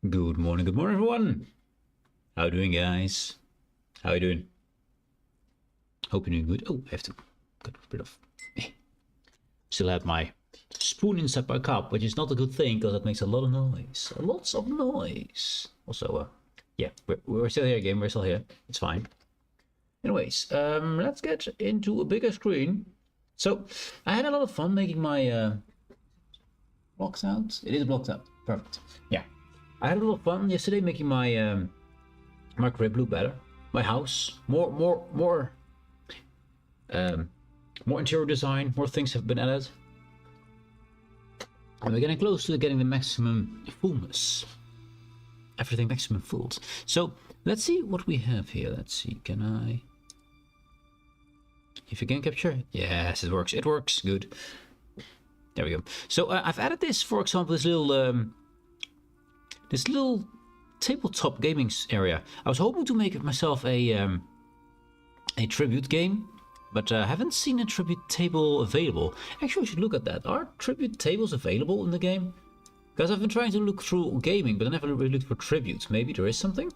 Good morning, everyone. How you doing, guys? How you doing? Hope you're doing good. Oh, I have to get rid of. Still have my spoon inside my cup, which is not a good thing because that makes a lot of noise. Lots of noise. Also, yeah, we're still here again. We're still here. It's fine. Anyways, let's get into a bigger screen. So, I had a lot of fun making my blocked out. It is blocked out. Perfect. Yeah. I had a lot of fun yesterday making my my crib look better, my house more interior design, more things have been added, and we're getting close to getting the maximum fullness, everything maximum full. So let's see what we have here. Let's see, can I? If you can capture, yes, it works. It works good. There we go. So I've added this, for example, this little tabletop gaming area. I was hoping to make myself a tribute game, but I haven't seen a tribute table available. Actually, I should look at that. Are tribute tables available in the game? Because I've been trying to look through gaming, but I never really looked for tributes. Maybe there is something.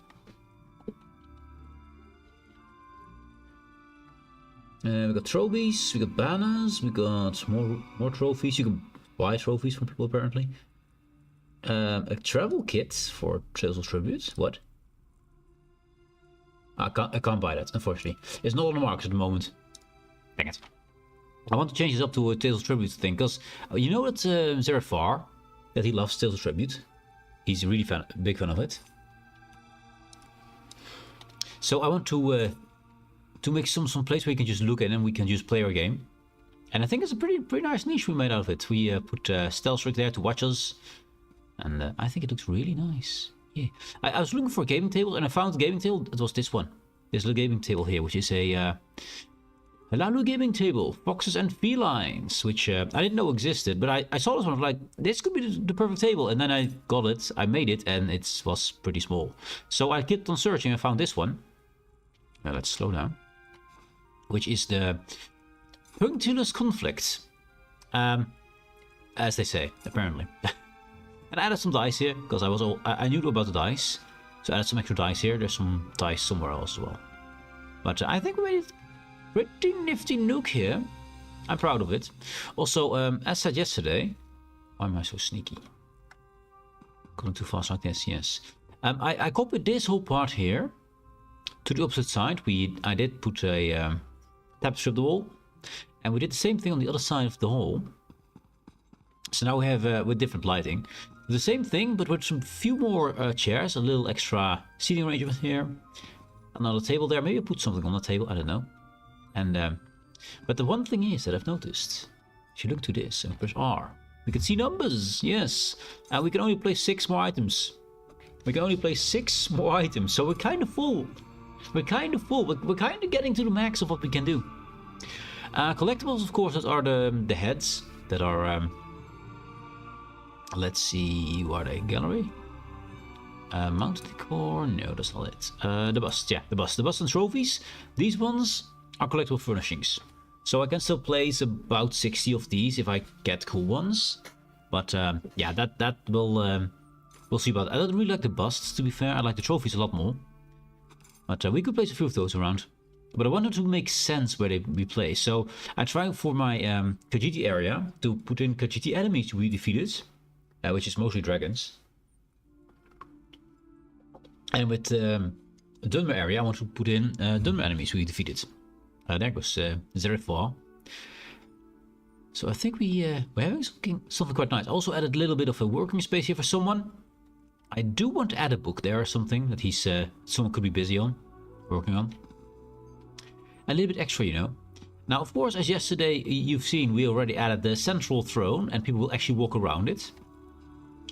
We got trophies, we got banners, we got more trophies. You can buy trophies from people apparently. A travel kit for Trails of Tribute. What? I can't buy that, unfortunately. It's not on the market at the moment. Dang it. I want to change this up to a Tales of Tribute thing, because you know that Zerafar, that he loves Tales of Tribute. He's a really big fan of it. So I want to make some place where you can just look in and we can just play our game. And I think it's a pretty nice niche we made out of it. We put Stealth Rig there to watch us. And I think it looks really nice. Yeah, I was looking for a gaming table and I found a gaming table. It was this one. This little gaming table here, which is a Lalu gaming table, foxes and felines, which I didn't know existed. But I saw this one, I was like, this could be the perfect table. And then I got it, I made it, and it was pretty small. So I kept on searching and found this one. Now let's slow down. Which is the Punctilious Conflict. As they say, apparently. And I added some dice here, because I knew about the dice. So I added some extra dice here. There's some dice somewhere else as well. But I think we made it pretty nifty nuke here. I'm proud of it. Also, as said yesterday... Why am I so sneaky? Going too fast like this, yes. I copied this whole part here to the opposite side. I did put a tapestry up the wall. And we did the same thing on the other side of the hall. So now we have, with different lighting, the same thing, but with some few more chairs, a little extra seating arrangement here, another table there. Maybe put something on the table, I don't know. And but the one thing is that I've noticed, if you look to this and press R, we can see numbers, yes, and we can only place 6 more items. We can only place 6 more items, so we're kind of full. We're kind of full, but we're kind of getting to the max of what we can do. Collectibles, of course, that are the heads that are. Let's see, what are they? Gallery? Mounted decor? No, that's not it. The bust, yeah, the bust. The bust and trophies. These ones are collectible furnishings. So I can still place about 60 of these if I get cool ones. But yeah, that will we'll see about that. I don't really like the busts, to be fair. I like the trophies a lot more. But we could place a few of those around. But I wanted to make sense where they be placed. So I tried for my Khajiit area to put in Khajiit enemies to be defeated. Which is mostly dragons. And with the Dunmer area, I want to put in Dunmer enemies who we defeated. There goes Zerifar. So I think we're having something quite nice. Also added a little bit of a working space here for someone. I do want to add a book there or something that someone could be busy on, working on. A little bit extra, you know. Now, of course, as yesterday you've seen, we already added the central throne, and people will actually walk around it.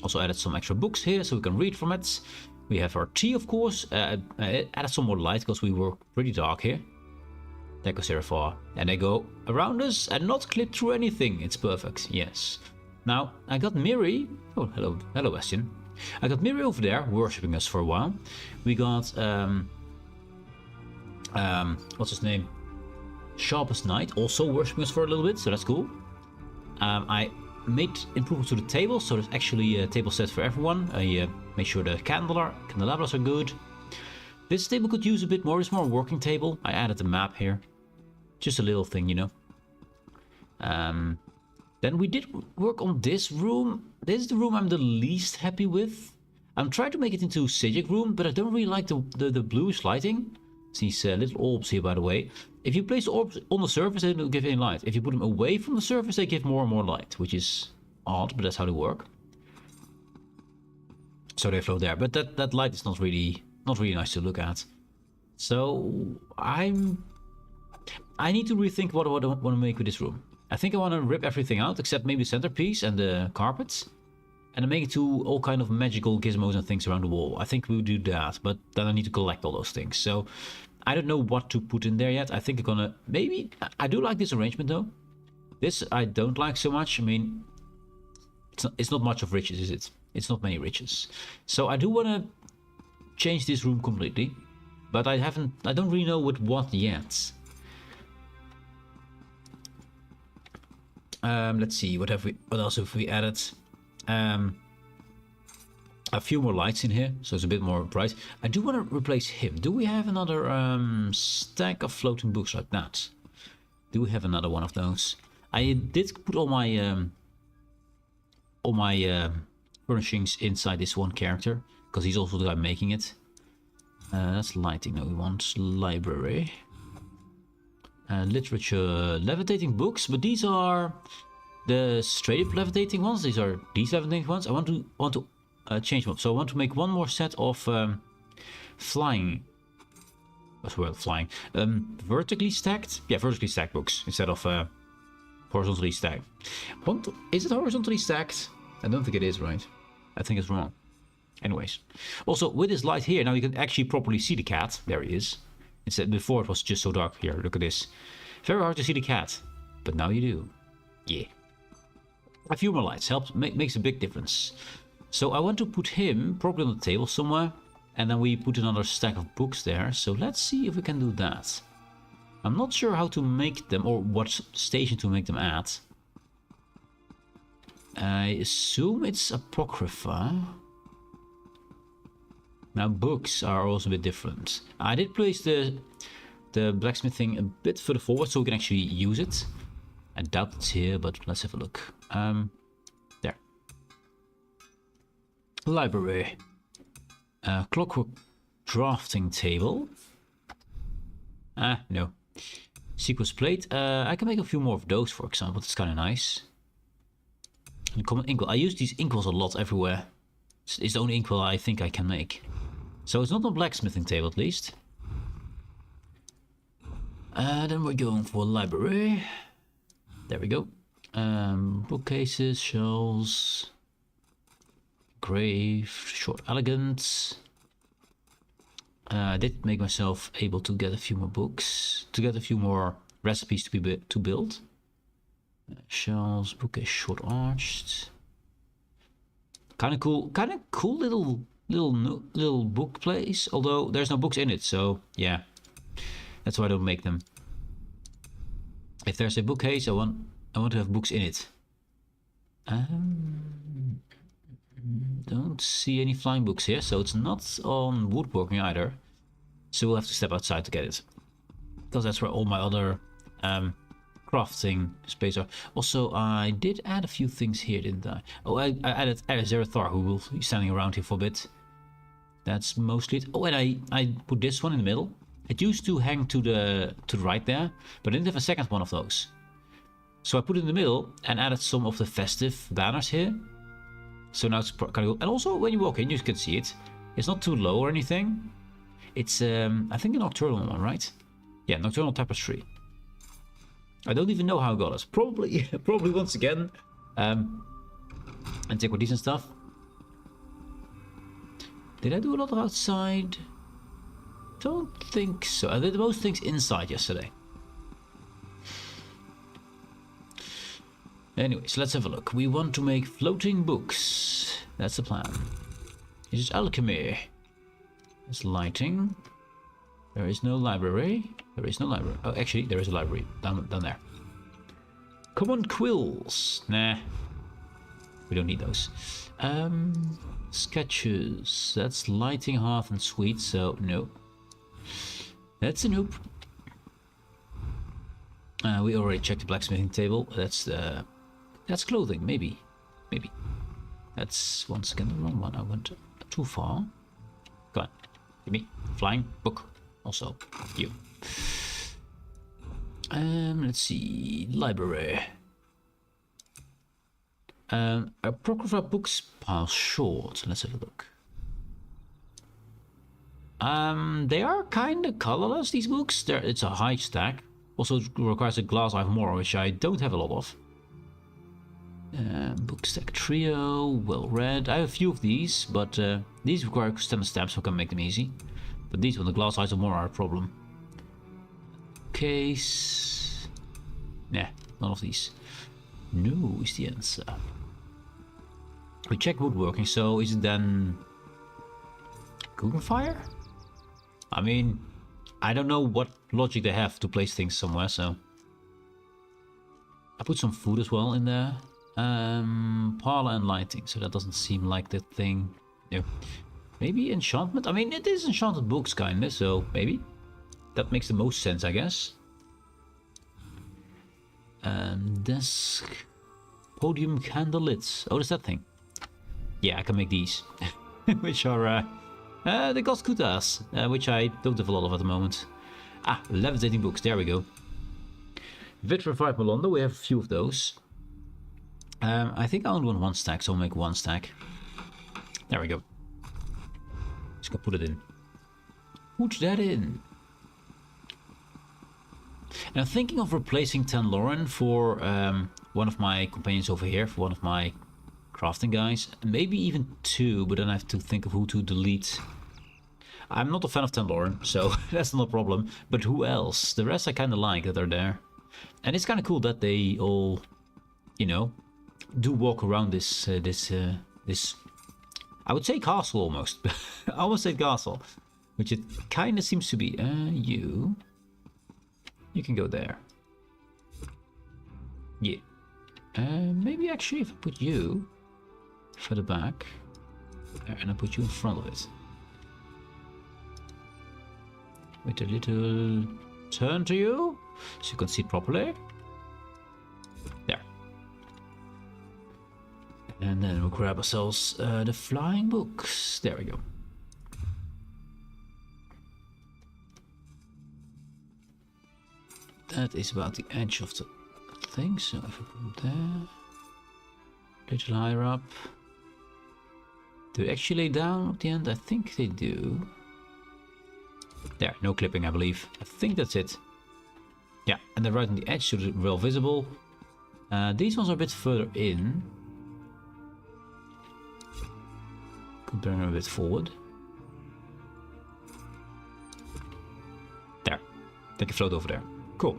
Also added some extra books here so we can read from it. We have our tea, of course. Added some more light because we were pretty dark here. There goes Serafar. And they go around us and not clip through anything. It's perfect, yes. Now, I got Miri. Oh, hello, Bastian. I got Miri over there worshipping us for a while. We got, what's his name? Sharpest Knight also worshipping us for a little bit, so that's cool. I made improvements to the table, so there's actually a table set for everyone, a Make sure the candelabras are good. This table could use a bit more. It's more a working table. I added a map here. Just a little thing, you know. Then we did work on this room. This is the room I'm the least happy with. I'm trying to make it into a Sejic room, but I don't really like the bluish lighting. These little orbs here, by the way. If you place orbs on the surface, they don't give any light. If you put them away from the surface, they give more and more light, which is odd, but that's how they work. So they float there, but that light is not really nice to look at. So I need to rethink what I want to make with this room. I think I want to rip everything out except maybe the centerpiece and the carpets, and then make it to all kind of magical gizmos and things around the wall. I think we'll do that, but then I need to collect all those things. So I don't know what to put in there yet. I think I'm gonna maybe. I do like this arrangement though. This I don't like so much. I mean, it's not much of riches, is it? It's not many riches. So I do want to change this room completely, but I don't really know with what yet. Let's see, what else have we added? A few more lights in here, so it's a bit more bright. I do want to replace him. Do we have another stack of floating books like that? Do we have another one of those? I did put all my furnishings inside this one character, because he's also the guy making it. That's lighting. No, we want library. Literature, levitating books, but these are the straight up levitating ones. These are these levitating ones. I want to change them up. So I want to make one more set of flying. What's the word? Flying. Vertically stacked. Yeah, vertically stacked books instead of horizontally stacked. Is it horizontally stacked? I don't think it is, right? I think it's wrong. Anyways, also with this light here, now you can actually properly see the cat. There he is. Instead, before it was just so dark. Here, look at this. Very hard to see the cat, but now you do. Yeah. A few more lights helps, makes a big difference. So I want to put him probably on the table somewhere, and then we put another stack of books there. So let's see if we can do that. I'm not sure how to make them or what station to make them at. I assume it's Apocrypha. Now books are also a bit different. I did place the blacksmithing a bit further forward so we can actually use it. I doubt it's here, but let's have a look. There. Library. Clockwork drafting table. No. Sequence plate. I can make a few more of those, for example. It's kind of nice. And common inkwell. I use these inkwells a lot everywhere. It's the only inkwell I think I can make. So it's not a blacksmithing table, at least. Then we're going for library. There we go. Bookcases, shelves, grave, short elegant. I did make myself able to get a few more books, to get a few more recipes to build. Shelves, bookcase, short arched. Kind of cool little book place. Although there's no books in it, so yeah, that's why I don't make them. If there's a bookcase, I want to have books in it. Don't see any flying books here, so it's not on woodworking either. So we'll have to step outside to get it, because that's where all my other crafting space are. Also, I did add a few things here, didn't I? Oh, I added Zerathar, who will be standing around here for a bit. That's mostly it. Oh, and I put this one in the middle. It used to hang to the right there, but I didn't have a second one of those. So I put it in the middle and added some of the festive banners here. So now it's kind of cool. And also when you walk in, you can see it. It's not too low or anything. It's I think a nocturnal one, right? Yeah, nocturnal tapestry. I don't even know how I got it. Probably once again, antiquities and stuff. Did I do a lot of outside? Don't think so. I did most things inside yesterday. Anyways, let's have a look. We want to make floating books. That's the plan. This is alchemy. There's lighting. There is no library. There is no library. Oh, actually, there is a library down there. Common quills. Nah. We don't need those. Sketches. That's lighting, hearth, and sweet, so no. That's a nope. We already checked the blacksmithing table. That's clothing, maybe. Maybe. That's once again the wrong one. I went too far. Go on. Give me. Flying book. Also, you. Let's see. Library. Apocrypha books pile short. Let's have a look. They are kind of colorless, these books. It's a high stack. Also, it requires a glass eye more, which I don't have a lot of. Book stack trio, well read. I have a few of these, but these require standard stamps, so I can make them easy. But these, when the glass eyes or more, are a problem. Case. Nah, none of these. No is the answer. We check woodworking, so is it then cooking fire? I mean, I don't know what logic they have to place things somewhere, so I put some food as well in there. Parlor and lighting, so that doesn't seem like the thing. No. Maybe enchantment? I mean, it is enchanted books, kinda, so maybe. That makes the most sense, I guess. Desk. Podium candle lids. Oh, that's that thing. Yeah, I can make these. Which are, the Goskutas, which I don't have a lot of at the moment. Ah, levitating books, there we go. Vitrified Melondo, we have a few of those. I think I only want one stack, so I'll make one stack. There we go. Just gonna put it in. Put that in. And I'm thinking of replacing Ten Lauren for one of my companions over here, for one of my crafting guys. Maybe even two, but then I have to think of who to delete. I'm not a fan of Ten Lauren, so that's not a problem. But who else? The rest I kind of like that are there. And it's kind of cool that they all, you know, do walk around this, I would say castle almost. I almost said castle, which it kind of seems to be. You can go there. Yeah. Maybe actually if I put you for the back there, and I put you in front of it. With a little turn to you, so you can see it properly. There. And then we'll grab ourselves the flying books. There we go. That is about the edge of the thing, so if I put it there, a little higher up. Do they actually lay down at the end? I think they do. There, no clipping, I believe. I think that's it. Yeah, and they're right on the edge, so they're well visible. These ones are a bit further in. Could bring them a bit forward. There. They can float over there. Cool.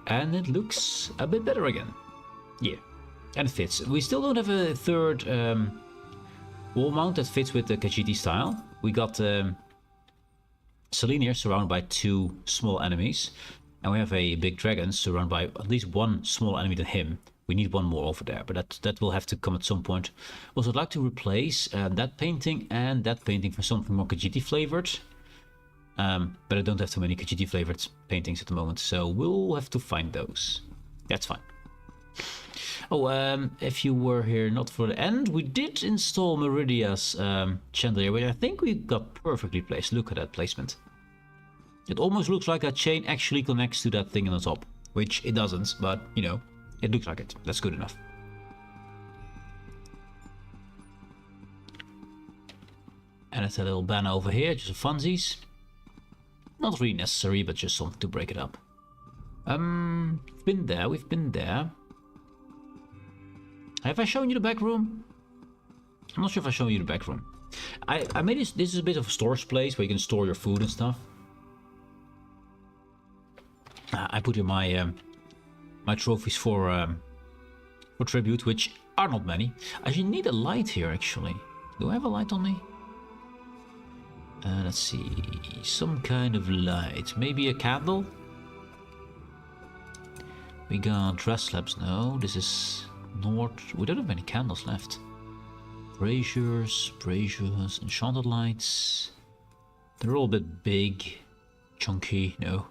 And it looks a bit better again. Yeah. And it fits. We still don't have a third wall mount that fits with the Khajiit style. We got Selene here surrounded by two small enemies. And we have a big dragon surrounded by at least one small enemy than him. We need one more over there, but that will have to come at some point. Also, I'd like to replace that painting and that painting for something more Khajiit flavored. But I don't have too many Khajiit flavored paintings at the moment, so we'll have to find those. That's fine. Oh, if you were here not for the end, we did install Meridia's chandelier, which I think we got perfectly placed. Look at that placement. It almost looks like that chain actually connects to that thing on the top, which it doesn't, but, you know, it looks like it. That's good enough. And it's a little banner over here, just for funsies. Not really necessary, but just something to break it up. We've been there. Have I shown you the back room? I'm not sure if I showed you the back room. I made this is a bit of a storage place where you can store your food and stuff. I put in my my trophies for tribute, which are not many. I should need a light here, actually. Do I have a light on me? Let's see, some kind of light, maybe a candle. We got dress slabs. No, this is North. We don't have many candles left. Braziers, enchanted lights. They're all a bit big, chunky, no.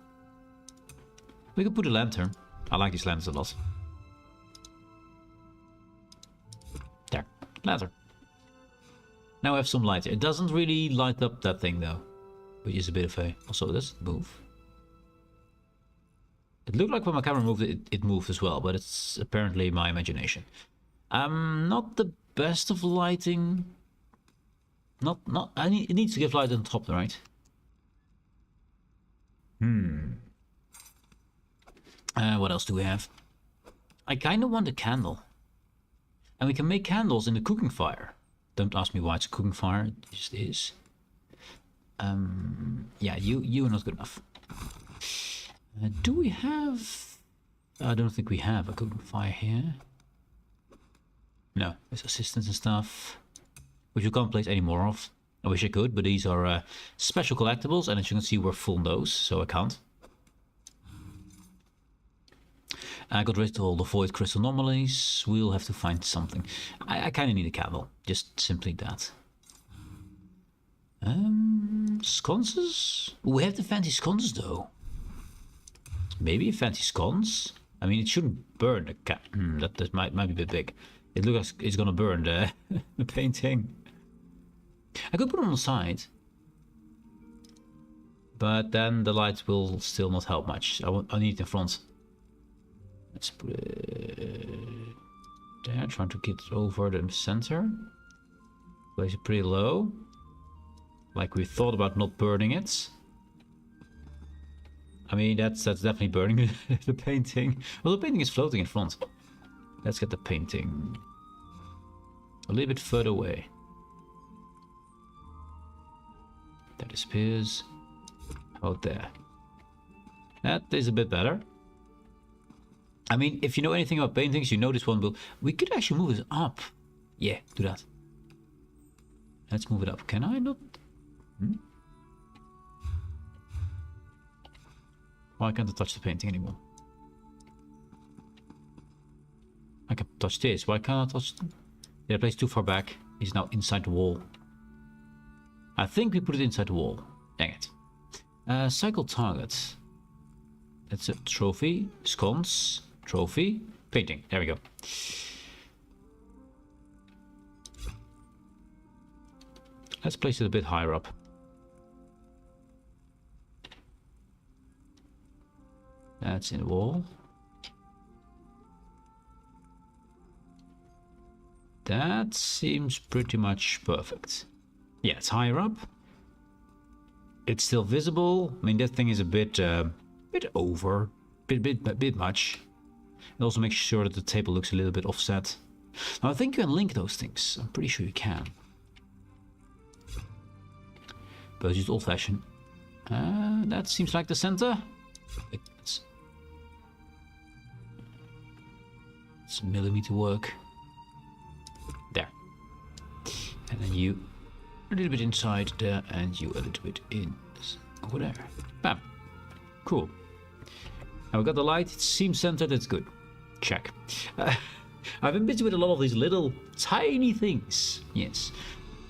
We could put a lantern. I like these lanterns a lot. There, lantern. Now we have some light. It doesn't really light up that thing though, which is a bit of a... Also, let's move. It looked like when my camera moved, it moved as well, but it's apparently my imagination. Not the best of lighting. It needs to give light on top, right? What else do we have? I kind of want a candle. And we can make candles in the cooking fire. Don't ask me why it's a cooking fire. It just is. Yeah, you are not good enough. Do we have... I don't think we have a cooking fire here. No, there's assistants and stuff, which you can't place any more of. I wish I could, but these are special collectibles, and as you can see, we're full on those, so I can't. I got rid of all the void crystal anomalies. We'll have to find something. I kind of need a candle, just simply that. Sconces? We have the fancy sconces though. Maybe a fancy sconce? I mean, it shouldn't burn the cat. That might be a bit big. It looks like it's gonna burn the, the painting. I could put it on the side. But then the light will still not help much. I need it in front. Let's put it there, trying to get it over the center. Place it pretty low. Like we thought about not burning it. I mean, that's definitely burning the painting. Well, the painting is floating in front. Let's get the painting a little bit further away. That disappears. Out there. That is a bit better. I mean, if you know anything about paintings, you know this one will... We could actually move it up. Yeah, do that. Let's move it up. Can I not... Why can't I touch the painting anymore? I can touch this. Why can't I touch... Yeah, place too far back. It's now inside the wall. I think we put it inside the wall. Dang it. Cycle target. That's a trophy. Sconce. Trophy. Painting. There we go. Let's place it a bit higher up. That's in the wall. That seems pretty much perfect. Yeah, it's higher up. It's still visible. I mean, that thing is a bit over, bit much. It also makes sure that the table looks a little bit offset. Now I think you can link those things. I'm pretty sure you can. But it's just old-fashioned. That seems like the center. It's millimeter work. There. And then you a little bit inside there, and you a little bit in over there. Bam. Cool. Now we got the light. It seems centered. That's good. Check. I've been busy with a lot of these little tiny things. Yes.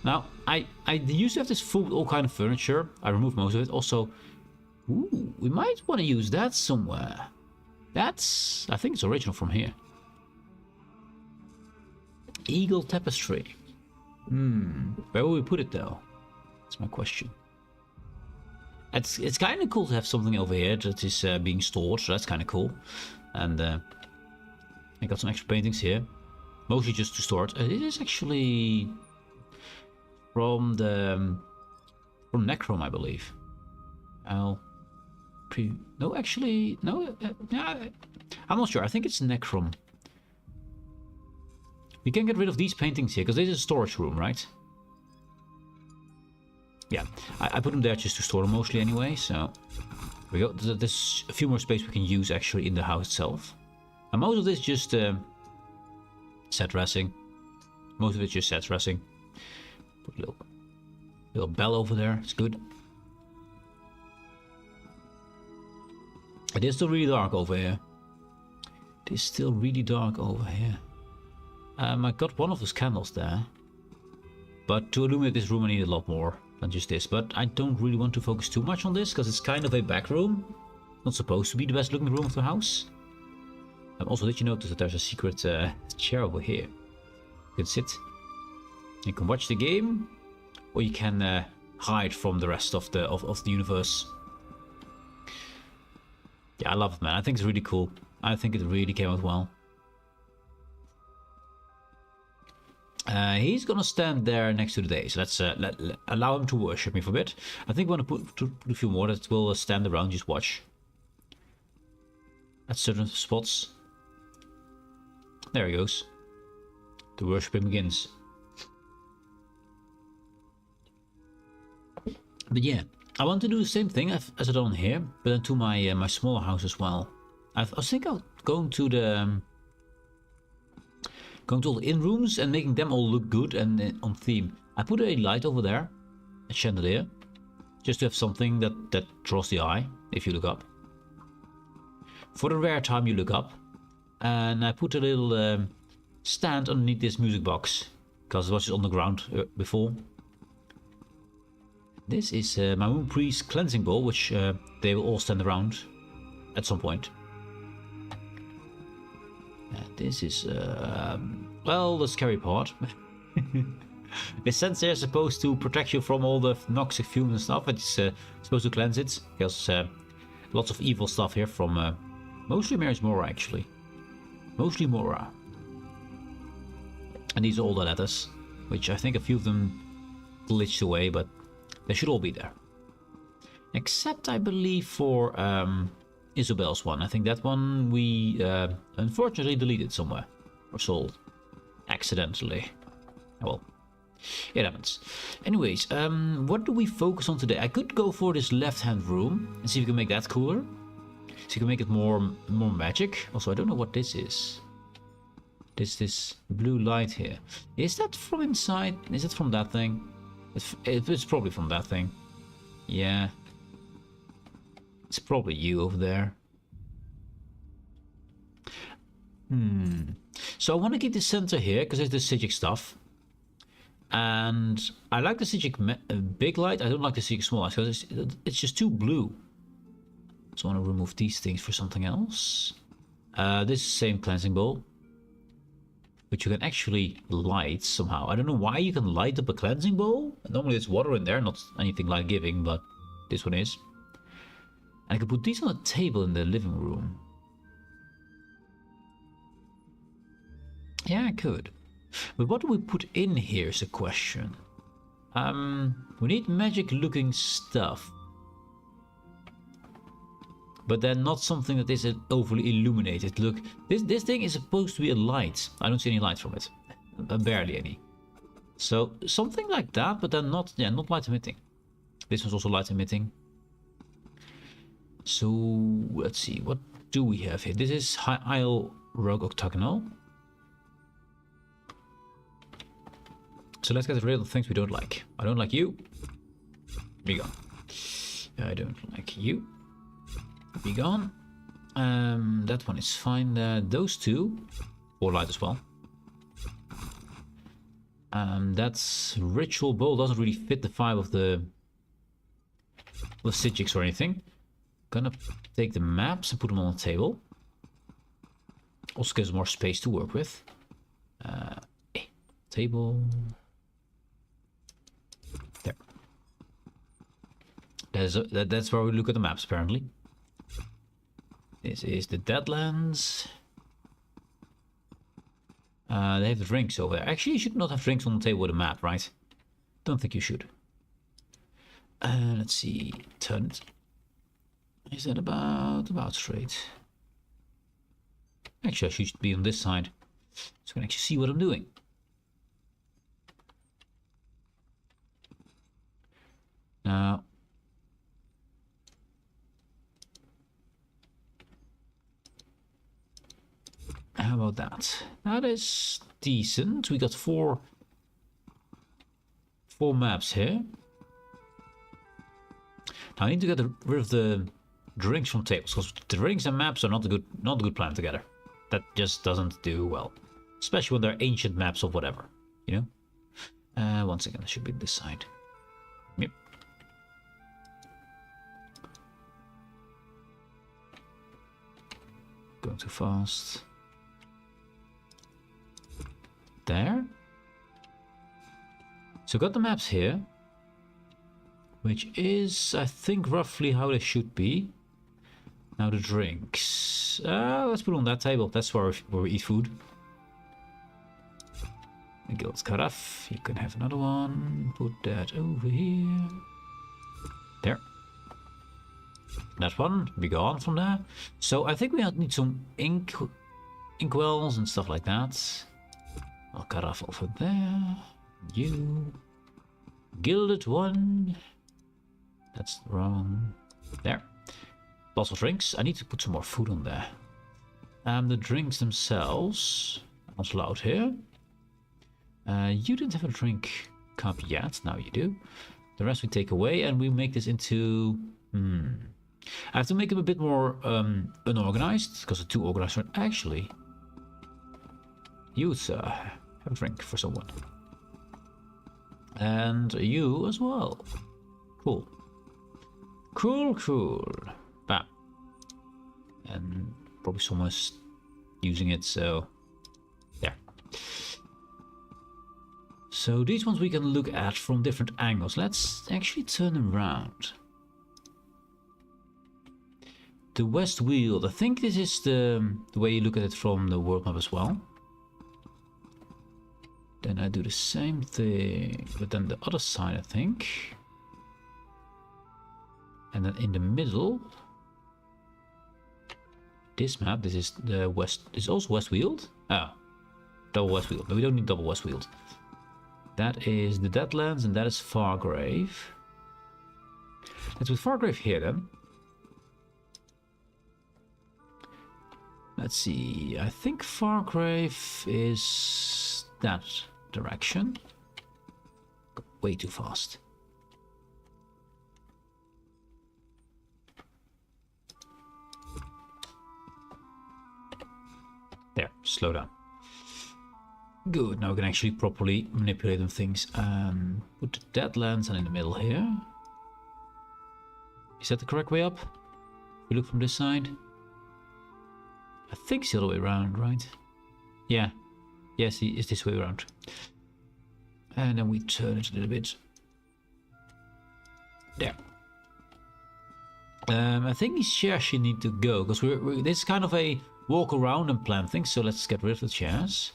Now I used to have this full with all kind of furniture. I removed most of it. Also, ooh, we might want to use that somewhere. That's, I think it's original from here. Eagle tapestry. Where will we put it though? That's my question. It's kind of cool to have something over here that is being stored, so that's kind of cool. And I got some extra paintings here, mostly just to store it. It is actually from Necrom, I believe. No, actually, no. I'm not sure. I think it's Necrom. We can get rid of these paintings here because this is a storage room, right? Yeah, I put them there just to store them mostly anyway, so here we go. There's a few more space we can use actually in the house itself. And most of this just set dressing. Most of it's just set dressing. Put a little bell over there, it's good. It is still really dark over here. It is still really dark over here. I got one of those candles there. But to illuminate this room I need a lot more than just this. But I don't really want to focus too much on this, because it's kind of a back room. Not supposed to be the best looking room of the house. Also, did you notice that there's a secret chair over here? You can sit. You can watch the game. Or you can hide from the rest of the universe. Yeah, I love it, man. I think it's really cool. I think it really came out well. He's gonna stand there next to the day, so let's allow him to worship me for a bit. I think we're gonna put a few more that will stand around, just watch. At certain spots. There he goes. The worshiping begins. But yeah, I want to do the same thing as I done here, but then to my my smaller house as well. I was thinking of going to all the in rooms and making them all look good and on theme. I put a light over there, a chandelier, just to have something that draws the eye if you look up. For the rare time you look up, and I put a little stand underneath this music box because it was just on the ground before. This is my Moon Priest cleansing bowl, which they will all stand around at some point. This is, well, the scary part. The sensor is supposed to protect you from all the toxic fumes and stuff. It's supposed to cleanse it, because lots of evil stuff here from mostly Mary's Mora, actually. Mostly Mora. And these are all the letters, which I think a few of them glitched away, but they should all be there. Except, I believe, for Isabel's one. I think that one we unfortunately deleted somewhere. Or sold. Accidentally. Well, it happens. Anyways, what do we focus on today? I could go for this left-hand room and see if we can make that cooler. So you can make it more magic. Also, I don't know what this is. This blue light here. Is that from inside? Is it from that thing? It's probably from that thing. Yeah. It's probably you over there. So I want to keep the center here because there's the Sigic stuff. And I like the Sigic big light. I don't like the Sigic small light because it's just too blue. So I want to remove these things for something else. This is the same cleansing bowl, which you can actually light somehow. I don't know why you can light up a cleansing bowl. Normally there's water in there, not anything light giving, but this one is. And I could put these on a table in the living room. Yeah, I could. But what do we put in here is a question. We need magic looking stuff. But then not something that is overly illuminated. Look, this thing is supposed to be a light. I don't see any light from it. Barely any. So something like that, but then not light emitting. This one's also light emitting. So let's see, what do we have here? This is High Isle Rogue Octagonal. So let's get rid of the things we don't like. I don't like you. Be gone. I don't like you. Be gone. That one is fine. Those two, or light as well. That's Ritual Bowl. Doesn't really fit the vibe of the Sigics or anything. Gonna take the maps and put them on the table. Also gives more space to work with. Table. There. That's where we look at the maps, apparently. This is the Deadlands. They have the drinks over there. Actually, you should not have drinks on the table with a map, right? Don't think you should. Let's see. Turn it. Is that about straight? Actually, I should be on this side, so I can actually see what I'm doing. Now, how about that? That is decent. We got four maps here. Now I need to get rid of the drinks from tables, because drinks and maps are not a good plan together. That just doesn't do well. Especially when they're ancient maps of whatever, you know? Once again, I should be this side. Yep. Going too fast. There. So got the maps here. Which is, I think, roughly how they should be. Now the drinks. Let's put it on that table. That's where we eat food. The guild's cut off. You can have another one. Put that over here. There. That one. Be gone from there. So I think we need some inkwells and stuff like that. I'll cut off over there. You. Gilded one. That's wrong. There. Lots of drinks. I need to put some more food on there. The drinks themselves. Not allowed here. You didn't have a drink cup yet. Now you do. The rest we take away and we make this into... I have to make them a bit more unorganized. Because they're too organized. Actually, you, sir, have a drink for someone. And you as well. Cool. Cool. Bam. And probably someone's using it, so... There. So these ones we can look at from different angles. Let's actually turn them around. The west wheel. I think this is the way you look at it from the world map as well. Then I do the same thing, but then the other side, I think. And then in the middle, this map, this is the west, this is also west wheeled. Double west wheeled. No, we don't need double west wheeled. That is the Deadlands and that is Fargrave. Let's put Fargrave here then. Let's see, I think Fargrave is that direction. Way too fast. There, slow down. Good, now we can actually properly manipulate them things. Put the Deadlands in the middle here. Is that the correct way up? If we look from this side. I think it's the other way around, right? Yeah. Yes, it's this way around. And then we turn it a little bit. There. I think these chairs should need to go, because this is kind of a walk around and plan things, so let's get rid of the chairs.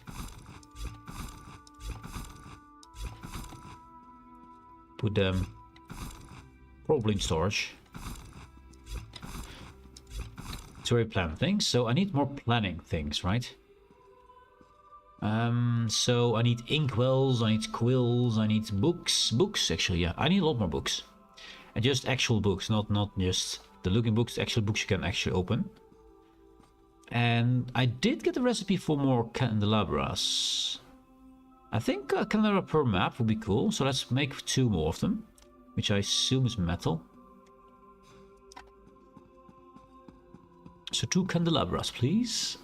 Put them probably in storage. So we plan things, so I need more planning things, right? So I need inkwells, I need quills, I need books. Books, actually, yeah. I need a lot more books. And just actual books, not just the looking books, actual books you can actually open. And I did get the recipe for more candelabras. I think a candelabra per map would be cool, so let's make 2 more of them, which I assume is metal. So 2 candelabras, please.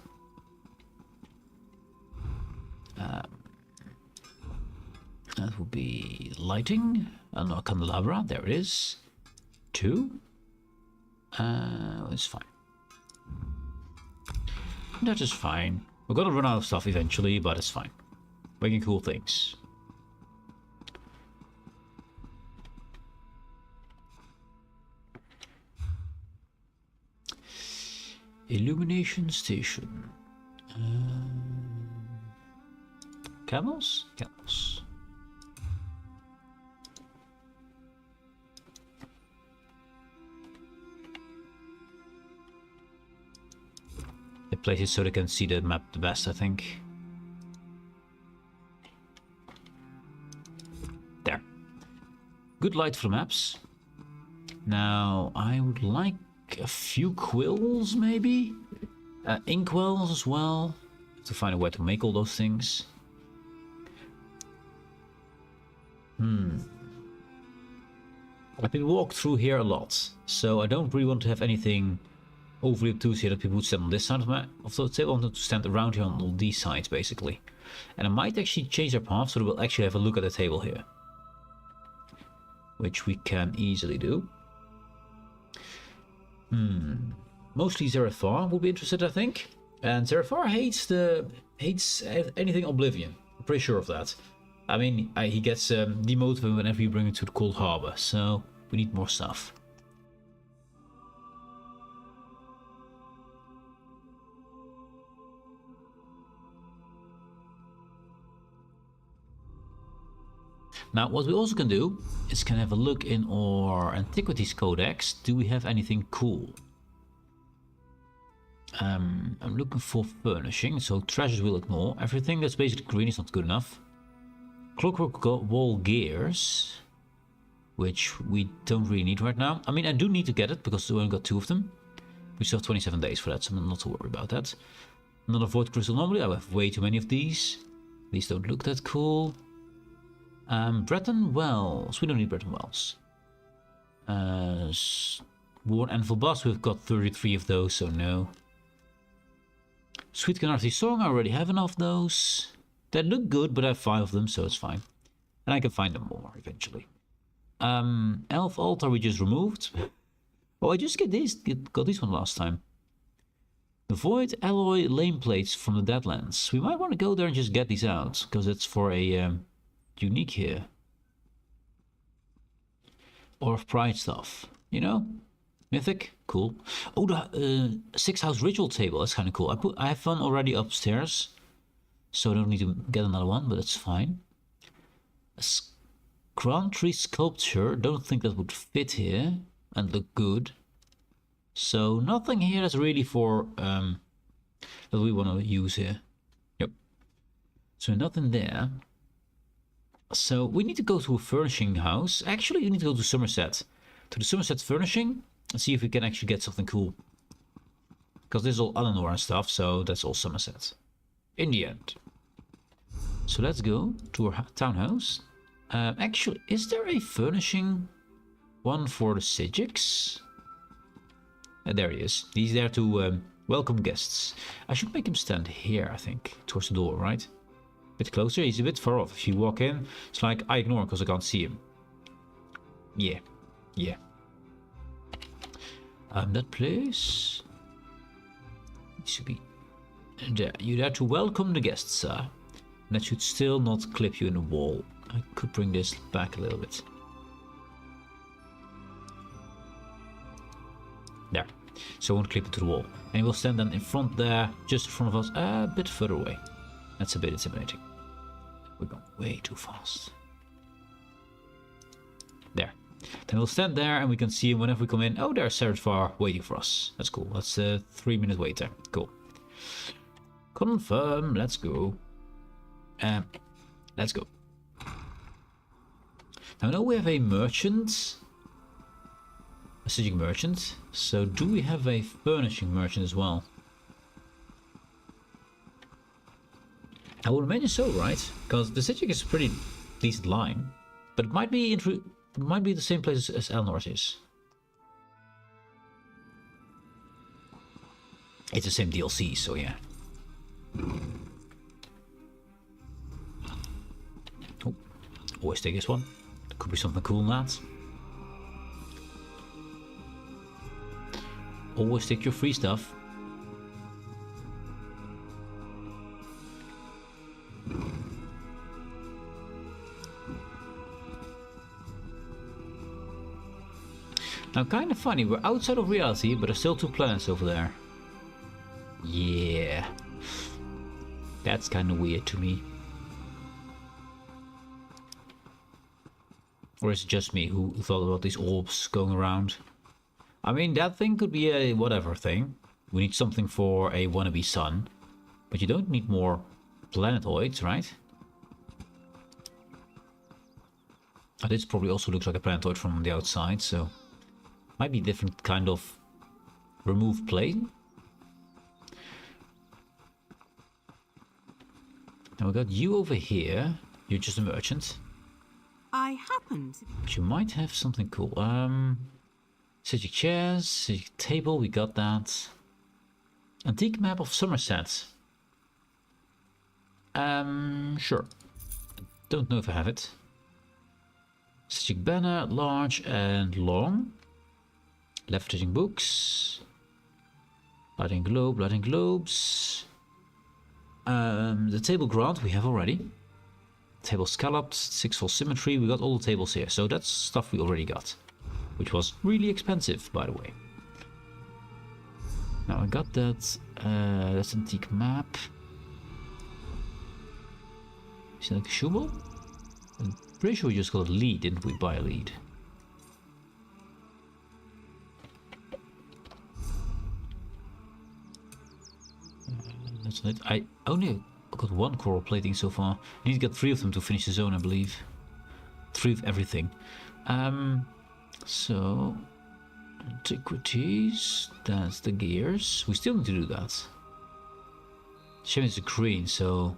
That would be lighting. No, candelabra, there it is. 2. It's fine. That is fine. We're gonna run out of stuff eventually, but it's fine. Making cool things. Illumination station. Camels? Camels. They place it so they can see the map the best, I think. There. Good light for maps. Now, I would like a few quills, maybe? Inkwells as well. To find a way to make all those things. I've been walked through here a lot, so I don't really want to have anything overly obtuse here that people would stand on this side of the table. I want them to stand around here on all these sides, basically. And I might actually change our path so that we'll actually have a look at the table here. Which we can easily do. Mostly Zerathar will be interested, I think. And Zerathar hates anything Oblivion. I'm pretty sure of that. I mean, he gets demotivated whenever you bring him to the Cold Harbor, so we need more stuff. Now, what we also can do is can have a look in our Antiquities Codex. Do we have anything cool? I'm looking for furnishing, so treasures we'll ignore. Everything that's basically green is not good enough. Clockwork wall gears, which we don't really need right now. I mean, I do need to get it because we only got 2 of them. We still have 27 days for that, so I'm not to worry about that. Another void crystal anomaly. I have way too many of these. These don't look that cool. Breton Wells. We don't need Breton Wells. Worn Anvil Bust. We've got 33 of those, so no. Sweet Canarthy Song. I already have enough of those. They look good, but I have 5 of them, so it's fine. And I can find them more eventually. Elf Altar we just removed. Oh, I just got this one last time. The Void Alloy Lame Plates from the Deadlands. We might want to go there and just get these out, because it's for a unique here. Or of Pride stuff, you know? Mythic, cool. Oh, the 6-house ritual table, that's kind of cool. I have one already upstairs, so I don't need to get another one, but it's fine. A Crown Tree sculpture, don't think that would fit here and look good. So nothing here that's really for that we want to use here. Yep. So nothing there. So we need to go to a furnishing house. Actually, we need to go to Somerset. To the Somerset furnishing and see if we can actually get something cool. Because this is all Eleanor and stuff, so that's all Somerset. In the end. So let's go to our townhouse. Actually, is there a furnishing one for the Sijiks? There he is. He's there to welcome guests. I should make him stand here, I think, towards the door, right? A bit closer. He's a bit far off. If you walk in, it's like I ignore him because I can't see him. Yeah. Yeah. That place needs to be there. You're there to welcome the guests, sir. And that should still not clip you in the wall. I could bring this back a little bit. There. So I won't clip it to the wall. And he will stand then in front there, just in front of us, a bit further away. That's a bit intimidating. We're going way too fast. There. Then we'll stand there and we can see him whenever we come in. Oh, there's Seraphar waiting for us. That's cool. That's a 3-minute wait there. Cool. Confirm. Let's go. Let's go. Now I know we have a merchant. A Sijic merchant. So do we have a furnishing merchant as well? I would imagine so, right? Because the Sijic is a pretty decent line. But it might be the same place as Elnor's is. It's the same DLC, so yeah. Oh, always take this one. There could be something cool in that. Always take your free stuff. Now, kind of funny, we're outside of reality, but there's still 2 planets over there. Yeah. That's kind of weird to me. Or is it just me who thought about these orbs going around? I mean, that thing could be a whatever thing. We need something for a wannabe sun. But you don't need more planetoids, right? Oh, this probably also looks like a planetoid from the outside, so... Might be a different kind of remove plane. Now we got you over here. You're just a merchant. I happened. But you might have something cool. Sijic chairs, Sijic table, we got that. Antique map of Somerset. Sure. Don't know if I have it. Strategic banner, large and long. Levitating books. Lighting globe, lighting globes. The table grant we have already. Table scalloped, 6-fold symmetry. We got all the tables here, so that's stuff we already got, which was really expensive, by the way. Now I got that. That's antique map. Is it like a Schubel? I'm pretty sure we just got a lead, didn't we? Buy a lead. That's it. I only got one coral plating so far. I need to get 3 of them to finish the zone, I believe. 3 of everything. So antiquities. That's the gears. We still need to do that. Shame it's a green, so.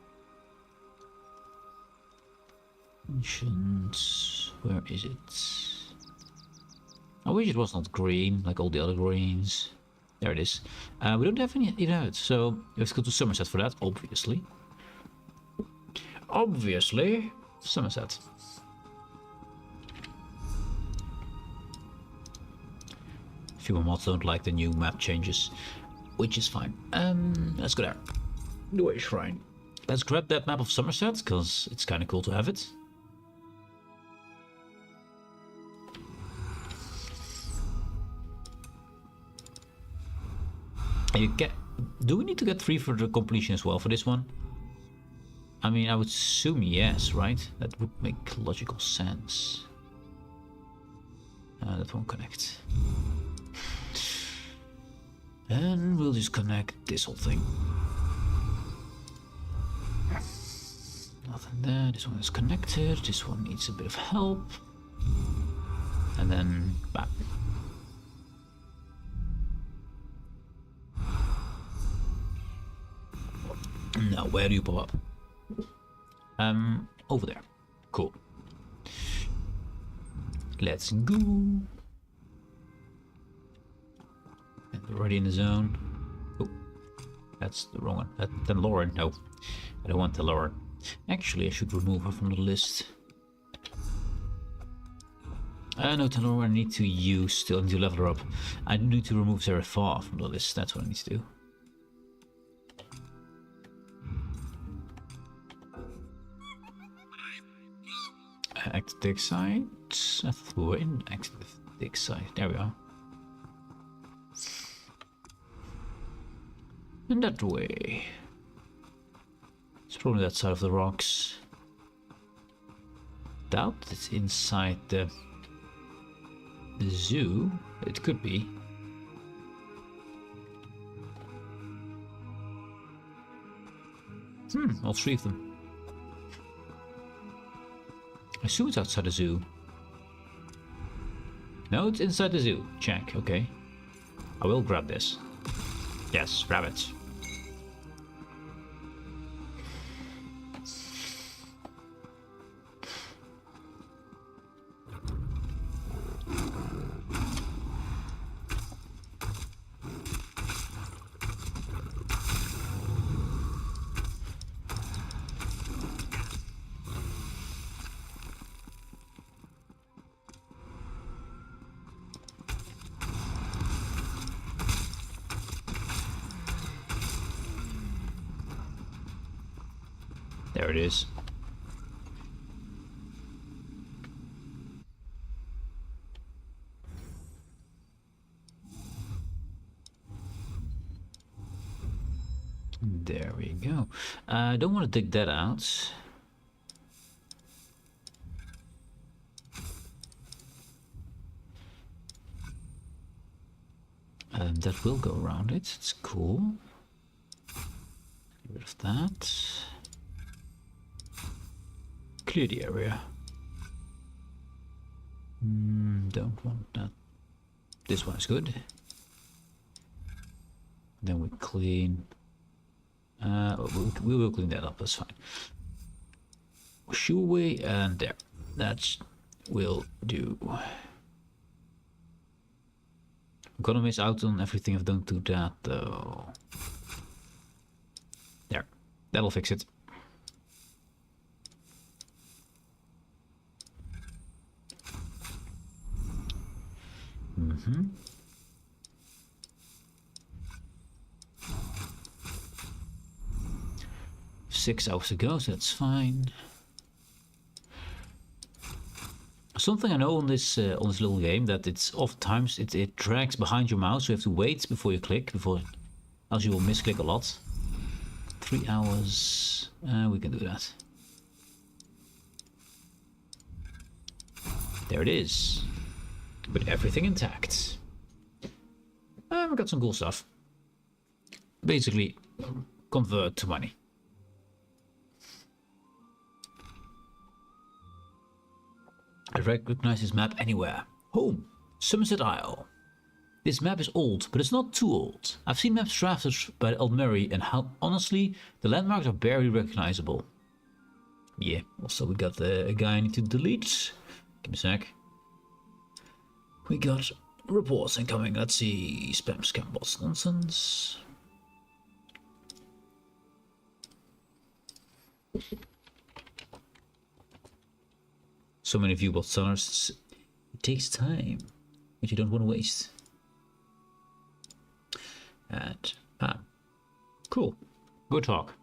Ancients. Where is it? I wish it was not green like all the other greens. There it is. We don't have any of it, so we have to go to Somerset for that, obviously. Obviously, Somerset. Few mods don't like the new map changes, which is fine. Let's go there. The Way Shrine. Let's grab that map of Somerset, because it's kind of cool to have it. You get. Do we need to get 3 for the completion as well for this one? I mean, I would assume yes, right? That would make logical sense. That won't connect. And we'll just connect this whole thing. Nothing there. This one is connected. This one needs a bit of help. And then back. Now, where do you pop up? Over there. Cool. Let's go. And we're already in the zone. Oh, that's the wrong one. Then Lauren. No, I don't want the Lauren. Actually, I should remove her from the list. No, Telora, I need to use still need to level her up. I need to remove Zerifar from the list. That's what I need to do. Active dig site. I thought we were in active dig site. There we are. In that way. It's probably that side of the rocks. Doubt it's inside the zoo. It could be. All 3 of them. I assume it's outside the zoo. No, it's inside the zoo. Check, okay. I will grab this. Yes, grab it. There it is. There we go. I don't want to dig that out. That will go around it. It's cool. Get rid of that. Clear the area. Don't want that. This one is good. Then we clean. We will clean that up. That's fine. Shoe away and there. That will do. I'm gonna miss out on everything if I don't do that though. There. That'll fix it. 6 hours to go, so that's fine. Something I know on this little game, that it's oftentimes it drags behind your mouse, so you have to wait before you click, else you will misclick a lot. 3 hours, we can do that. There it is, with everything intact. We got some cool stuff. Basically, convert to money. I recognize this map anywhere. Home, Somerset Isle. This map is old, but it's not too old. I've seen maps drafted by ALMIGTHY, and how honestly, the landmarks are barely recognizable. Yeah, also we got a guy I need to delete. Give me a sec. We got reports incoming. Let's see. Spam, scam, bots, nonsense. So many viewbot sellers. It takes time, which you don't want to waste. And cool. Good talk.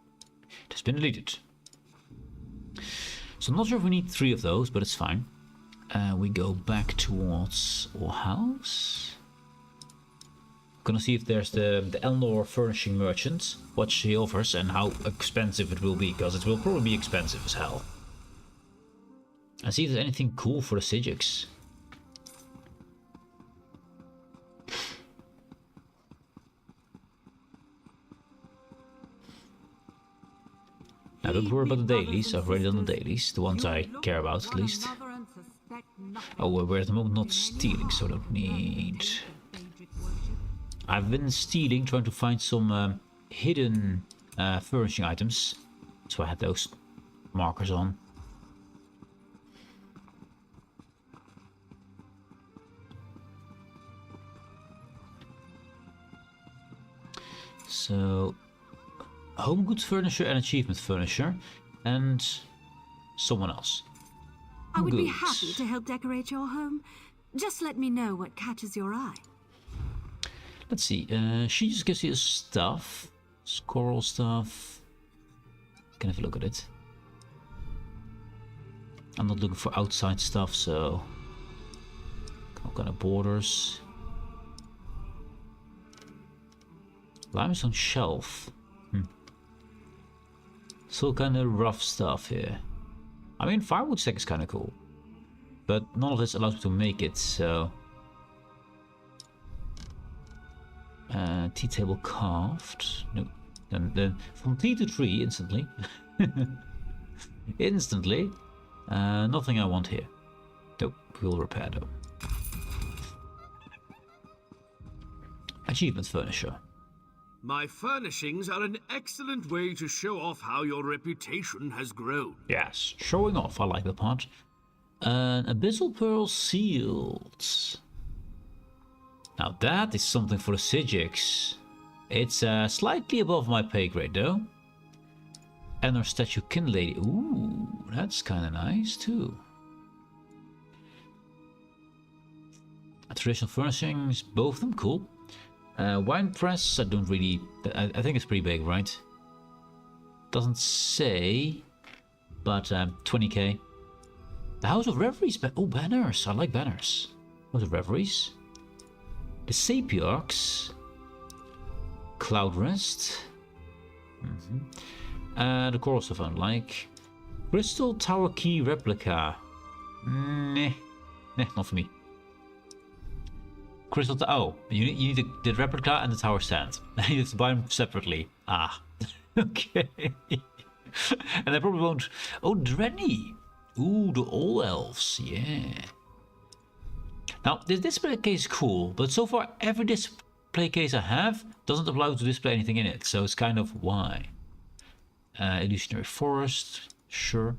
It has been deleted. So I'm not sure if we need 3 of those, but it's fine. We go back towards our house. Gonna see if there's the Elnor furnishing merchant, what she offers and how expensive it will be, because it will probably be expensive as hell. And see if there's anything cool for the Sijiks. Now don't worry about the dailies, I've already done the dailies, the ones I care about at least. Oh, we're at the moment not stealing, so I don't need... I've been stealing, trying to find some hidden furnishing items, so I had those markers on. So, home goods furniture and achievement furniture, and someone else. I would be happy to help decorate your home. Just let me know what catches your eye. Let's see, she just gives you stuff, coral stuff. Can have a look at it. I'm not looking for outside stuff, so all kind of borders. Limestone shelf. Still kind of rough stuff here. I mean, firewood stack is kind of cool, but none of this allows me to make it, so... tea table carved. No. Then from tea to tree instantly. Instantly. Nothing I want here. Nope, we'll repair though. Achievement furniture. My furnishings are an excellent way to show off how your reputation has grown. Yes, showing off, I like the part. Abyssal pearl sealed. Now that is something for the Sijiks. It's slightly above my pay grade though. And our statue kin lady. Ooh, that's kind of nice too. Traditional furnishings, both of them cool. Wine press, I don't really... I think it's pretty big, right? Doesn't say, but 20k. The House of Reveries, oh, banners, I like banners. House of Reveries. The Sapiarchs. Cloud Rest. The coral stuff I don't like. Crystal Tower Key Replica. Nah, not for me. Crystal oh, you need the replica and the tower stand. You have to buy them separately. Ah, okay. And I probably won't... Oh, Drenny. Ooh, the All Elves, yeah. Now, this display case is cool, but so far every display case I have doesn't allow to display anything in it, so it's kind of why. Illusionary Forest, sure.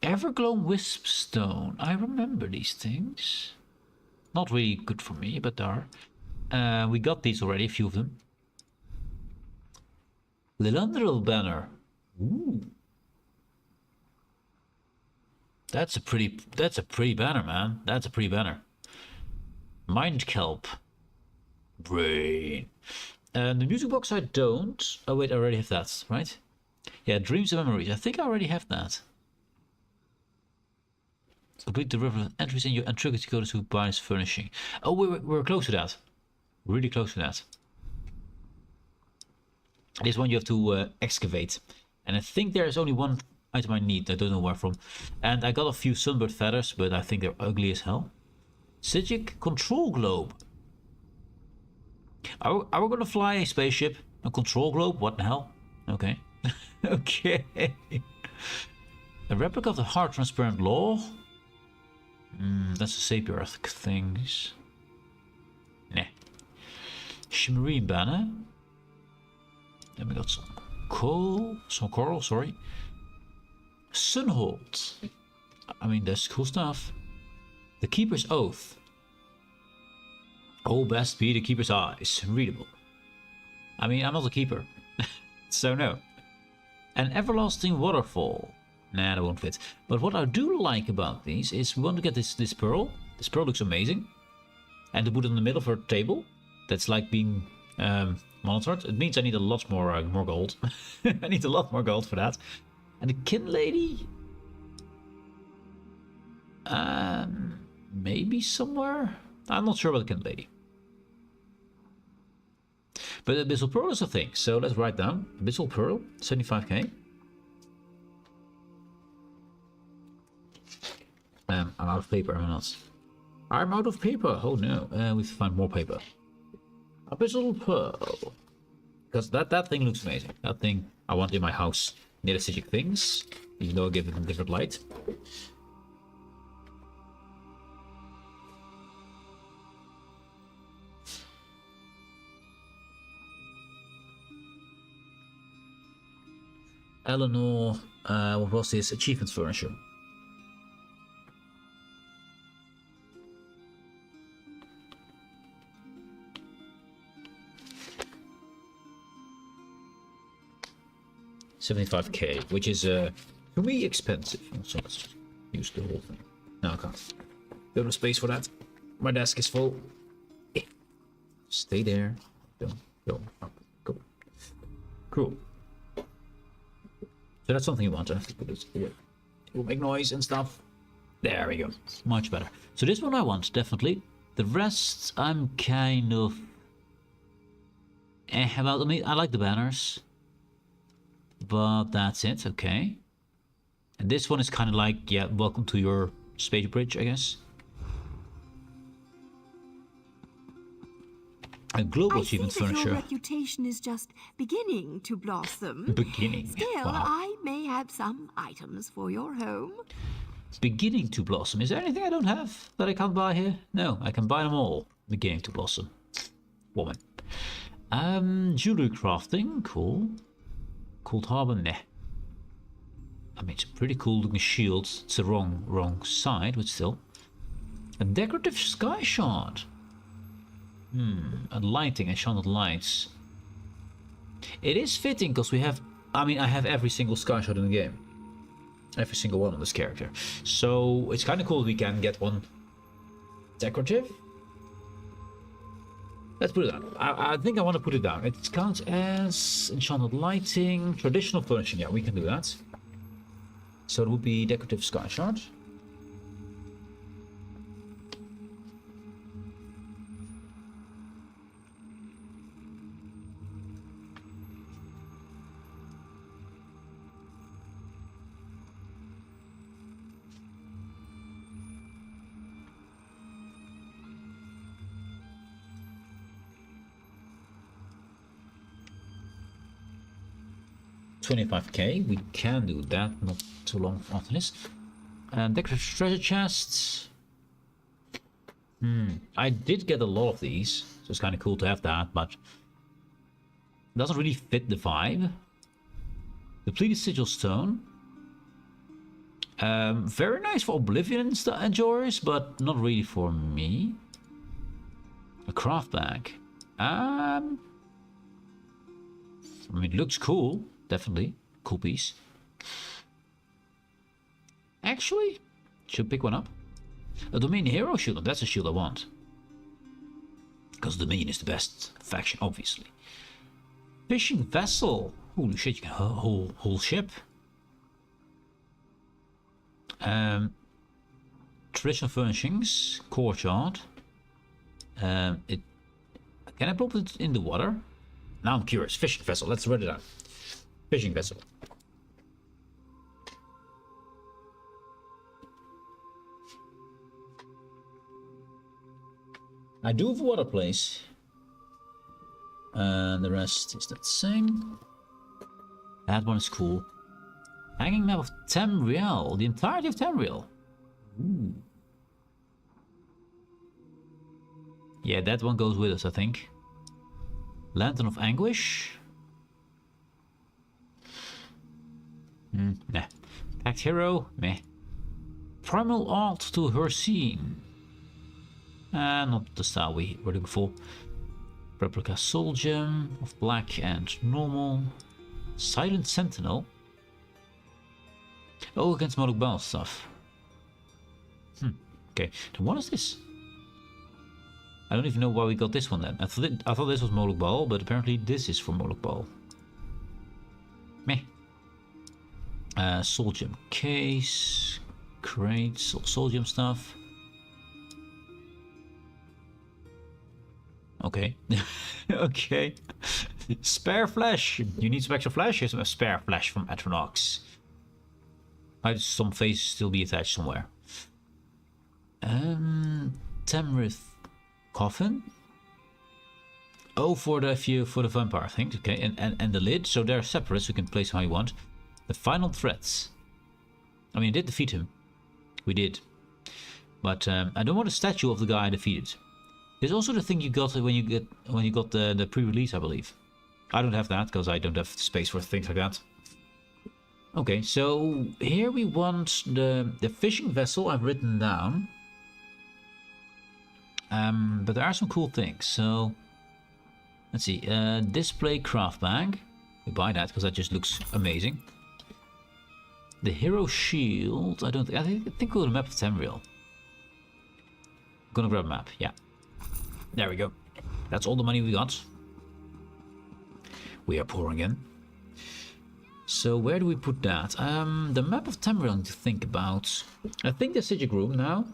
Everglow Wispstone. I remember these things. Not really good for me, but there are. We got these already, a few of them. Lilandril banner. Ooh. That's a pretty banner, man. That's a pretty banner. Mind kelp. Brain. And the music box I don't. Oh wait, I already have that, right? Yeah, dreams and memories. I think I already have that. Complete the river entries in your and trigger to go to Bias Furnishing. Oh, we're close to that. Really close to that. This one you have to excavate. And I think there's only one item I need. I don't know where from. And I got a few sunbird feathers, but I think they're ugly as hell. Sigic control globe. Are we gonna fly a spaceship? A control globe? What the hell? Okay. Okay. A replica of the hard transparent law. That's the Sapier things. Nah. Shimmerine banner. Then we got some coral, sorry. Sunhold. I mean, that's cool stuff. The Keeper's Oath. Oh, best be the Keeper's Eyes. Readable. I mean, I'm not a keeper. So no. An Everlasting Waterfall. Nah, that won't fit. But what I do like about these is we want to get this pearl. This pearl looks amazing. And to put it in the middle of our table. That's like being monitored. It means I need a lot more gold. I need a lot more gold for that. And the Kin Lady? Maybe somewhere? I'm not sure about the Kin Lady. But the Abyssal Pearl is a thing. So let's write down. Abyssal Pearl, 75k. I'm out of paper, am I not? I'm out of paper. Oh no. We have to find more paper. Abyssal Pearl. Because that thing looks amazing. That thing I want in my house near the Sigic things. Even though I give it a different light. Eleanor, what was this? Achievements furniture. $75k, which is to me expensive. So let's use the whole thing. No, I can't. Don't have space for that. My desk is full. Stay there. Don't go up. Go. Cool. So that's something you want. I have to put this here. It will make noise and stuff. There we go. Much better. So this one I want, definitely. The rest, I'm kind of about me. I like the banners. But that's it, okay. And this one is kind of like, yeah, welcome to your space bridge, I guess. A global achievement furniture. Your reputation is just beginning to blossom. Beginning. Still, Wow. I may have some items for your home. Beginning to blossom. Is there anything I don't have that I can't buy here? No, I can buy them all. Beginning to blossom. Woman. Jewelry crafting. Cool. Cold Harbor. Nah. I mean, it's a pretty cool looking shield. It's the wrong side, but still. A decorative sky shard. And lighting, enchanted lights. It is fitting because we have, I mean, I have every single sky shard in the game. Every single one on this character. So it's kind of cool we can get one decorative. Let's put it down. I think I want to put it down. It counts as enchanted lighting, traditional furnishing. Yeah, we can do that. So it would be decorative sky shard. $25k, we can do that, not too long after this. And decorative treasure chests. I did get a lot of these, so it's kind of cool to have that, but it doesn't really fit the vibe. Depleted sigil stone. Very nice for Oblivion enjoyers, but not really for me. A craft bag. I mean, it looks cool. Definitely. Cool piece. Actually, should pick one up. A Domain Hero shield. That's a shield I want. Because the Dominion is the best faction, obviously. Fishing vessel. Holy shit, you can whole ship. Traditional furnishings, courtyard. Can I put it in the water? Now I'm curious. Fishing vessel. Let's write it down. Fishing vessel. I do have a water place. And the rest is the same. That one is cool. Hanging map of Tamriel. The entirety of Tamriel. Ooh. Yeah, that one goes with us, I think. Lantern of Anguish. Nah. Pact Hero. Meh. Primal Art to her scene. Not the style we were looking for. Replica Soul Gem of Black and Normal. Silent Sentinel. Oh, against Moloch Ball stuff. Okay, then what is this? I don't even know why we got this one then. I thought this was Moloch Ball, but apparently this is for Moloch Ball. Meh. Soul Gem case. Crates, Soul Gem stuff. Okay. Okay. Spare flesh. You need some extra flesh? Here's some spare flesh from Atronox. Might some face still be attached somewhere. Tamrith coffin. Oh, for the vampire thing. Okay, and the lid. So they're separate, so you can place how you want. The final threats. I mean, I did defeat him. We did. But I don't want a statue of the guy I defeated. There's also the thing you got when you got the pre-release, I believe. I don't have that because I don't have space for things like that. Okay, so here we want the fishing vessel I've written down. But there are some cool things. So let's see. Display craft bag. We buy that because that just looks amazing. The hero shield. I think we'll go to the map of Tamriel. Gonna grab a map. Yeah. There we go. That's all the money we got. We are pouring in. So where do we put that? The map of Tamriel I need to think about. I think the Sigic room now.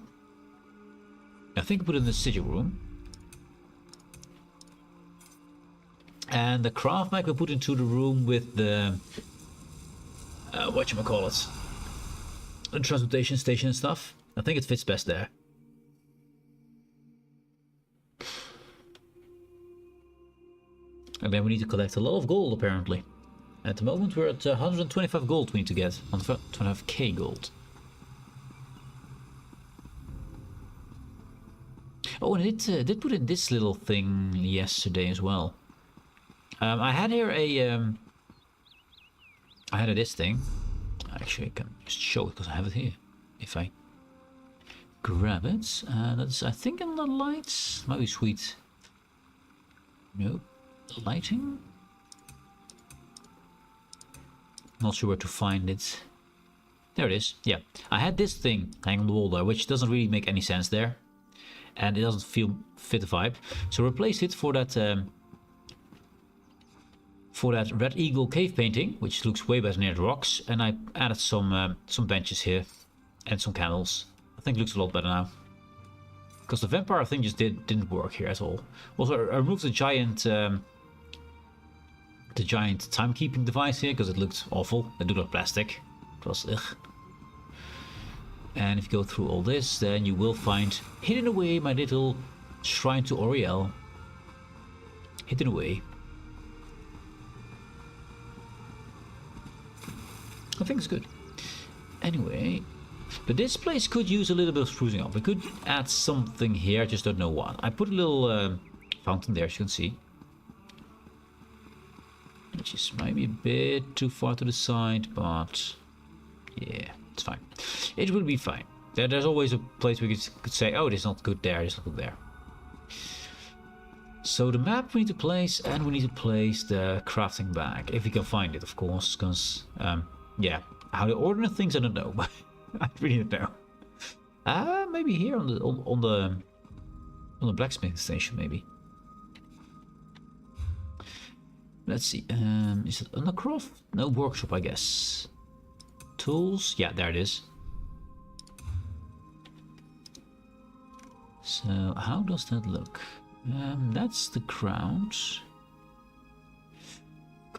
I think I put it in the Sigic room. And the craft map we put into the room with the whatchamacallit, the transportation station and stuff. I think it fits best there. And then we need to collect a lot of gold, apparently. At the moment, we're at 125 gold we need to get. 125k gold. Oh, and it did put in this little thing yesterday as well. I had here a... I had this thing. Actually, I can just show it because I have it here. If I grab it. That's, I think, in the lights. Might be sweet. Nope. Lighting? Not sure where to find it. There it is. Yeah, I had this thing hanging on the wall there, which doesn't really make any sense there, and it doesn't fit the vibe. So replace it for that Red Eagle cave painting, which looks way better near the rocks. And I added some benches here and some candles. I think it looks a lot better now. Because the vampire thing just didn't work here at all. Also, I removed the giant timekeeping device here because it looked awful. It looked like plastic. It was ugh. And if you go through all this, then you will find hidden away my little shrine to Oriel. Hidden away. I think it's good. Anyway, but this place could use a little bit of sprucing up. We could add something here, I just don't know what. I put a little fountain there, as you can see. Which is maybe a bit too far to the side, but yeah, it's fine. It will be fine. There's always a place we could say, oh, this is not good there, this is not good there. So the map we need to place, and we need to place the crafting bag, if we can find it, of course, because, yeah, how to order things I don't know, but I really don't know. Maybe here on the blacksmithing station, maybe. Let's see. Is it undercroft? No, workshop, I guess. Tools? Yeah, there it is. So, how does that look? That's the ground.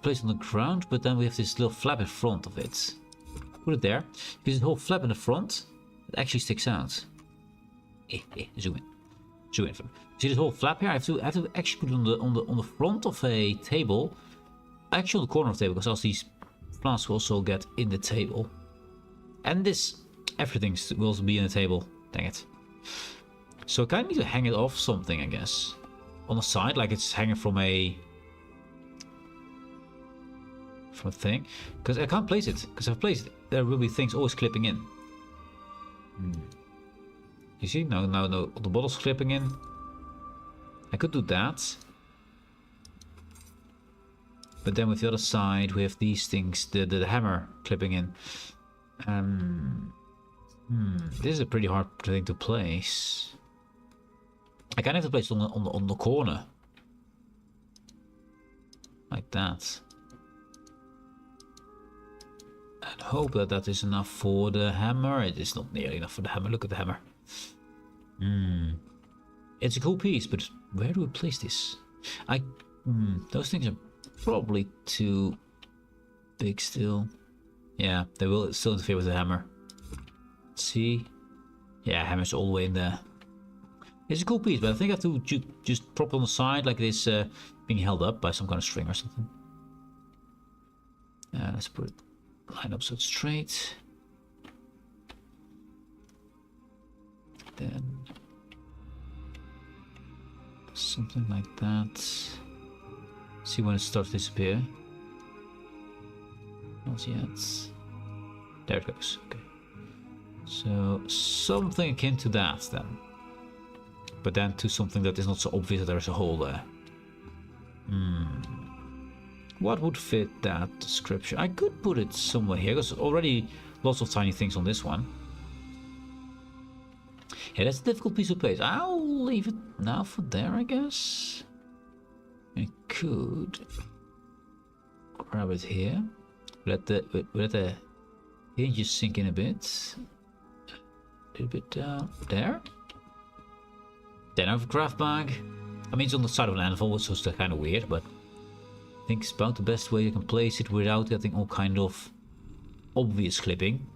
Place on the ground, but then we have this little flap in front of it. Put it there. Because the whole flap in the front, it actually sticks out. Zoom in. Zoom in. See this whole flap here? I have to actually put it on the front of a table. Actually on the corner of the table, because else these flasks will also get in the table. And this, everything will be in the table. Dang it. So I kind of need to hang it off something, I guess. On the side, like it's hanging from a thing. Because I can't place it. Because if I place it, there will be things always clipping in. You see? Now the bottle's clipping in. I could do that. But then with the other side, we have these things, the hammer clipping in. This is a pretty hard thing to place. I kind of have to place it on the corner. Like that. And hope that that is enough for the hammer. It is not nearly enough for the hammer. Look at the hammer. It's a cool piece, but where do we place this? Those things are probably too big still. Yeah, they will still interfere with the hammer. Let's see. Yeah, hammer's all the way in there. It's a cool piece, but I think I have to just prop it on the side like this, being held up by some kind of string or something. Let's put it line up so it's straight. Then something like that. See when it starts to disappear. Not yet. There it goes. Okay. So something akin to that then. But then to something that is not so obvious that there's a hole there. What would fit that description? I could put it somewhere here, because already lots of tiny things on this one. Yeah, that's a difficult piece of place. I'll leave it now for there, I guess. I could grab it here. Let the hinges sink in a bit. A little bit down there. Then I have a craft bag. I mean, it's on the side of an anvil, which is kind of weird, but I think it's about the best way you can place it without getting all kind of obvious clipping.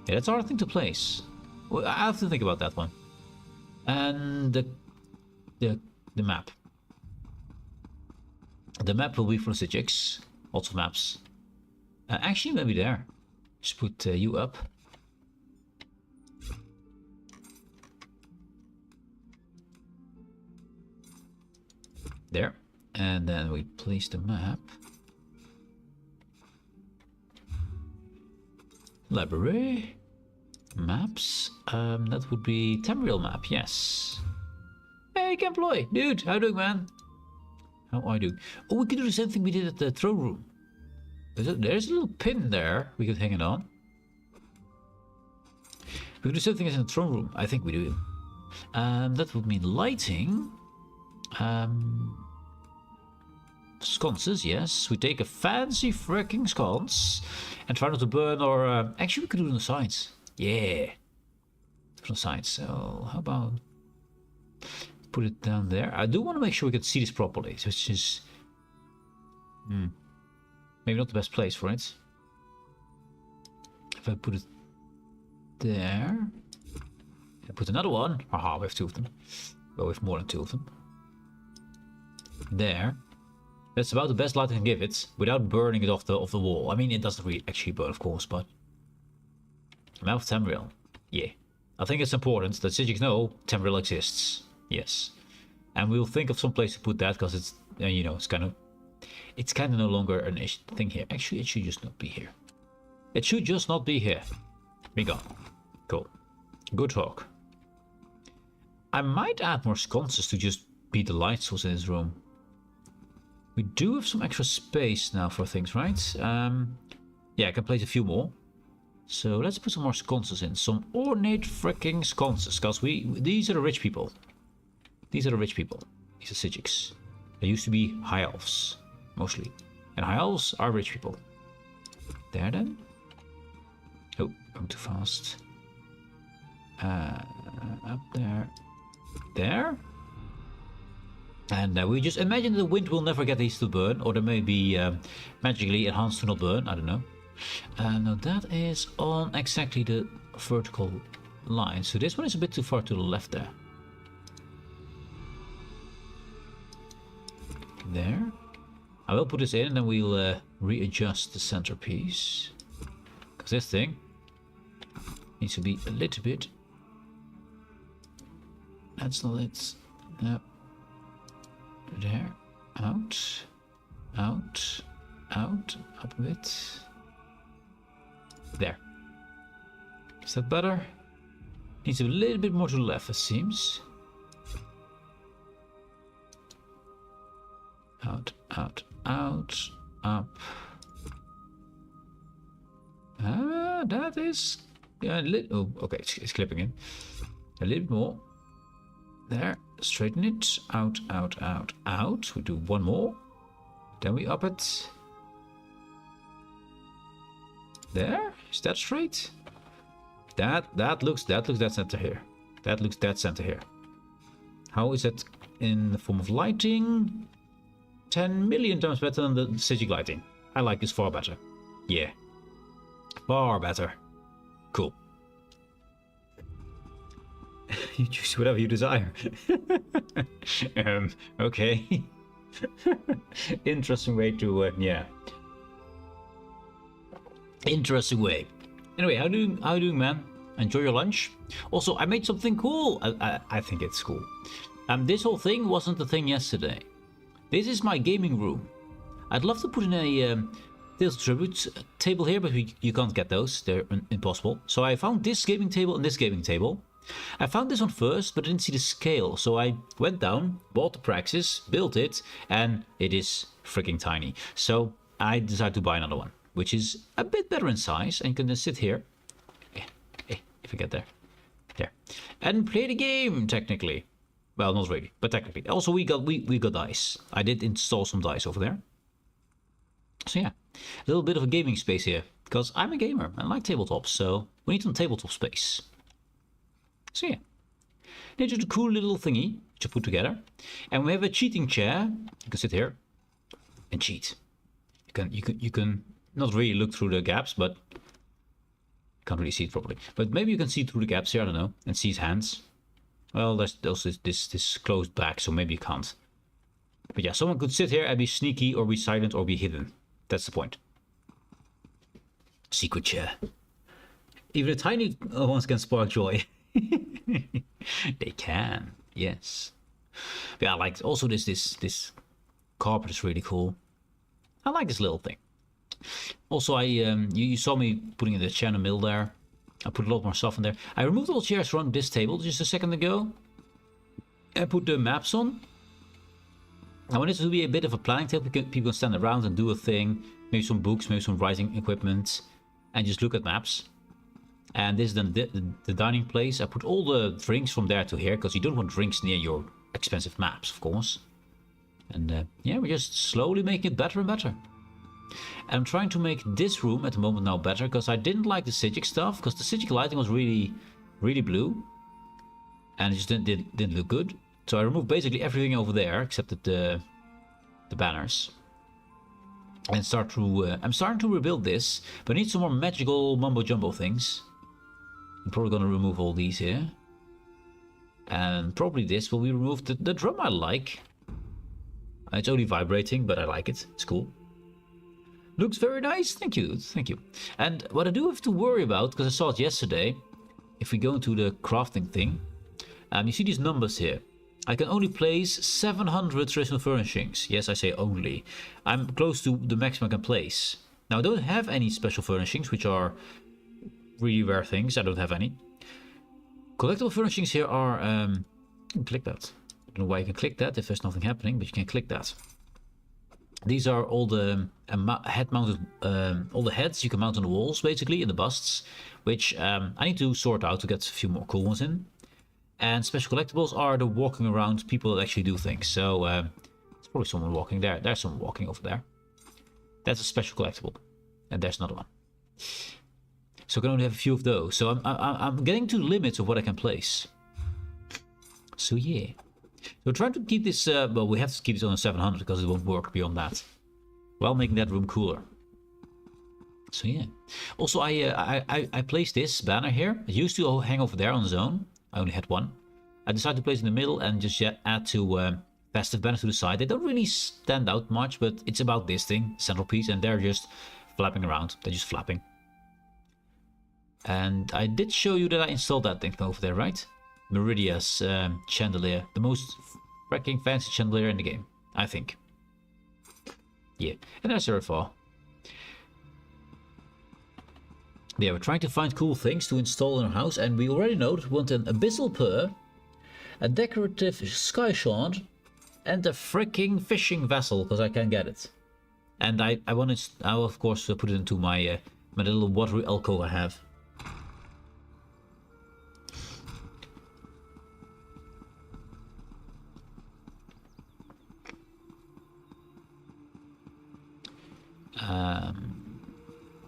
Yeah, that's a hard thing to place. Well, I have to think about that one. And the map. The map will be for the Sigix. Lots of maps. Actually, maybe there. Just put you up. There. And then we place the map. Library. Maps. That would be Tamriel map, yes. Hey, Camploy. Dude, how you doing, man? How are you doing? Oh, we could do the same thing we did at the throne room. There's a little pin there. We could hang it on. We could do something as in the throne room. I think we do. That would mean lighting. Sconces, yes. We take a fancy freaking sconce and try not to burn or... actually, we could do it on the sides. Yeah. From the sides. So, how about... put it down there. I do want to make sure we can see this properly. So it's just... maybe not the best place for it. If I put it there... I put another one. Haha, we have two of them. Well, we have more than two of them. There. That's about the best light I can give it, without burning it off the wall. I mean, it doesn't really actually burn, of course, but... Map of Tamriel. Yeah. I think it's important that Sigix know Tamriel exists. Yes. And we'll think of some place to put that, because it's, you know, it's kind of no longer an thing here. Actually, it should just not be here. It should just not be here. Be gone. Cool. Good talk. I might add more sconces to just be the light source in this room. We do have some extra space now for things, right? Yeah, I can place a few more. So let's put some more sconces in. Some ornate freaking sconces, because these are the rich people. These are the rich people. These are Sigix. There used to be high elves, mostly. And high elves are rich people. There then. Oh, going too fast. Up there. There. And we just imagine the wind will never get these to burn, or they may be magically enhanced to not burn, I don't know. Now that is on exactly the vertical line, so this one is a bit too far to the left there. There. I will put this in and then we'll readjust the centerpiece. Because this thing needs to be a little bit... That's not it. No. There. Out. Out. Out. Up a bit. There. Is that better? Needs a little bit more to the left, it seems. Out, out, out, up. That is... Yeah, a little... Oh, okay, it's clipping in. A little bit more. There. Straighten it. Out, out, out, out. We do one more. Then we up it. There. Is that straight? That looks dead center here. That looks dead center here. How is that in the form of lighting? 10 million times better than the Sigic lighting. I like this far better. Yeah. Far better. Cool. You choose whatever you desire. Okay. Interesting way to, yeah. Interesting way. Anyway, how you doing, man? Enjoy your lunch. Also, I made something cool. I think it's cool. This whole thing wasn't the thing yesterday. This is my gaming room. I'd love to put in a Tales of Tribute table here, but you can't get those. They're impossible. So I found this gaming table and this gaming table. I found this one first, but didn't see the scale. So I went down, bought the Praxis, built it, and it is freaking tiny. So I decided to buy another one, which is a bit better in size, and you can just sit here. If I get there. There. And play the game, technically. Well, not really, but technically. Also, we got dice. I did install some dice over there. So yeah, a little bit of a gaming space here. Because I'm a gamer, I like tabletops, so we need some tabletop space. So yeah. Then just a cool little thingy to put together. And we have a cheating chair. You can sit here and cheat. You can not really look through the gaps, but can't really see it properly. But maybe you can see through the gaps here, I don't know, and see his hands. Well, there's also this closed back, so maybe you can't. But yeah, someone could sit here and be sneaky or be silent or be hidden. That's the point. Secret chair. Even the tiny ones can spark joy. They can, yes. But yeah, I like also this carpet is really cool. I like this little thing. Also, you saw me putting in the chair in the middle there. I put a lot more stuff in there. I removed all the chairs from this table just a second ago. I put the maps on. I want it to be a bit of a planning table. People can stand around and do a thing. Maybe some books, maybe some writing equipment. And just look at maps. And this is then the dining place. I put all the drinks from there to here. Because you don't want drinks near your expensive maps, of course. And yeah, we're just slowly making it better and better. I'm trying to make this room at the moment now better, because I didn't like the Sigic stuff, because the Sigic lighting was really, really blue, and it just didn't look good. So I removed basically everything over there except the banners, and I'm starting to rebuild this, but I need some more magical mumbo jumbo things. I'm probably gonna remove all these here, and probably this will be removed. The drum I like. It's only vibrating, but I like it. It's cool. Looks very nice, thank you. And what I do have to worry about, because I saw it yesterday, if we go into the crafting thing, you see these numbers here. I can only place 700 traditional furnishings. Yes, I say only. I'm close to the maximum I can place. Now, I don't have any special furnishings, which are really rare things. I don't have any. Collectible furnishings here are... you can click that. I don't know why you can click that if there's nothing happening, but you can click that. These are all the head-mounted, all the heads you can mount on the walls, basically, in the busts, which I need to sort out to get a few more cool ones in. And special collectibles are the walking around people that actually do things. So Probably someone walking there. There's someone walking over there. That's a special collectible. And there's another one. So I can only have a few of those. So I'm getting to the limits of what I can place. So yeah. So we're trying to keep this, well, we have to keep it on 700 because it won't work beyond that. While making that room cooler. So yeah. Also, I placed this banner here. It used to hang over there on its own. I only had one. I decided to place it in the middle and just add two festive banners to the side. They don't really stand out much, but it's about this thing, centerpiece, and they're just flapping around. They're just flapping. And I did show you that I installed that thing over there, right? Meridia's chandelier. The most freaking fancy chandelier in the game, I think. Yeah, and there's Serifar. Yeah, we're trying to find cool things to install in our house, and we already know that we want an abyssal purr, a decorative sky shard, and a freaking fishing vessel, because I can't get it. And I will of course put it into my my little watery alcove I have.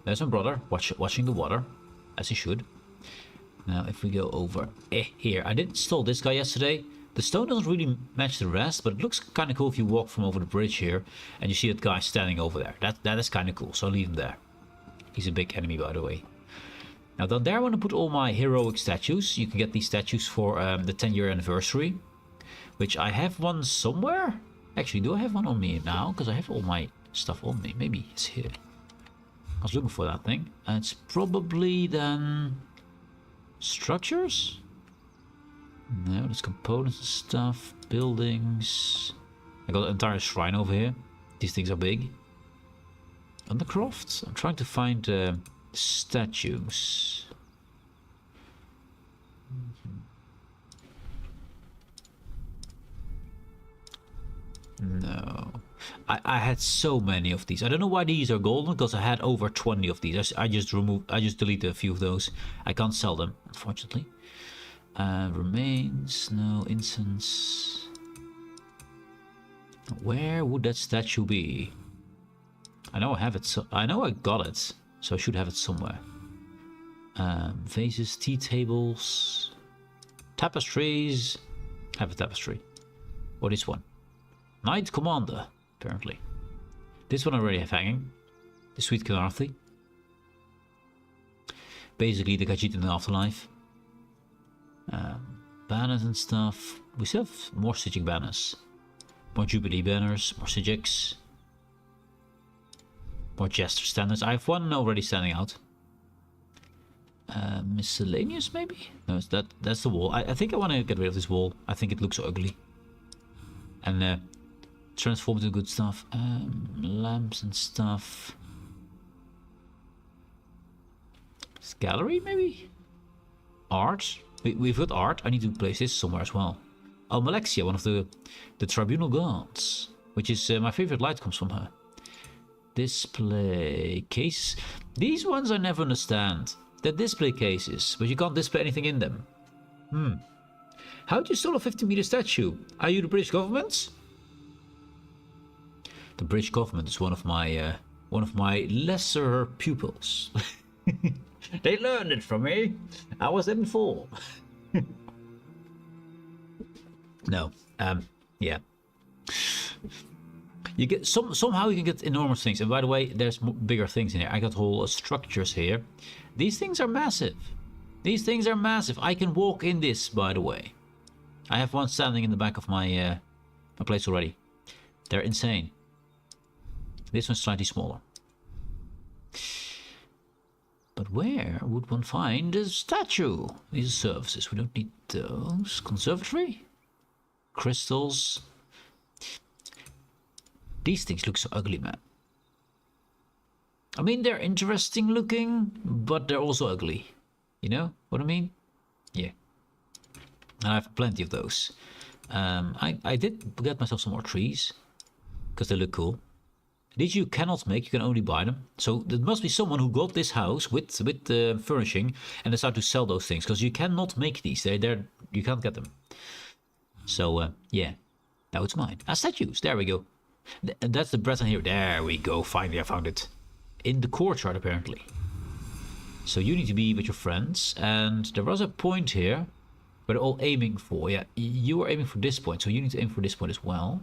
There's my brother watching the water, as he should. Now, if we go over here, I did install this guy yesterday. The stone doesn't really match the rest, but it looks kind of cool if you walk from over the bridge here and you see that guy standing over there. That is kind of cool, so I'll leave him there. He's a big enemy, by the way. Now, down there I want to put all my heroic statues. You can get these statues for the 10-year anniversary, which I have one somewhere. Actually, do I have one on me now? Because I have all my stuff on me. Maybe it's here. I was looking for that thing. It's probably then structures. No, there's components and stuff, buildings. I got an entire shrine over here. These things are big. Undercrofts. I'm trying to find statues. No. I had so many of these. I don't know why these are golden, because I had over 20 of these. I just deleted a few of those. I can't sell them, unfortunately. Remains, no incense. Where would that statue be? I know I have it. So I know I got it, so I should have it somewhere. Vases, tea tables, tapestries. I have a tapestry. What is one? Knight Commander, apparently. This one I already have hanging. The Sweet Kenarthi. Basically the Khajiit in the afterlife. Banners and stuff. We still have more Sijic banners. More Jubilee banners, more Sijics. More Jester standards. I have one already standing out. Miscellaneous maybe? No, that's the wall. I think I want to get rid of this wall. I think it looks ugly. And transform into good stuff. Lamps and stuff. This gallery maybe? Art? We've got art. I need to place this somewhere as well. Almalexia, one of the tribunal guards, which is my favorite light comes from her. Display case. These ones I never understand. They're display cases, but you can't display anything in them. How do you stall a 50-meter statue? Are you the British government? The British government is one of my lesser pupils. They learned it from me. I was there before. No. Yeah. You get somehow you can get enormous things. And by the way, there's bigger things in here. I got whole structures here. These things are massive. These things are massive. I can walk in this, by the way. I have one standing in the back of my my place already. They're insane. This one's slightly smaller. But where would one find a statue? These are services. We don't need those. Conservatory? Crystals. These things look so ugly, man. I mean, they're interesting looking, but they're also ugly. You know what I mean? Yeah. And I have plenty of those. I did get myself some more trees, because they look cool. These you cannot make, you can only buy them. So there must be someone who got this house with furnishing and decided to sell those things, because you cannot make these. You can't get them. So yeah, now it's mine. Statues, there we go. And that's the Breton hero. There we go. Finally, I found it. In the courtyard, apparently. So you need to be with your friends. And there was a point here where they're all aiming for. Yeah, you are aiming for this point. So you need to aim for this point as well.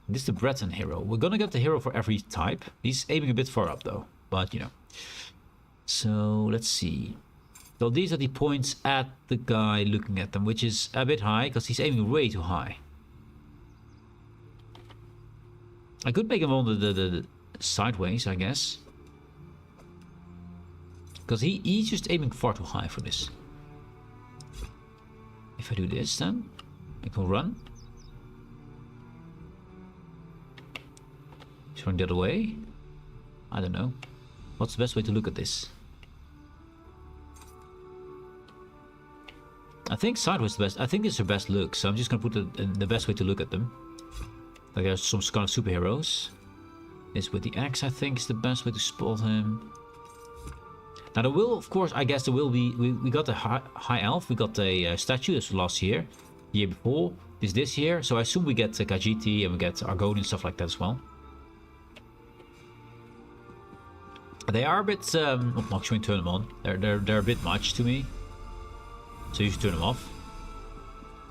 This is the Breton hero. We're gonna get the hero for every type. He's aiming a bit far up though. But, you know. So, let's see. So these are the points at the guy looking at them, which is a bit high because he's aiming way too high. I could make him on the sideways, I guess. Because he's just aiming far too high for this. If I do this then, I can run. He's running the other way. I don't know. What's the best way to look at this? I think sideways is the best. I think it's the best look, so I'm just gonna put the best way to look at them. Like there's some kind of superheroes. This with the axe, I think, is the best way to spot him. Now there will, of course, I guess there will be. We got a high elf. We got a statue. This was last year, the year before. This year. So I assume we get Khajiit and we get Argonian and stuff like that as well. They are a bit. Not much when you turn them on. They're a bit much to me. So you should turn them off.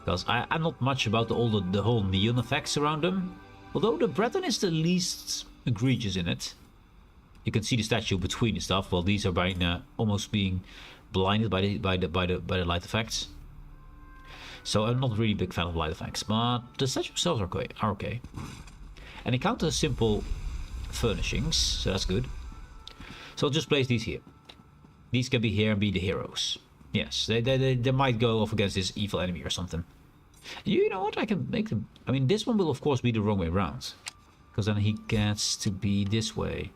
Because I'm not much about the whole neon effects around them. Although the Breton is the least egregious in it. You can see the statue between the stuff. Well, these are by almost being blinded by the light effects. So I'm not really a big fan of light effects, but the statue themselves are okay. And they count as simple furnishings, so that's good. So I'll just place these here. These can be here and be the heroes. Yes, they might go off against this evil enemy or something. You know what? I can make them. I mean, this one will of course be the wrong way around, because then he gets to be this way.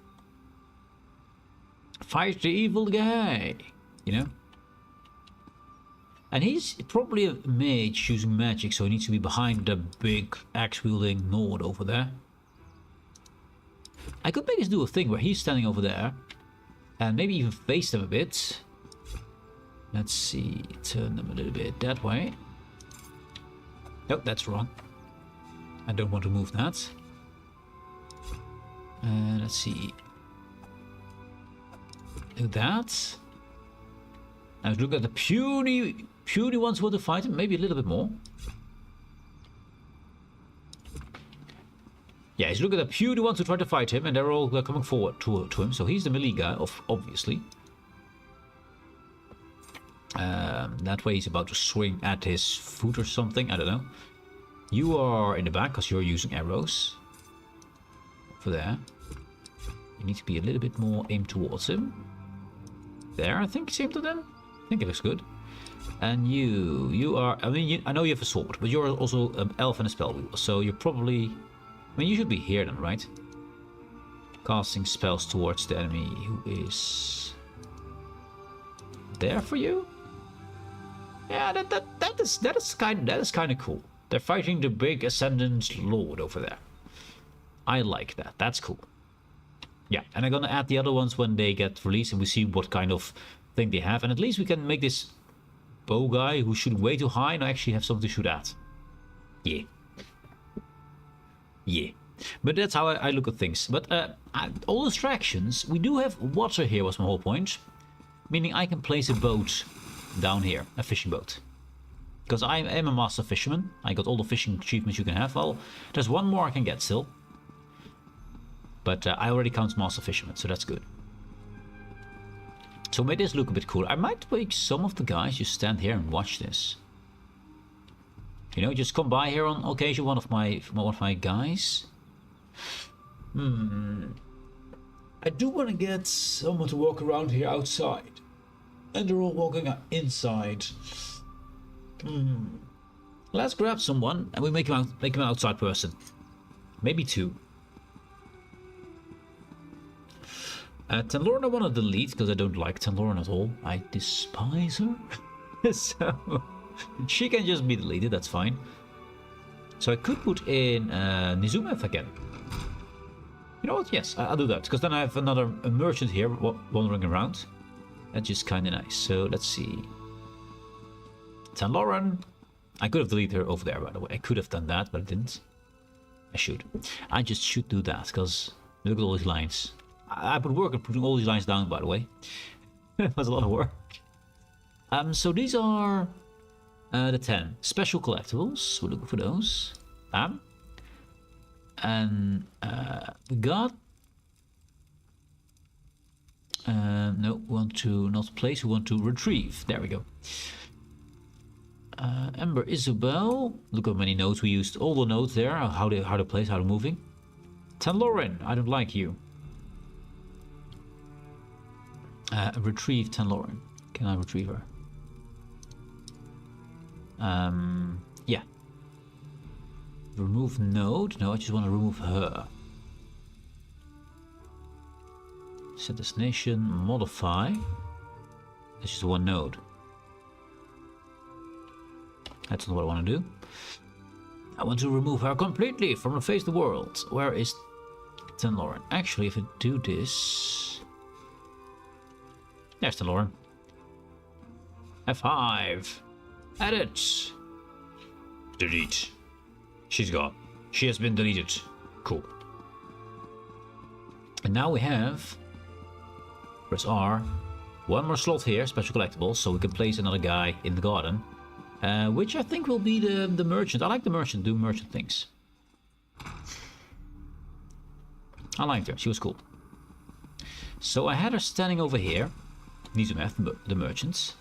Fight the evil guy, you know. And he's probably a mage using magic, so he needs to be behind the big axe-wielding Nord over there. I could make this do a thing where he's standing over there, and maybe even face them a bit. Let's see, turn them a little bit that way. Nope, that's wrong. I don't want to move that. Let's see. Do that. Now look at the puny ones who want to fight him. Maybe a little bit more. Yeah, he's looking at the puny ones who try to fight him, and they're all coming forward to him. So he's the melee guy, obviously. That way he's about to swing at his foot or something. I don't know. You are in the back because you're using arrows. For there. You need to be a little bit more aimed towards him. There, I think, same to them. I think it looks good. And you are. I mean, I know you have a sword, but you're also an elf and a spell wheel. So you're probably. I mean, you should be here then, right? Casting spells towards the enemy who is there for you. Yeah, that is kind of cool. They're fighting the big Ascendant Lord over there. I like that. That's cool. Yeah, and I'm gonna add the other ones when they get released and we see what kind of thing they have. And at least we can make this bow guy who's shooting way too high and I actually have something to shoot at. Yeah. Yeah. But that's how I look at things. But all distractions, we do have water here was my whole point. Meaning I can place a boat down here, a fishing boat. Because I am a master fisherman. I got all the fishing achievements you can have. Well, there's one more I can get still. But I already count master fisherman, so that's good. So make this look a bit cool. I might make some of the guys just stand here and watch this. You know, just come by here on occasion, one of my guys. I do want to get someone to walk around here outside. And they're all walking inside. Let's grab someone and we make him an outside person. Maybe two. Tenlorn I want to delete because I don't like Tenlorn at all. I despise her. So she can just be deleted, that's fine. So I could put in Nizuma if I can. You know what? Yes, I'll do that. Because then I have another merchant here wandering around. That's just kind of nice. So let's see. Tenlorn. I could have deleted her over there, by the way. I could have done that, but I didn't. I just should do that, because look at all these lines. I put work at putting all these lines down, by the way. It was a lot of work. So these are the 10 special collectibles. We're looking for those. And we got... no, we want to not place, we want to retrieve. There we go. Ember Isabel. Look how many nodes we used. All the nodes there, how they place, how they're moving. Tanlorin, I don't like you. Retrieve Tanlorin. Can I retrieve her? Yeah. Remove node. No, I just want to remove her. Set destination. Modify. That's just one node. That's not what I want to do. I want to remove her completely from the face of the world. Where is Tanlorin? Actually, if I do this... There's Tanlorin. F5. Edit. Delete. She's gone. She has been deleted. Cool. And now we have... Press R. One more slot here, special collectibles, so we can place another guy in the garden. Which I think will be the merchant. I like the merchant, do merchant things. I liked her, she was cool. So I had her standing over here. Nizumeth, the merchants.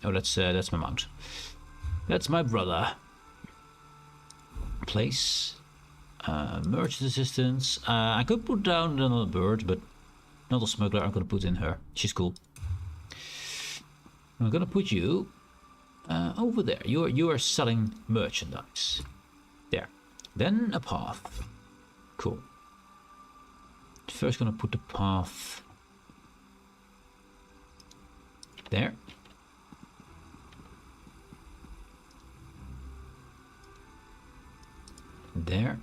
Oh, that's my mount. That's my brother. Place. Merchant assistants. I could put down another bird, but not a smuggler. I'm gonna put in her. She's cool. I'm gonna put you over there. You are selling merchandise. There. Then a path. Cool. First gonna put the path there. There.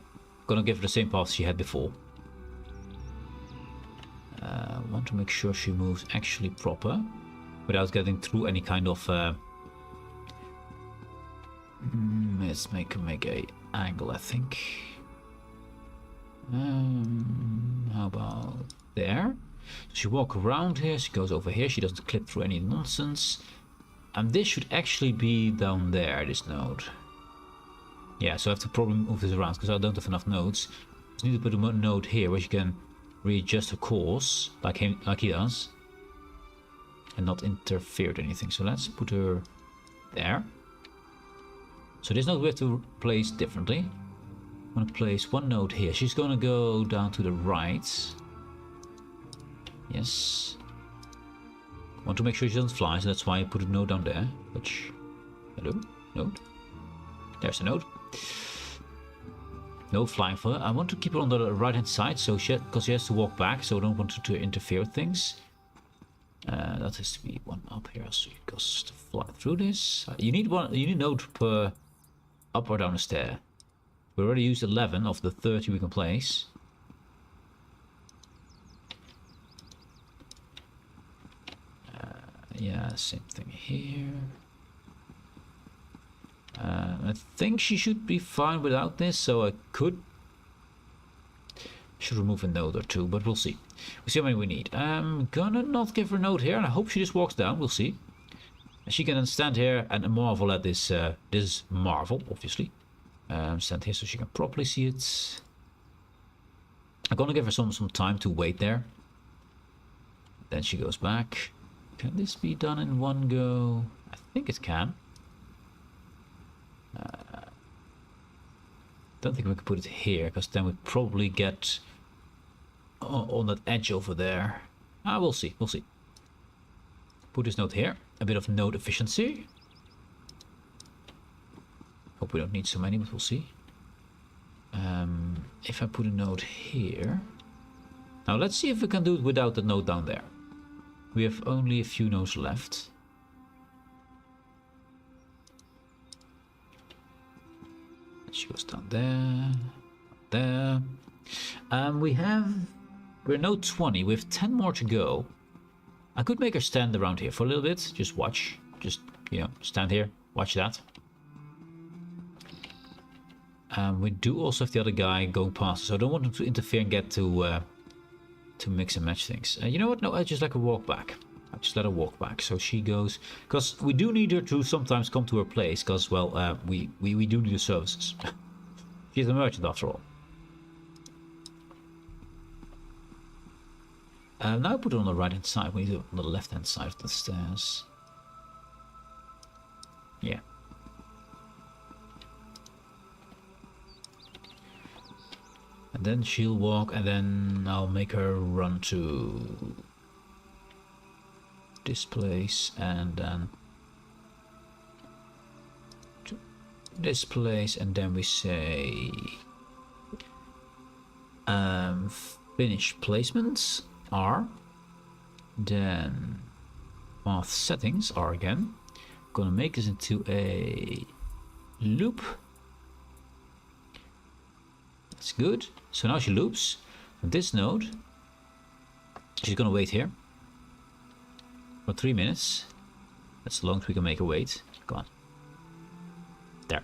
Gonna give her the same path she had before. Want to make sure she moves actually proper, without getting through any kind of... let's make a angle, I think. How about there? So she walks around here, she goes over here, she doesn't clip through any nonsense. And this should actually be down there, this node. Yeah, so I have to probably move this around because I don't have enough nodes. I need to put a node here where she can readjust her course like he does. And not interfere with anything. So let's put her there. So this node we have to place differently. I'm going to place one node here. She's going to go down to the right. Yes. I want to make sure she doesn't fly, so that's why I put a node down there. Which... Hello? Node? There's a node. No flying for her. I want to keep her on the right hand side, so because she has to walk back, so I don't want her to interfere with things. That has to be one up here, so it goes to fly through this. You need a node per up or down the stair. We already used 11 of the 30 we can place. Yeah, same thing here. I think she should be fine without this, so I should remove a node or two, but we'll see. We'll see how many we need. I'm gonna not give her a node here, and I hope she just walks down. We'll see. And she can then stand here and marvel at this. This marvel, obviously. Stand here so she can properly see it. I'm gonna give her some time to wait there. Then she goes back. Can this be done in one go? I think it can. Don't think we can put it here, because then we'd probably get on that edge over there. We'll see, we'll see. Put this node here. A bit of node efficiency. Hope we don't need so many, but we'll see. If I put a node here... Now let's see if we can do it without the node down there. We have only a few nodes left. She goes down there. We're node 20. We have 10 more to go. I could make her stand around here for a little bit. Just watch. Just, stand here. Watch that. We do also have the other guy going past, so I don't want him to interfere and get to mix and match things. You know what? No, I just like a walk back. I just let her walk back. So she goes, because we do need her to sometimes come to her place, because, well, we do need the services. She's a merchant after all. Now put it on the right hand side. We need it on the left hand side of the stairs. Yeah. And then she'll walk, and then I'll make her run to this place, and then to this place, and then we say finish placements are, then path settings are again. Gonna make this into a loop. That's good. So now she loops. This node, she's gonna wait here for 3 minutes. That's the longest we can make her wait. Go on. There.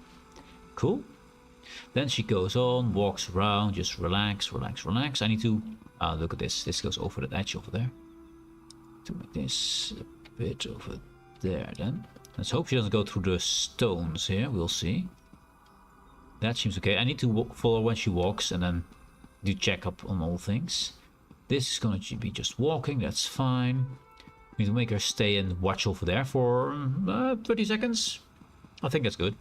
Cool. Then she goes on, walks around, just relax, relax, relax. I need to look at this. This goes over that edge over there. To make this a bit over there then. Let's hope she doesn't go through the stones here. We'll see. That seems okay. I need to follow when she walks and then do check up on all things. This is going to be just walking. That's fine. We need to make her stay and watch over there for 30 seconds. I think that's good.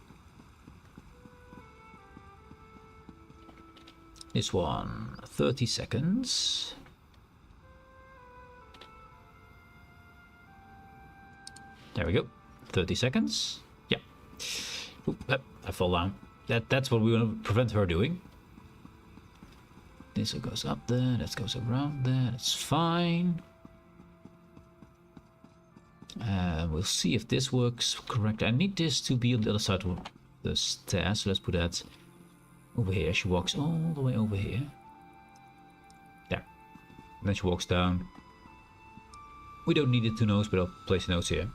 This one, 30 seconds. There we go. 30 seconds. Yeah. Oop, I fall down. That's what we want to prevent her doing. This goes up there. That goes around there. That's fine. We'll see if this works correct. I need this to be on the other side of the stairs. So let's put that over here. She walks all the way over here. There. And then she walks down. We don't need the 2 nodes, but I'll place the nodes here.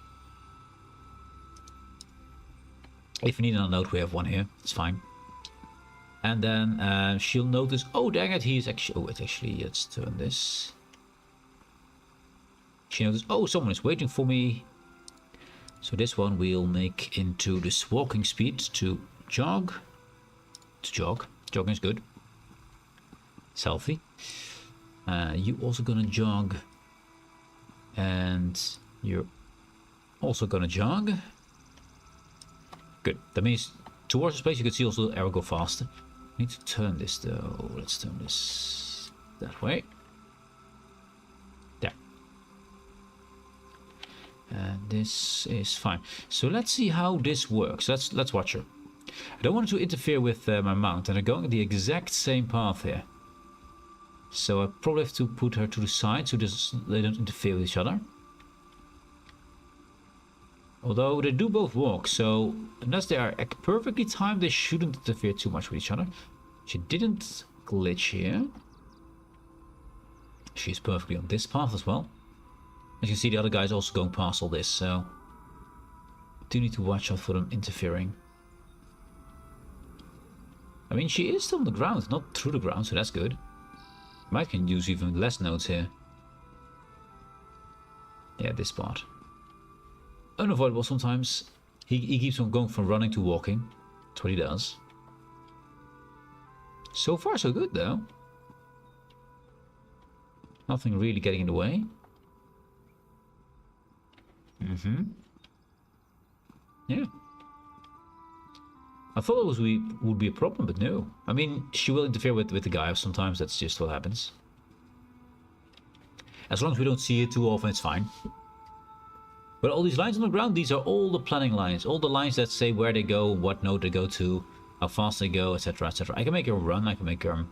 If you need another node, we have one here. It's fine. And then she'll notice, oh dang it, he's actually, let's turn this. She notices, oh, someone is waiting for me. So this one we'll make into this walking speed to jog. To jog. Jogging is good. It's healthy. You also gonna jog. And you're also gonna jog. Good. That means towards this place you can see also the arrow go faster. I need to turn this though. Let's turn this that way. There. And this is fine. So let's see how this works. Let's watch her. I don't want it to interfere with my mount, and I'm going the exact same path here. So I probably have to put her to the side so they don't interfere with each other. Although they do both walk, so unless they are perfectly timed, they shouldn't interfere too much with each other. She didn't glitch here. She's perfectly on this path as well. As you can see, the other guy is also going past all this, so do need to watch out for them interfering. I mean, she is still on the ground, not through the ground, so that's good. Might can use even less nodes here. Yeah, this part. Unavoidable sometimes. He keeps on going from running to walking. That's what he does. So far so good though. Nothing really getting in the way. Yeah. I thought it would be a problem, but no. I mean, she will interfere with the guy sometimes. That's just what happens. As long as we don't see it too often, it's fine. But all these lines on the ground, these are all the planning lines. All the lines that say where they go, what node they go to, how fast they go, etc, etc. I can make them run, I can make them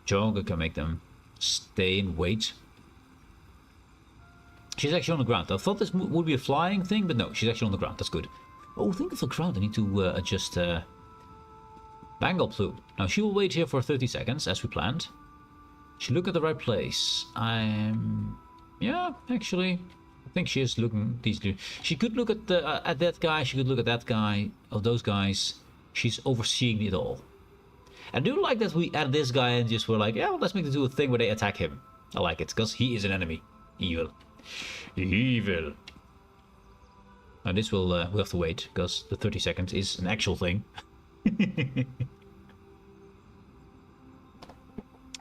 jog, I can make them stay and wait. She's actually on the ground. I thought this would be a flying thing, but no, she's actually on the ground. That's good. Oh, think of the ground. I need to adjust Bangle Plume. Now, she will wait here for 30 seconds, as we planned. She look at the right place. Yeah, actually, I think she is looking decently. She could look at that guy. She could look at that guy. Or those guys. She's overseeing it all. I do like that we add this guy and just were like, yeah, well, let's make it do a thing where they attack him. I like it, because he is an enemy. Evil. Evil. Now this will we'll have to wait, because the 30 seconds is an actual thing.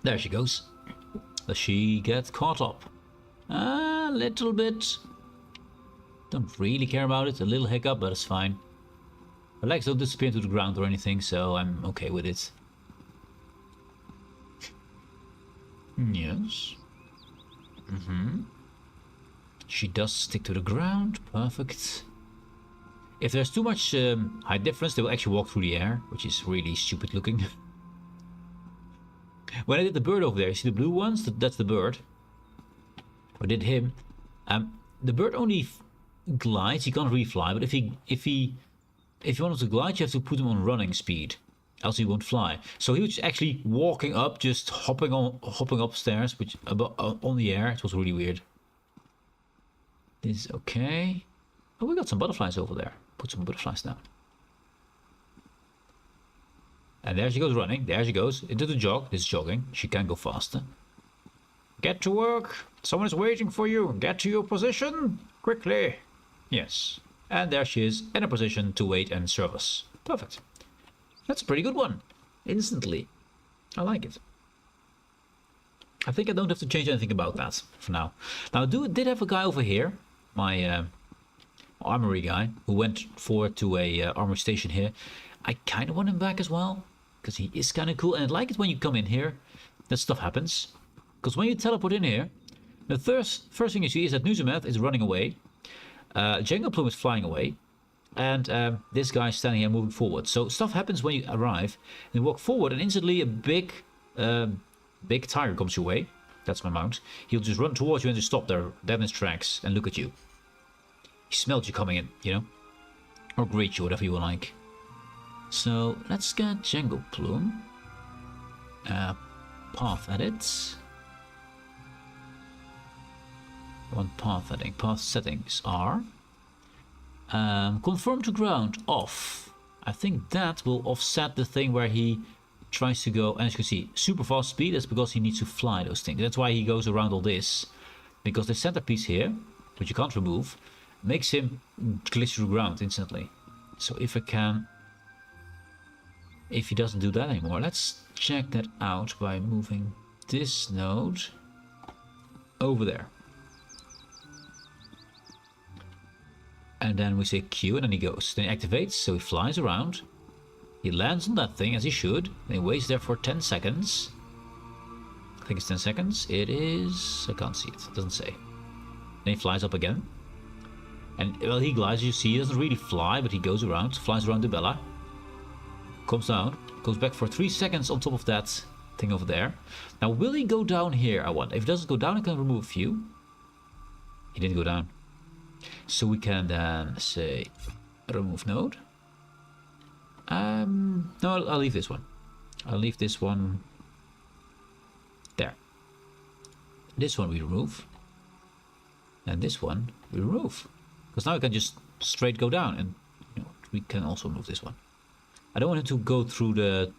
There she goes. Does she get caught up? A little bit. Don't really care about it. A little hiccup, but it's fine. Her legs don't disappear to the ground or anything, so I'm okay with it. Yes. She does stick to the ground. Perfect. If there's too much height difference, they will actually walk through the air, which is really stupid looking. When I did the bird over there, you see the blue ones? That's the bird. I did him. The bird only glides. He can't really fly, but if you want to glide, you have to put him on running speed, else he won't fly. So he was actually walking up, just hopping upstairs, which on the air. It was really weird. This is okay. Oh, we got some butterflies over there. Put some butterflies down. And there she goes running. There she goes into the jog. This is jogging. She can go faster. Get to work. Someone is waiting for you. Get to your position quickly. Yes. And there she is in a position to wait and serve us. Perfect. That's a pretty good one. Instantly. I like it. I think I don't have to change anything about that for now. Now, I did have a guy over here. My armory guy who went forward to a armory station here. I kind of want him back as well, because he is kind of cool, and I like it when you come in here that stuff happens. Because when you teleport in here, the first thing you see is that Nuzumeth is running away, Jango Plume is flying away, and this guy is standing here moving forward. So stuff happens when you arrive, and you walk forward, and instantly a big tiger comes your way. That's my mount. He'll just run towards you and just stop there, dead in his tracks, and look at you. He smelled you coming in, you know? Or greet you, whatever you like. So let's get Jango Plume. Path edit. Path editing. Path settings are confirm to ground off. I think that will offset the thing where he tries to go, and as you can see, super fast speed. That's because he needs to fly those things. That's why he goes around all this, because the centerpiece here, which you can't remove, makes him glitch through the ground instantly. So if he doesn't do that anymore, let's check that out by moving this node over there. And then we say Q, and then he goes. Then he activates, so he flies around. He lands on that thing, as he should. And he waits there for 10 seconds. I think it's 10 seconds. It is... I can't see it. It doesn't say. Then he flies up again. And, well, he glides, you see. He doesn't really fly, but he goes around. Flies around the Bella. Comes down. Goes back for 3 seconds on top of that thing over there. Now, will he go down here, I wonder? If he doesn't go down, I can remove a few. He didn't go down. So we can then say remove node. No, I'll leave this one. I'll leave this one there. This one we remove. And this one we remove. Because now we can just straight go down, and we can also remove this one. I don't want him to go through the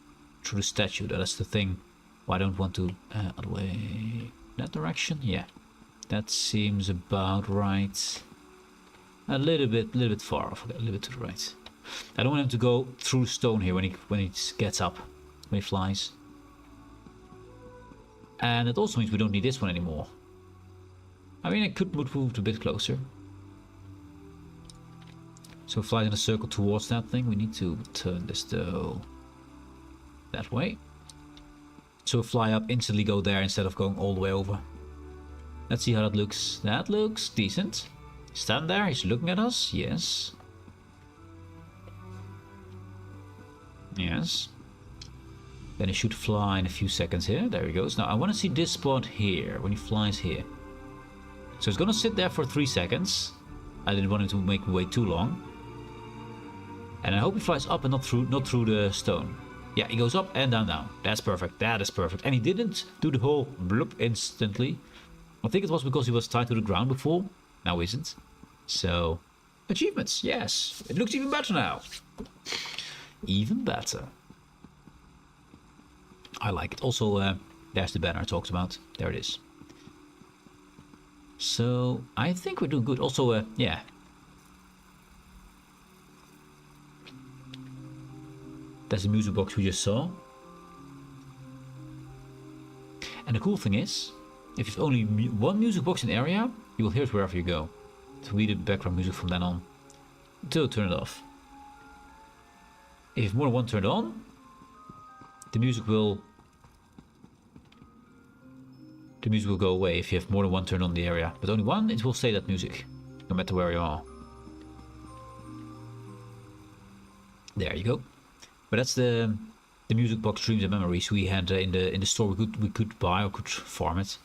statue. That's the thing. Well, I don't want to other way. That direction? Yeah. That seems about right. A little bit far off, a little bit to the right. I don't want him to go through stone here when he gets up, when he flies. And it also means we don't need this one anymore. I mean, I could move a bit closer. So it flies in a circle towards that thing. We need to turn this though that way. So fly up, instantly go there instead of going all the way over. Let's see how that looks. That looks decent. Stand there, he's looking at us. Yes. Yes. Then he should fly in a few seconds here. There he goes. Now I want to see this spot here, when he flies here. So he's gonna sit there for 3 seconds. I didn't want him to make me wait too long. And I hope he flies up and not through the stone. Yeah, he goes up and down, down. That's perfect. That is perfect. And he didn't do the whole bloop instantly. I think it was because he was tied to the ground before. Now isn't. So, achievements, yes. It looks even better now. Even better. I like it. Also, there's the banner I talked about. There it is. So I think we're doing good. Also, yeah. That's the music box we just saw. And the cool thing is, if you've only one music box in the area, you will hear it wherever you go. It will be the background music from then on. Until you turn it off. If you have more than one turned on, the music will go away if you have more than one turned on in the area. But only one, it will stay that music, no matter where you are. There you go. But that's the music box Dreams and Memories we had in the store. We could buy or could farm it.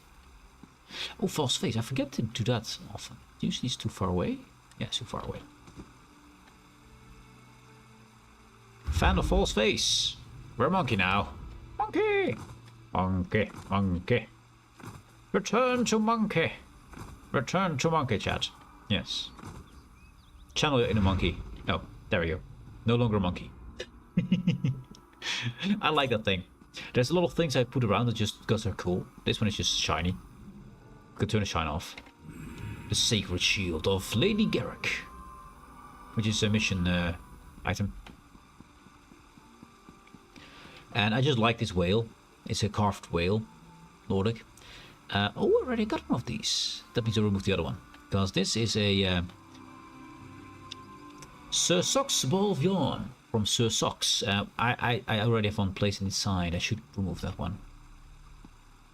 Oh, false face! I forget to do that often. Usually it's too far away. Yeah, it's too far away. Fan of false face. We're a monkey now. Monkey, monkey, monkey. Return to monkey. Return to monkey, chat. Yes. Channel in a monkey. Oh, there we go. No longer a monkey. I like that thing. There's a lot of things I put around it just because they're cool. This one is just shiny. Could turn the shine off. The Sacred Shield of Lady Garrick, which is a mission item. And I just like this whale. It's a carved whale, Nordic. Oh, I already got one of these. That means I removed the other one, because this is a Sir Sox Ball of Yarn from Sir Sox. I already have one placed inside. I should remove that one.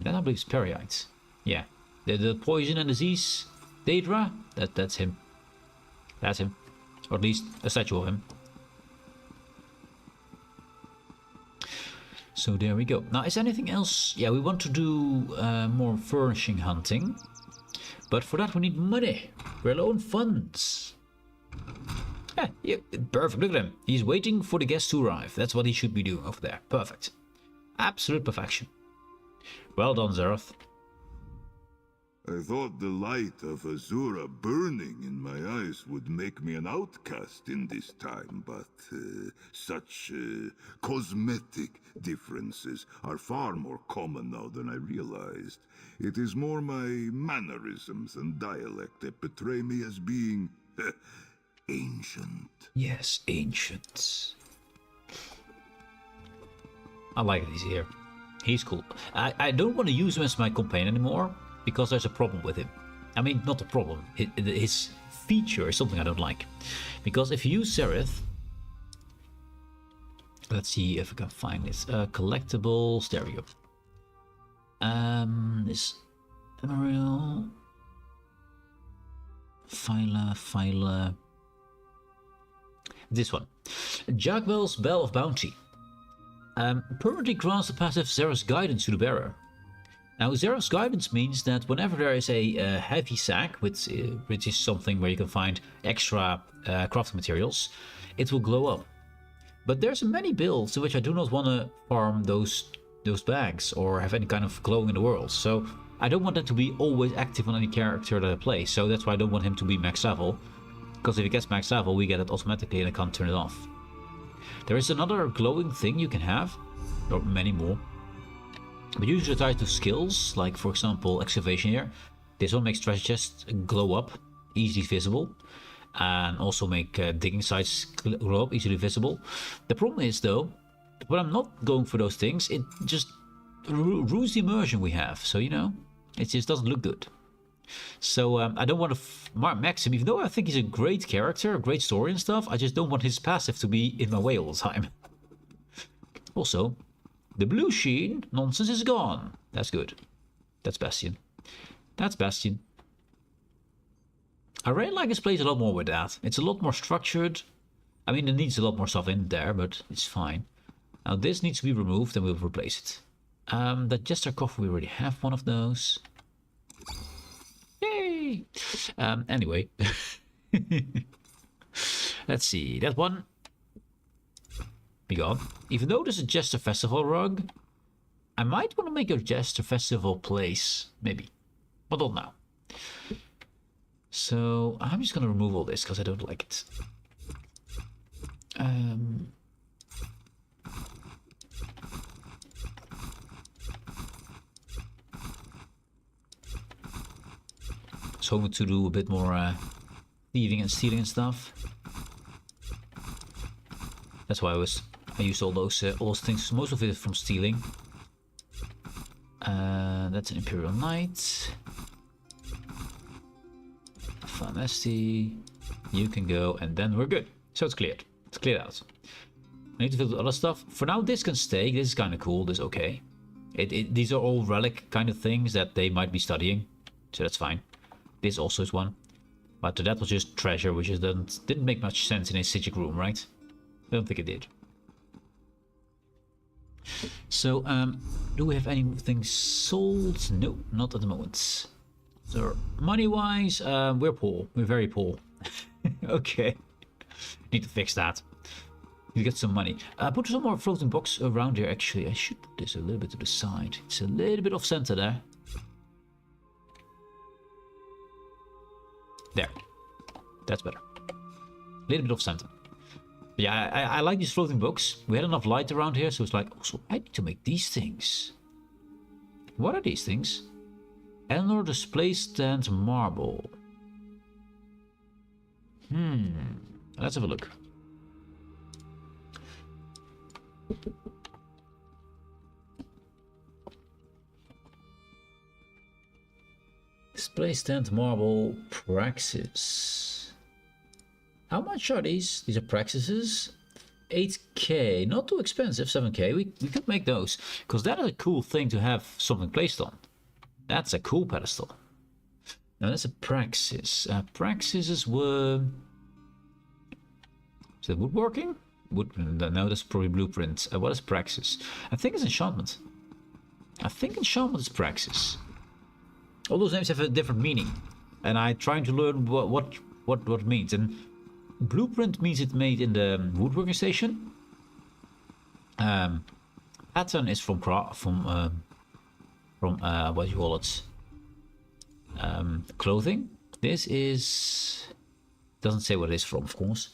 Then I believe it's Periite. Yeah, the poison and disease Daedra. That's him. That's him, or at least a statue of him. So there we go. Now, is there anything else? Yeah, we want to do more furnishing hunting. But for that we need money. We're low on funds. Yeah, perfect. Look at him. He's waiting for the guests to arrive. That's what he should be doing over there. Perfect. Absolute perfection. Well done, Zerath. I thought the light of Azura burning in my eyes would make me an outcast in this time, but such cosmetic differences are far more common now than I realized. It is more my mannerisms and dialect that betray me as being ancient. Yes, ancient. I like that he's here. He's cool. I don't want to use him as my companion anymore, because there's a problem with him. I mean, not a problem. His feature is something I don't like. Because if you use Zerath... Let's see if I can find this. Collectibles. There we go. This... Emerald... Phyla... This one. Jagwell's Bell of Bounty. Permanently grants the passive Zerath's Guidance to the bearer. Now, Zerath's Guidance means that whenever there is a heavy sack, which is something where you can find extra crafting materials, it will glow up. But there's many builds in which I do not want to farm those bags or have any kind of glowing in the world. So I don't want that to be always active on any character that I play. So that's why I don't want him to be max level. Because if he gets max level, we get it automatically and I can't turn it off. There is another glowing thing you can have, or many more. But usually tied to skills, like for example excavation here. This one makes treasure chests glow up, easily visible. And also make digging sites glow up, easily visible. The problem is though, when I'm not going for those things, it just ruins the immersion we have. So you know, it just doesn't look good. So I don't want to max him, even though I think he's a great character, a great story and stuff. I just don't want his passive to be in my way all the time. Also, the blue sheen nonsense is gone. That's good. That's Bastion. That's Bastion. I really like this place a lot more with that. It's a lot more structured. I mean, it needs a lot more stuff in there, but it's fine. Now this needs to be removed and we'll replace it. That Jester Coffer, we already have one of those. Yay! Anyway. Let's see. That one. Be gone. Even though there's a Jester Festival rug, I might want to make a Jester Festival place. Maybe. But not now. So I'm just going to remove all this because I don't like it. was hoping to do a bit more thieving and stealing and stuff. That's why I used all those things. Most of it is from stealing. That's an Imperial Knight. Fantasy. You can go, and then we're good. So it's cleared. It's cleared out. I need to fill the other stuff. For now, this can stay. This is kind of cool. This is okay. These are all relic kind of things that they might be studying. So that's fine. This also is one. But that was just treasure, which didn't make much sense in a Sigic room, right? I don't think it did. So, do we have anything sold? No, not at the moment. So, money-wise, we're poor. We're very poor. Okay. Need to fix that. Need to get some money. Put some more floating box around here, actually. I should put this a little bit to the side. It's a little bit off center there. There. That's better. A little bit off center. But yeah, I like these floating books. We had enough light around here, so it's like, also, I need to make these things. What are these things? Eleanor display stand marble. Let's have a look. Display stand marble praxis. How much are these? These are praxises. 8k, not too expensive. 7k. We could make those, because that is a cool thing to have something placed on. That's a cool pedestal. Now that's a praxis. Praxises were. Is that woodworking? No, that's probably blueprint. What is praxis? I think it's enchantment. I think enchantment is praxis. All those names have a different meaning, and I'm trying to learn what it means. And blueprint means it's made in the woodworking station. Pattern is from what do you call it? Clothing. This is doesn't say what it is from, of course.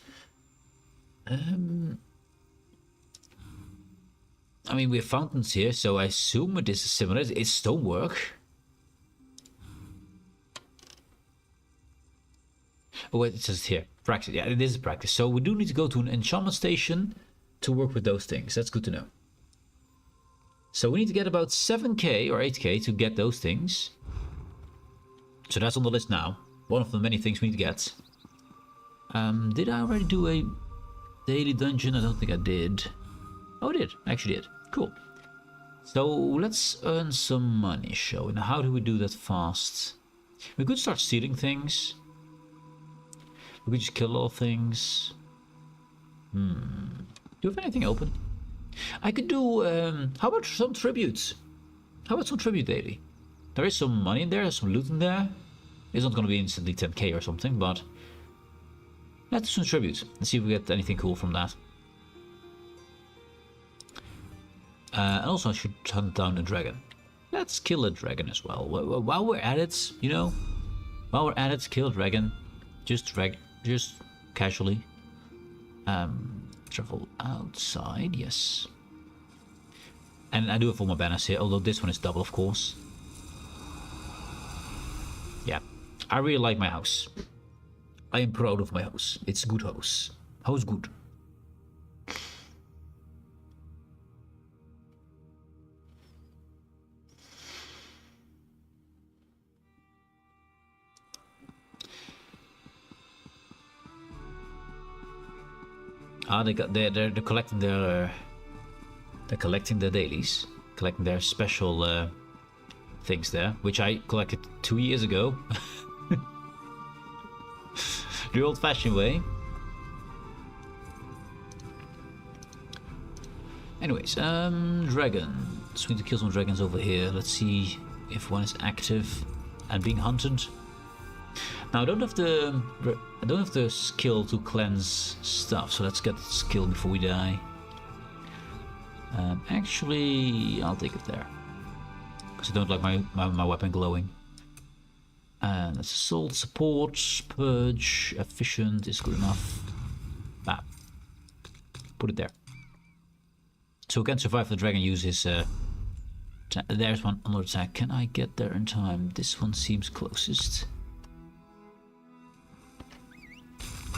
I mean, we have fountains here, so I assume it is similar. It's stonework. Oh wait, it says here, practice. Yeah, it is practice. So we do need to go to an enchantment station to work with those things. That's good to know. So we need to get about 7k or 8k to get those things. So that's on the list now. One of the many things we need to get. Did I already do a daily dungeon? I don't think I did. Oh, I did. I actually did. Cool. So let's earn some money, shall we? Now, how do we do that fast? We could start stealing things. We could just kill a lot of things. Do you have anything open? I could do, how about some tributes? How about some tribute daily? There is some money in there, there's some loot in there. It's not going to be instantly 10k or something, but let's do some tributes. Let's see if we get anything cool from that. And also I should hunt down a dragon. Let's kill a dragon as well. While we're at it, you know, while we're at it, kill a dragon. Just casually. Travel outside, yes. And I do have all my banners here, although this one is double, of course. Yeah, I really like my house. I am proud of my house. It's a good house. House good. They're collecting their dailies, collecting their special things there, which I collected 2 years ago. The old-fashioned way. Anyways, dragon. So we need to kill some dragons over here. Let's see if one is active and being hunted. Now I don't have the skill to cleanse stuff, so let's get the skill before we die. Actually, I'll take it there, because I don't like my weapon glowing. And that's assault, support, purge, efficient is good enough. Put it there. So we can survive the dragon uses. There's one under attack. Can I get there in time? This one seems closest.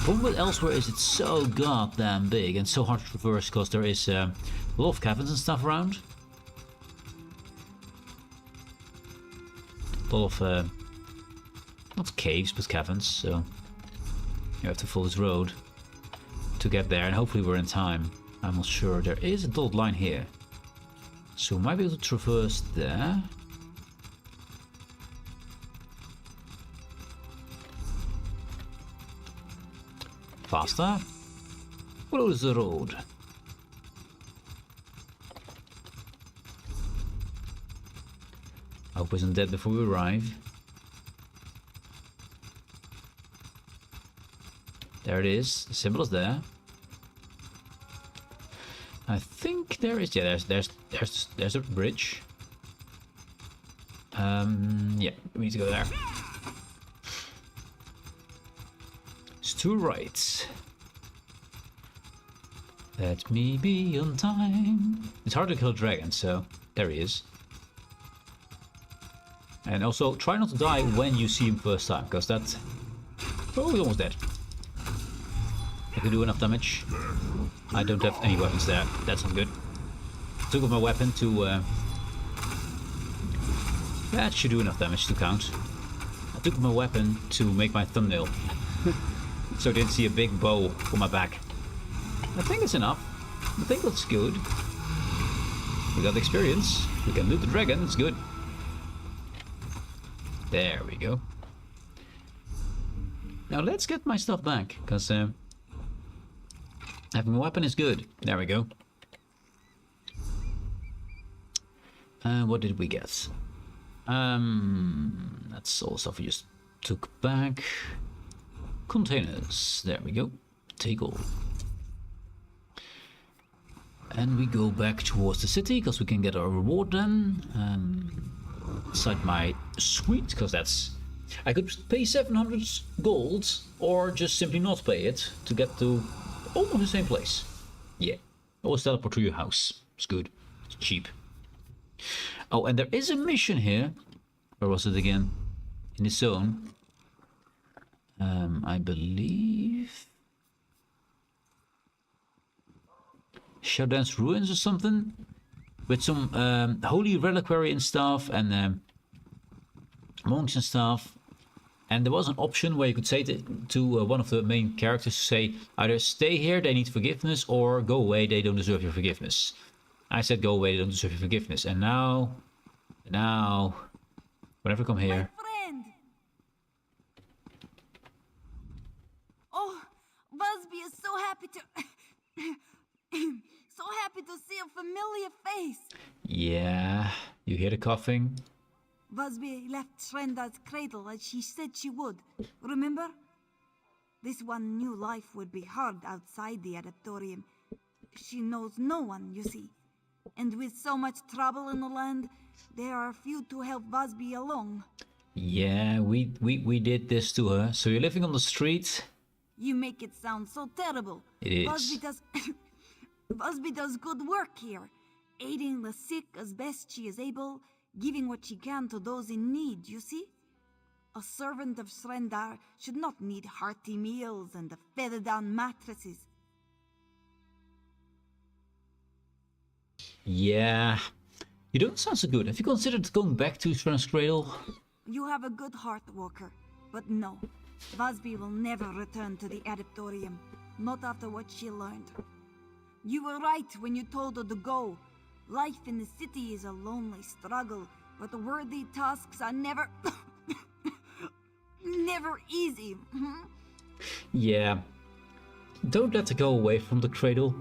problem with Elsewhere is it's so goddamn big and so hard to traverse because there is a lot of caverns and stuff around. A lot of, not caves, but caverns, so you have to follow this road to get there, and hopefully we're in time. I'm not sure. There is a dotted line here, so we might be able to traverse there. Faster. Follow the road. I hope isn't dead before we arrive. There it is. The symbol is there. I think there is. Yeah, there's a bridge. Yeah, we need to go there. It's 2 rights. Let me be on time. It's hard to kill a dragon, so there he is. And also, try not to die when you see him first time, because that... Oh, he's almost dead. I can do enough damage. I don't have any weapons there. That's not good. Took off my weapon to... That should do enough damage to count. I took my weapon to make my thumbnail. So I didn't see a big bow on my back. I think it's enough. I think that's good. We got experience. We can loot the dragon. It's good. There we go. Now let's get my stuff back, because having a weapon is good. There we go. What did we get? That's all stuff we just took back. Containers. There we go. Take all. And we go back towards the city, because we can get our reward then. Inside my suite, because that's... I could pay 700 gold, or just simply not pay it, to get to almost the same place. Yeah. Always teleport to your house. It's good. It's cheap. Oh, and there is a mission here. Where was it again? In the zone. I believe... Shadow's Ruins or something? With some holy reliquary and stuff, and monks and stuff. And there was an option where you could say to one of the main characters to say either stay here, they need forgiveness, or go away, they don't deserve your forgiveness. I said go away, they don't deserve your forgiveness. And now, whenever I come here... My friend! Oh, Busby is so happy to... so happy to see a familiar face. Yeah, you hear the coughing? Busby left Shrenda's cradle as she said she would. Remember? This one knew life would be hard outside the Adaptorium. She knows no one, you see. And with so much trouble in the land, there are few to help Busby along. Yeah, we did this to her. So you're living on the street? You make it sound so terrible. It is. Busby does... Busby does good work here, aiding the sick as best she is able, giving what she can to those in need, you see? A servant of Srendar should not need hearty meals and feather-down mattresses. Yeah, you don't sound so good. Have you considered going back to Shrenda's cradle? You have a good heart, Walker, but no. Busby will never return to the Adaptorium, not after what she learned. You were right when you told her to go. Life in the city is a lonely struggle, but worthy tasks are never... never easy. Yeah. Don't let her go away from the cradle.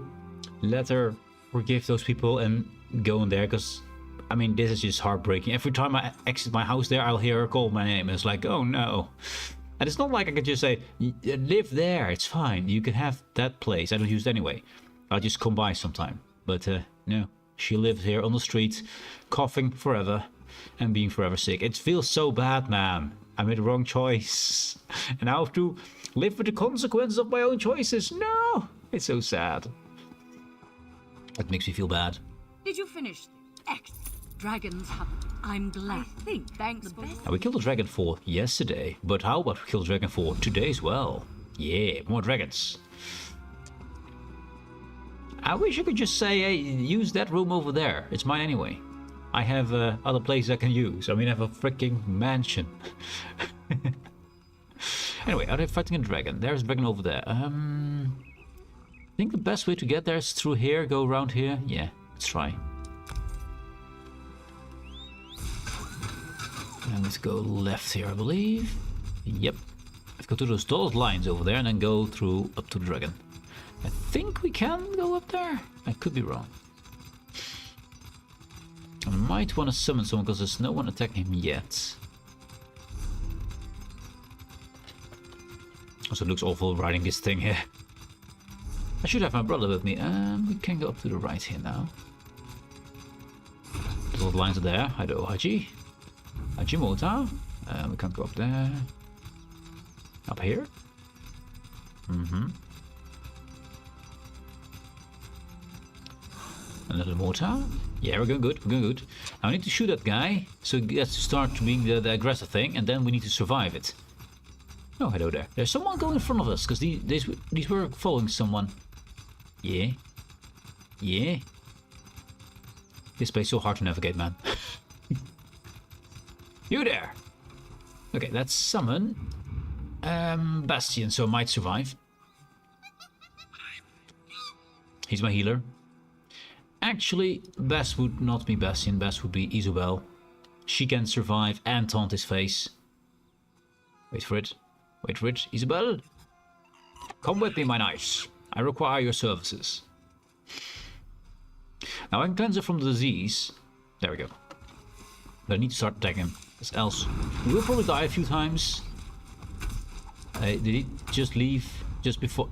Let her forgive those people and go in there, because, I mean, this is just heartbreaking. Every time I exit my house there, I'll hear her call my name. It's like, oh no. And it's not like I can just say, live there, it's fine. You can have that place. I don't use it anyway. I'll just come by sometime. But no, she lives here on the street, coughing forever and being forever sick. It feels so bad, man. I made the wrong choice. And I have to live with the consequences of my own choices. No, it's so sad. That makes me feel bad. Did you finish? Dragons haven't. I'm glad. I think thanks for... Now, we killed a dragon for yesterday, but how about we kill a dragon for today as well? Yeah, more dragons. I wish I could just say, hey, use that room over there. It's mine anyway. I have other places I can use. I mean, I have a freaking mansion. Anyway, are they fighting a dragon? There's a dragon over there. I think the best way to get there is through here, go around here. Yeah, let's try. And let's go left here, I believe. Yep. Let's go to those dotted lines over there and then go through up to the dragon. I think we can go up there. I could be wrong. I might want to summon someone because there's no one attacking him yet. Also, it looks awful riding this thing here. I should have my brother with me. We can go up to the right here now. The little lines are there. Haido Haji. Hajimota. We can't go up there. Up here? Another mortar. Yeah, we're going good. We're going good. Now we need to shoot that guy, so he gets to start being the aggressive thing, and then we need to survive it. Oh, hello there. There's someone going in front of us, because these were following someone. Yeah. Yeah. This place is so hard to navigate, man. You there! Okay, let's summon Bastion, so I might survive. He's my healer. Actually, best would not be Bastion, best would be Isobel. She can survive and taunt his face. Wait for it. Wait for it. Isobel! Come with me, my knights. I require your services. Now I can cleanse her from the disease. There we go. But I need to start attacking him. Because else we will probably die a few times. Did he just leave just before?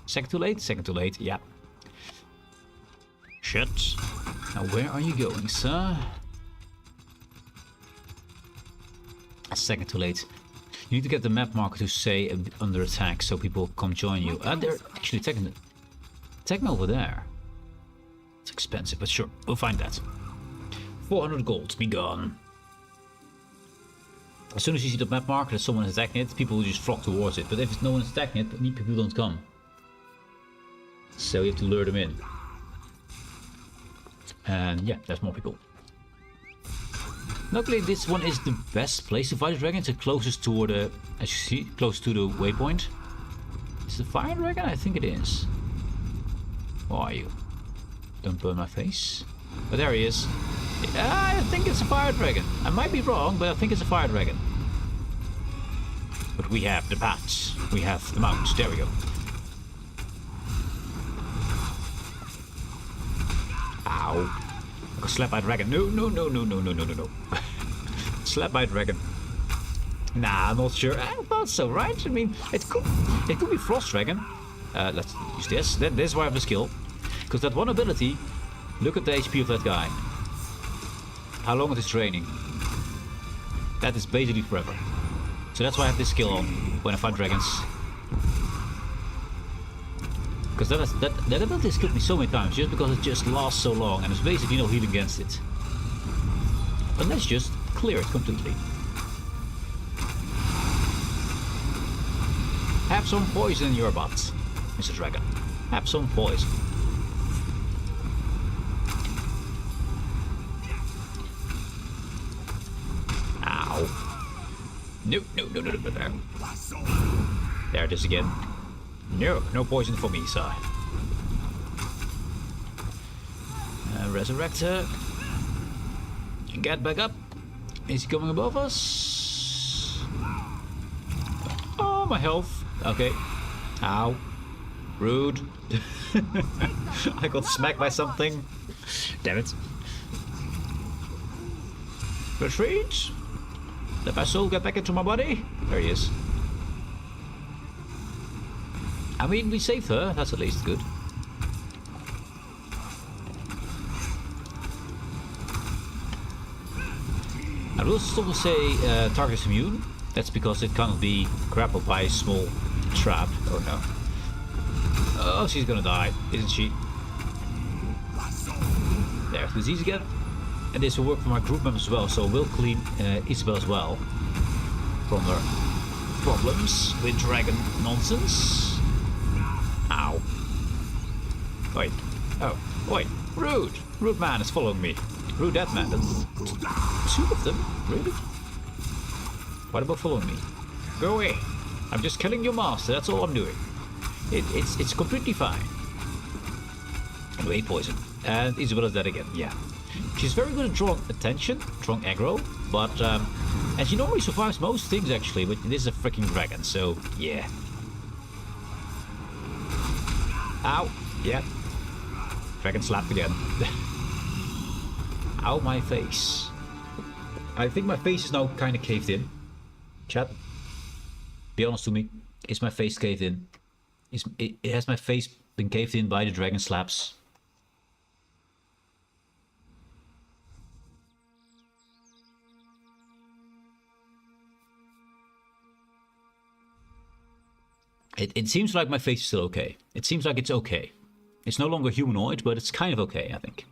Second too late? Second too late, yeah. Shit. Now where are you going, sir? A second too late. You need to get the map marker to say under attack so people come join you. They're actually attacking over there. It's expensive, but sure, we'll find that. 400 gold, be gone. As soon as you see the map marker that someone is attacking it, people will just flock towards it. But if no one is attacking it, people don't come. So you have to lure them in. And yeah, there's more people. Luckily, this one is the best place to fight a dragon. It's the closest toward the, as you see, close to the waypoint. Is it a fire dragon? I think it is. Where are you? Don't burn my face. But there he is. I think it's a fire dragon. I might be wrong, but I think it's a fire dragon. But we have the bats. We have the mounts. There we go. Ow. I got slapped by a dragon. No, no, no, no, no, no, no, no, no. Slapped by a dragon. Nah, I'm not sure. I thought so, right? I mean, it could be Frost Dragon. Let's use this. This is why I have the skill. Because that one ability, look at the HP of that guy. How long it is training. That is basically forever. So that's why I have this skill on when I fight dragons. Because that ability has killed me so many times just because it just lasts so long and there's basically no healing against it. But let's just clear it completely. Have some poison in your butt, Mr. Dragon. Have some poison. No, no, no, no, no, no. There it is again. No, no poison for me, sir. Resurrect her. Get back up. Is he coming above us? Oh, my health. Okay. Ow. Rude. I got smacked by something. Damn it. Retreat. Let my soul get back into my body. There he is. I mean, we saved her. That's at least good. I will still say target is immune. That's because it can't be grappled by a small trap. Oh no. Oh, she's gonna die, isn't she? There's the disease again. And this will work for my group members as well, so we'll clean Isabel as well from her. problems with dragon nonsense. Ow. Wait. Oh, wait. Rude. Rude man is following me. Rude that man. That's two of them? Really? What about following me? Go away. I'm just killing your master. That's all I'm doing. It's completely fine. Anyway, poison. And Isabella's dead again. Yeah. She's very good at drawing attention, drawing aggro, but and she normally survives most things actually, but this is a freaking dragon, so yeah. Ow. Yeah. Dragon slapped again. Ow, my face. I think my face is now kind of caved in. Chat. Be honest to me. Is my face caved in? Has my face been caved in by the dragon slaps? It seems like my face is still okay. It seems like it's okay. It's no longer humanoid, but it's kind of okay, I think.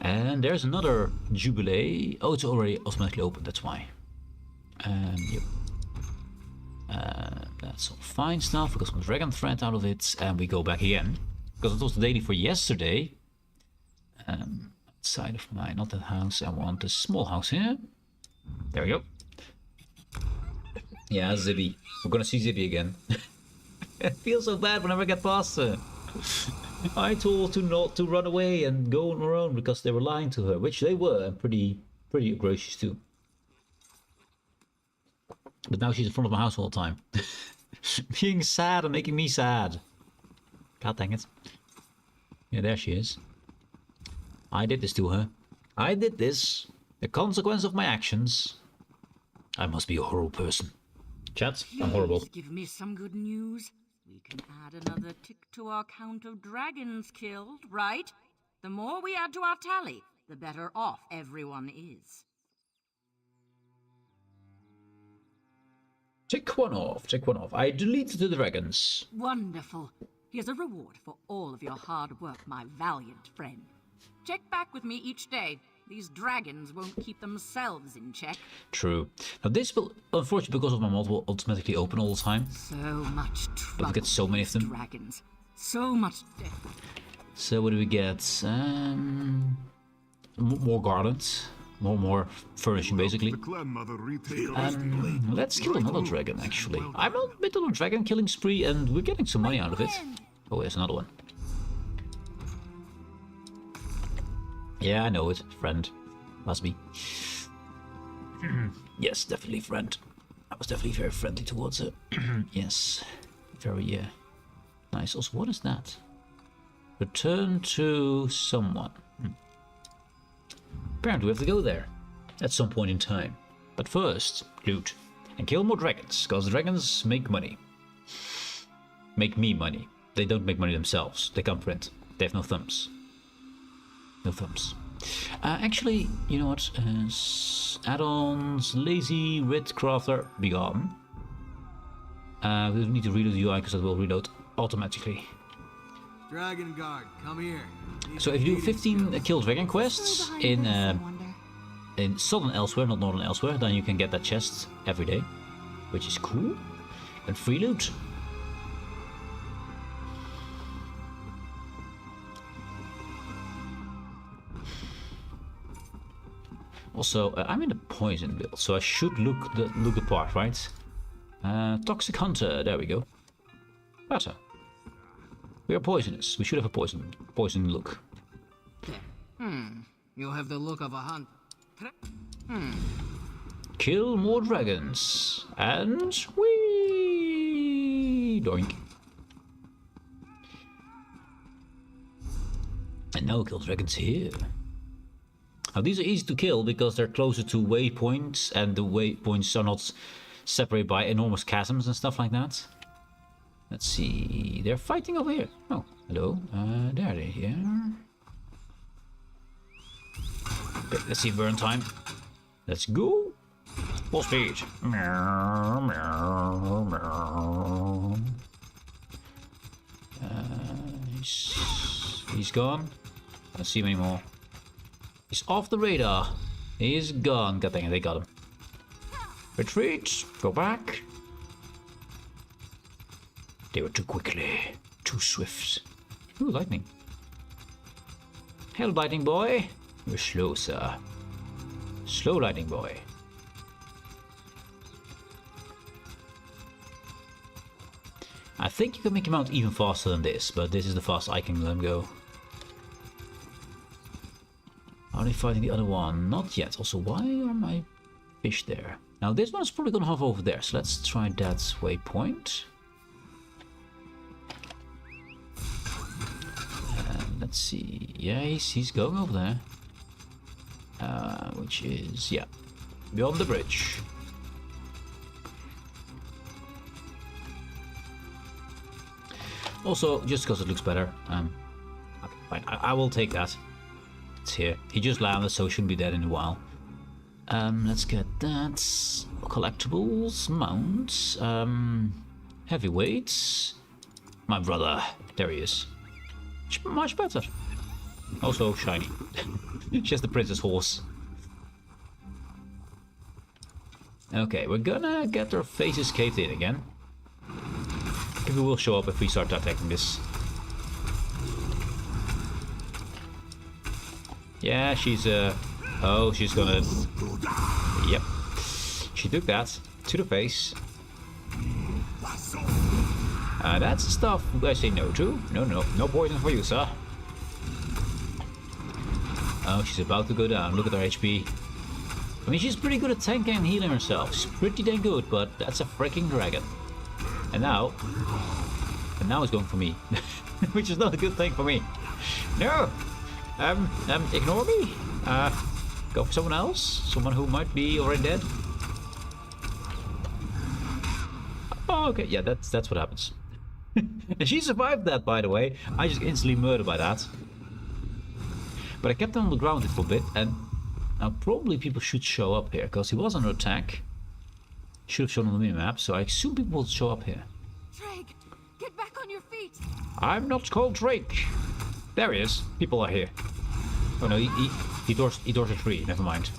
And there's another Jubilee. Oh, it's already automatically open, that's why. Yep. That's all fine stuff. We got some dragon thread out of it, and we go back again. Because it was the daily for yesterday. Outside of my, not that house, I want a small house here. There we go. Yeah, Zibby. We're gonna see Zibby again. It feels so bad whenever I get past her. I told her not to run away and go on her own because they were lying to her, which they were, and pretty gracious too. But now she's in front of my house all the time. Being sad and making me sad. God dang it. Yeah, there she is. I did this to her. I did this. The consequence of my actions. I must be a horrible person. Chat, I'm horrible. Please give me some good news. We can add another tick to our count of dragons killed, right? The more we add to our tally, the better off everyone is. Tick one off, tick one off. I deleted the dragons. Wonderful. Here's a reward for all of your hard work, my valiant friend. Check back with me each day. These dragons won't keep themselves in check. True. Now this will, unfortunately, because of my mod, will automatically open all the time. So much trouble. We get so many of them. Dragons. So much death. So what do we get? More garlands. More furnishing, basically. Let's kill another dragon, actually. I'm a bit on a dragon killing spree, and we're getting some money out of it. Oh, there's another one. Yeah, I know it. Friend. Must be. Yes, definitely friend. I was definitely very friendly towards her. Yes. Very, nice. Also, what is that? Return to someone. Apparently we have to go there. At some point in time. But first, loot. And kill more dragons. Because dragons make money. Make me money. They don't make money themselves. They come print. They have no thumbs. No thumbs. Actually, you know what? Add-ons, lazy, red crafter, be gone. We don't need to reload the UI because it will reload automatically. Dragon Guard, come here. So if you do 15 kill dragon quests in Southern Elsewhere, not Northern Elsewhere, then you can get that chest every day, which is cool. And free loot. Also, I'm in the poison build, so I should look the part, right? Toxic Hunter, there we go. Better. We are poisonous. We should have a poison look. You have the look of a hunt. Kill more dragons. And whee! Doink. And now kill dragons here. Now these are easy to kill because they're closer to waypoints, and the waypoints are not separated by enormous chasms and stuff like that. Let's see, they're fighting over here. Oh, hello. There they here. Okay, let's see burn time. Let's go. Full speed. He's gone. Let's see him anymore. He's off the radar. He's gone. God dang it, they got him. Retreat. Go back. They were too quickly. Too swift. Ooh, lightning. Hello, lightning boy. You're slow, sir. Slow, lightning boy. I think you can make him out even faster than this, but this is the fastest I can let him go. Are they fighting the other one? Not yet. Also, why are my fish there? Now, this one's probably gonna hover over there, so let's try that waypoint. Let's see. Yeah, he's going over there. Which is, yeah, beyond the bridge. Also, just because it looks better, okay, fine. I will take that. It's here. He just landed, so he shouldn't be dead in a while. Let's get that. Collectibles, mounts, heavyweights. My brother, there he is. Much better. Also shiny. She has the princess horse. Okay, we're gonna get our faces caved in again. People will show up if we start attacking this. Yeah, she's oh, she's gonna... Yep. She took that to the face. That's the stuff I say no to. No poison for you, sir. Oh, she's about to go down. Look at her HP. I mean, she's pretty good at tanking and healing herself. She's pretty dang good, but that's a freaking dragon. And now it's going for me, which is not a good thing for me. No, ignore me. Go for someone else, someone who might be already dead. Oh, okay, yeah, that's what happens. And she survived that, by the way. I just instantly murdered by that. But I kept him on the ground for a bit, and now probably people should show up here, because he was under attack. Should have shown on the minimap, so I assume people will show up here. Drake, get back on your feet. I'm not called Drake. There he is. People are here. Oh no, he doors a tree. Never mind.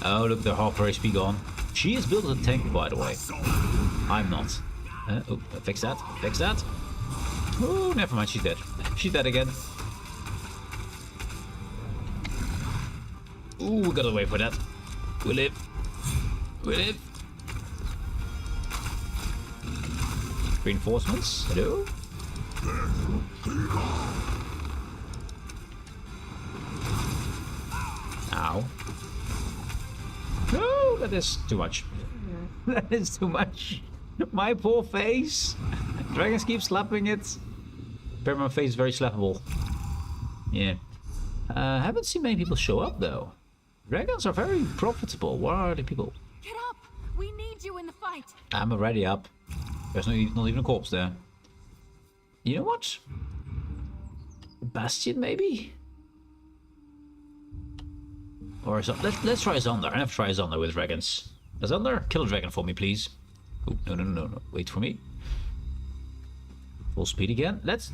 Oh, look, they're half her HP gone. She is built as a tank, by the way. I'm not. Oh, fix that. Fix that. Oh, never mind. She's dead. She's dead again. Ooh, we gotta wait for that. We live. We live. Reinforcements. Hello? Ow. No, that is too much. That is too much. My poor face. Dragons keep slapping it. Apparently my face is very slappable. Yeah. Haven't seen many people show up though. Dragons are very profitable. Where are the people? Get up. We need you in the fight. I'm already up. There's not even a corpse there. You know what? Bastion maybe? Or let's try Xander. I have to try Xander with dragons. Xander, kill a dragon for me, please. Oh, no. Wait for me. Full speed again. Let's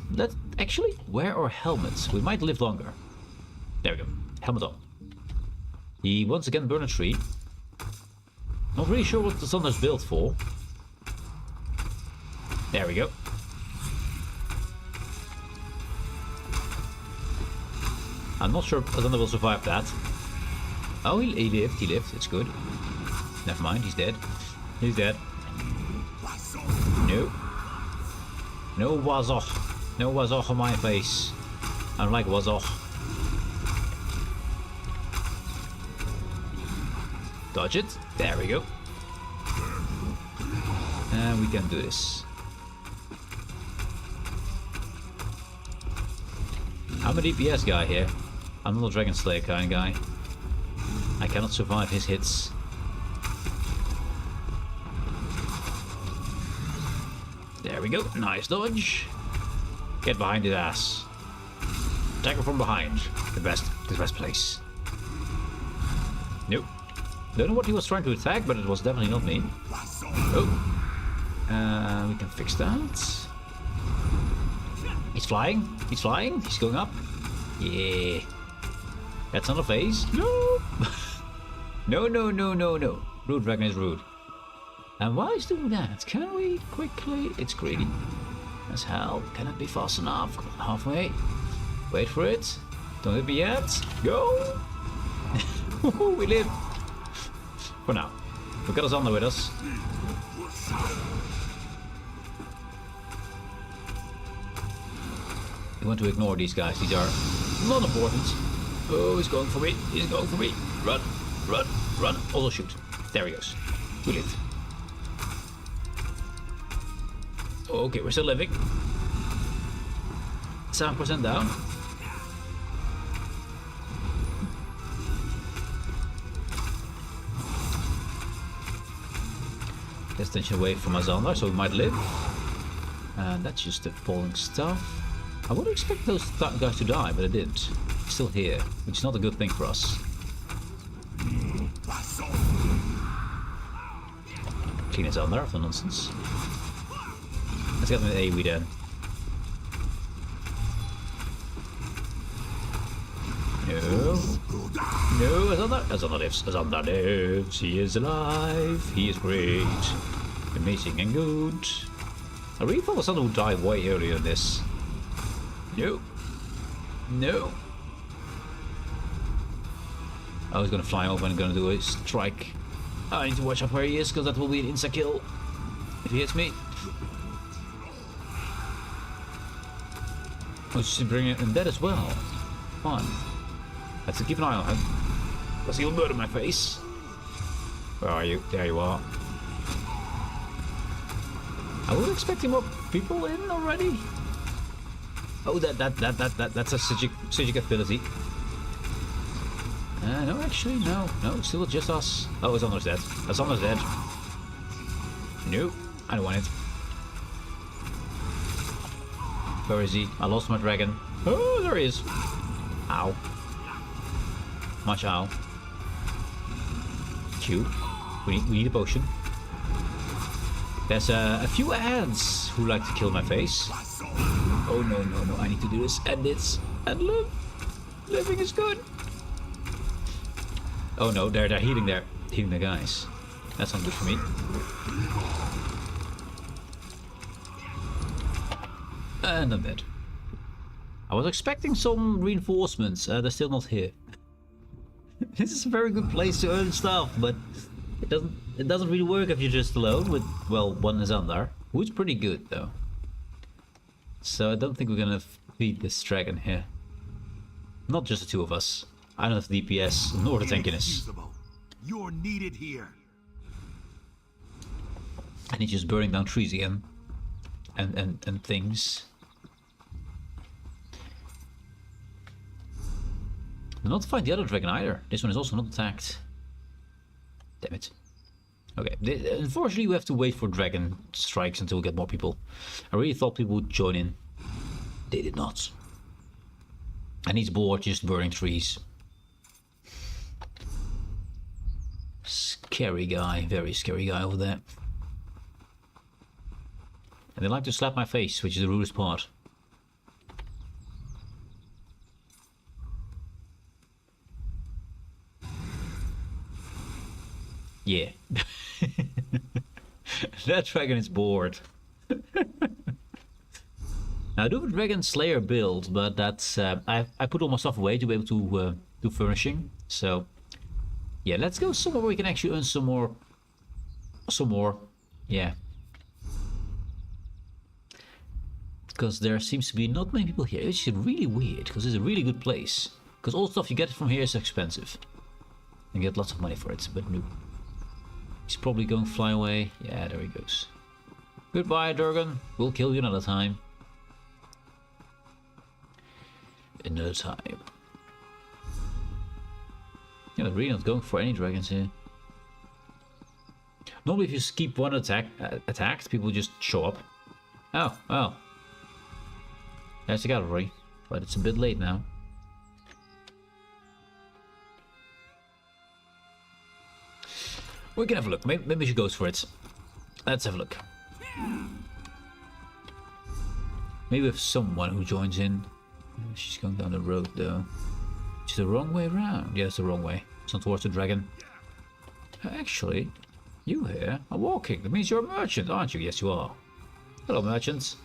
actually wear our helmets. We might live longer. There we go. Helmet on. He once again burned a tree. Not really sure what the Xander's built for. There we go. I'm not sure if Xander will survive that. Oh, he lived. It's good. Never mind, he's dead. He's dead. No. No wazoch. No wazoch on my face. I don't like wazoch. Dodge it. There we go. And we can do this. I'm a DPS guy here. I'm not a Dragon Slayer kind of guy. I cannot survive his hits. There we go. Nice dodge. Get behind his ass. Attack him from behind. The best place. Nope. Don't know what he was trying to attack, but it was definitely not me. Oh. We can fix that. He's flying. He's going up. Yeah. That's not a phase. No. No, no, no, no, no. Rude dragon is rude. And why is doing that? Can we quickly? It's greedy as hell. Can it be fast enough? Halfway. Wait for it. Don't hit me yet. Go. We live. For now. We've got Xander with us. You want to ignore these guys. These are not important. Oh, he's going for me. He's going for me. Run, run, run. Also shoot. There he goes. We live. Okay, we're still living. 7% down. Get attention away from Xander, so we might live. And that's just the falling stuff. I would expect those guys to die, but I didn't. Still here, which is not a good thing for us. Clean it Xander after nonsense. Let's get an AoE then. No. No, Xander lives. Xander lives. He is alive. He is great. Amazing and good. I really thought Xander would die way earlier than this. No. No. I was gonna fly over and gonna do a strike. I need to watch out where he is, because that will be an insta-kill if he hits me. Oh, she's bringing him dead as well. Fun. I have to keep an eye on him, because he'll murder my face. Where are you? There you are. I was expecting more people in already. Oh, that's a Sijic ability. No, actually, no, still just us. Oh, Xander's dead. Xander's dead. No, I don't want it. Where is he? I lost my dragon. Oh, there he is. Ow. Much ow. Q. We need a potion. There's a few ads who like to kill my face. Oh no, no, no, I need to do this, and this, and live. Living is good. Oh no, they're healing the guys. That's not good for me. And I'm dead. I was expecting some reinforcements, they're still not here. This is a very good place to earn stuff, but it doesn't really work if you're just alone with, well, one Xander, who's pretty good though. So I don't think we're gonna feed this dragon here. Not just the two of us. I don't have the DPS nor the tankiness. You're needed here. And he's just burning down trees again. And things. Did not find the other dragon either. This one is also not attacked. Damn it. Okay, unfortunately we have to wait for dragon strikes until we get more people. I really thought people would join in. They did not. And he's bored just burning trees. Scary guy, very scary guy over there. And they like to slap my face, which is the rudest part. Yeah. That dragon is bored. Now I do have a Dragon Slayer build, but that's I put all my stuff away to be able to do furnishing. So yeah, let's go somewhere where we can actually earn some more. Yeah. Because there seems to be not many people here, which is really weird, because it's a really good place. Because all the stuff you get from here is expensive. And you get lots of money for it, but no. He's probably going to fly away. Yeah, there he goes. Goodbye, Durgan. We'll kill you another time. Another time. Yeah, they're really not going for any dragons here. Normally if you just keep one attacked, people just show up. Oh, well. There's the cavalry, but it's a bit late now. We can have a look. Maybe she goes for it. Let's have a look. Maybe we have someone who joins in. She's going down the road though. It's the wrong way around. Yeah, it's the wrong way. It's not towards the dragon. Actually, you here are walking. That means you're a merchant, aren't you? Yes, you are. Hello, merchants.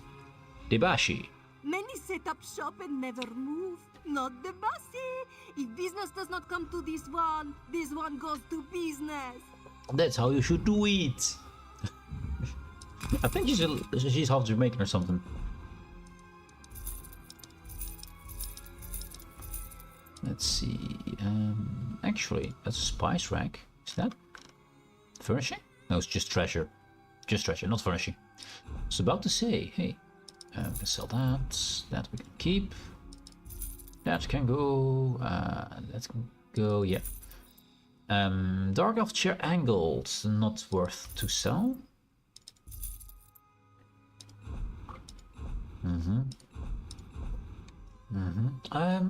Debashi. Many set up shop and never move. Not the bossy. If business does not come to this one goes to business. That's how you should do it. I think she's half Jamaican or something. Let's see. Actually, that's a spice rack. Is that furnishing? No, it's just treasure. Just treasure, not furnishing. I was about to say, hey, we can sell that. That we can keep. That can go. That can go. Yeah. Dark elf chair angled, not worth to sell.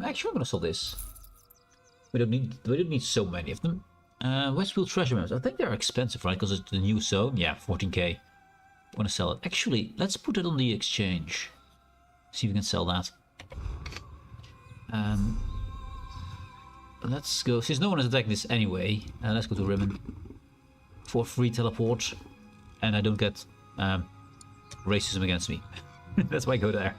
Actually, I'm gonna sell this. We don't need so many of them. Westfield treasure maps. I think they're expensive, right? Because it's the new zone. Yeah, 14k. I want to sell it. Actually, let's put it on the exchange. See if we can sell that. Let's go. Since no one is attacking this anyway, let's go to Rimmon for free teleport, and I don't get racism against me. That's why I go there.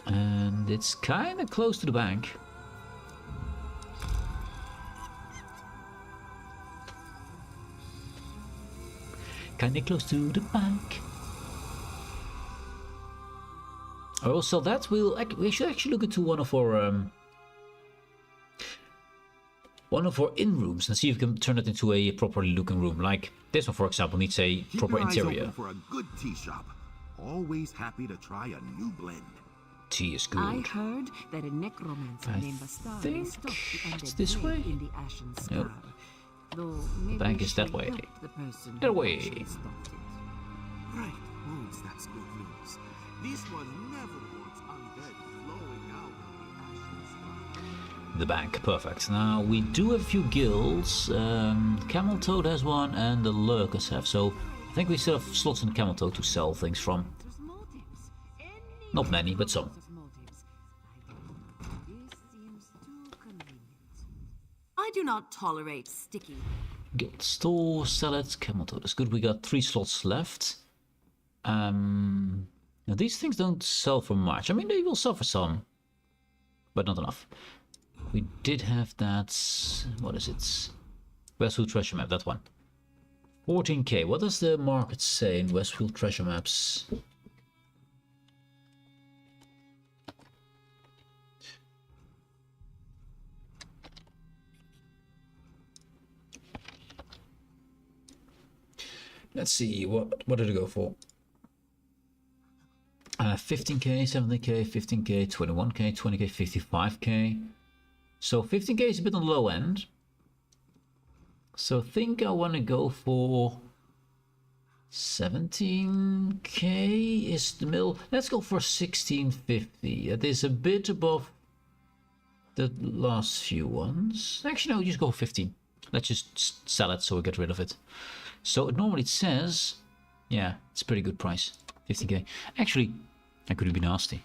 And it's kind of close to the bank. Kind of close to the bank. Oh, so that we should actually look into one of our in rooms and see if we can turn it into a properly looking room. Like this one, for example, needs a proper interior. Open for a good tea shop. Always happy to try a new blend. Tea is good. I heard that a necromancer named Bastard it's stalked the this undead way? in the Ashen Scar. Nope. Though maybe Bank we is that should way. help the person That who way. actually stopped it. Right, moons, that's good news. This one never wants undead flowing out of the Ashen Scar. The bank, perfect. Now we do have a few guilds. Camel Toad has one, and the Lurkers have. So I think we still have slots in Camel Toad to sell things from. There's motives. Any Not many, but some. sort of motives. I don't know. This seems too convenient. I do not tolerate sticky. Guild store, sell it, Camel Toad. That's good. We got 3 slots left. Now these things don't sell for much. I mean, they will sell for some, but not enough. We did have that. What is it? Westfield treasure map. That one. 14k. What does the market say in Westfield treasure maps? Let's see. What did it go for? 15k, 17k, 15k, 21k, 20k, 55k. So 15k is a bit on the low end. So I think I want to go for 17k is the middle. Let's go for 1650. That is a bit above the last few ones. Actually, no, just go 15. Let's just sell it so we get rid of it. So it normally says, yeah, it's a pretty good price. 15k. Actually, I could have been nasty.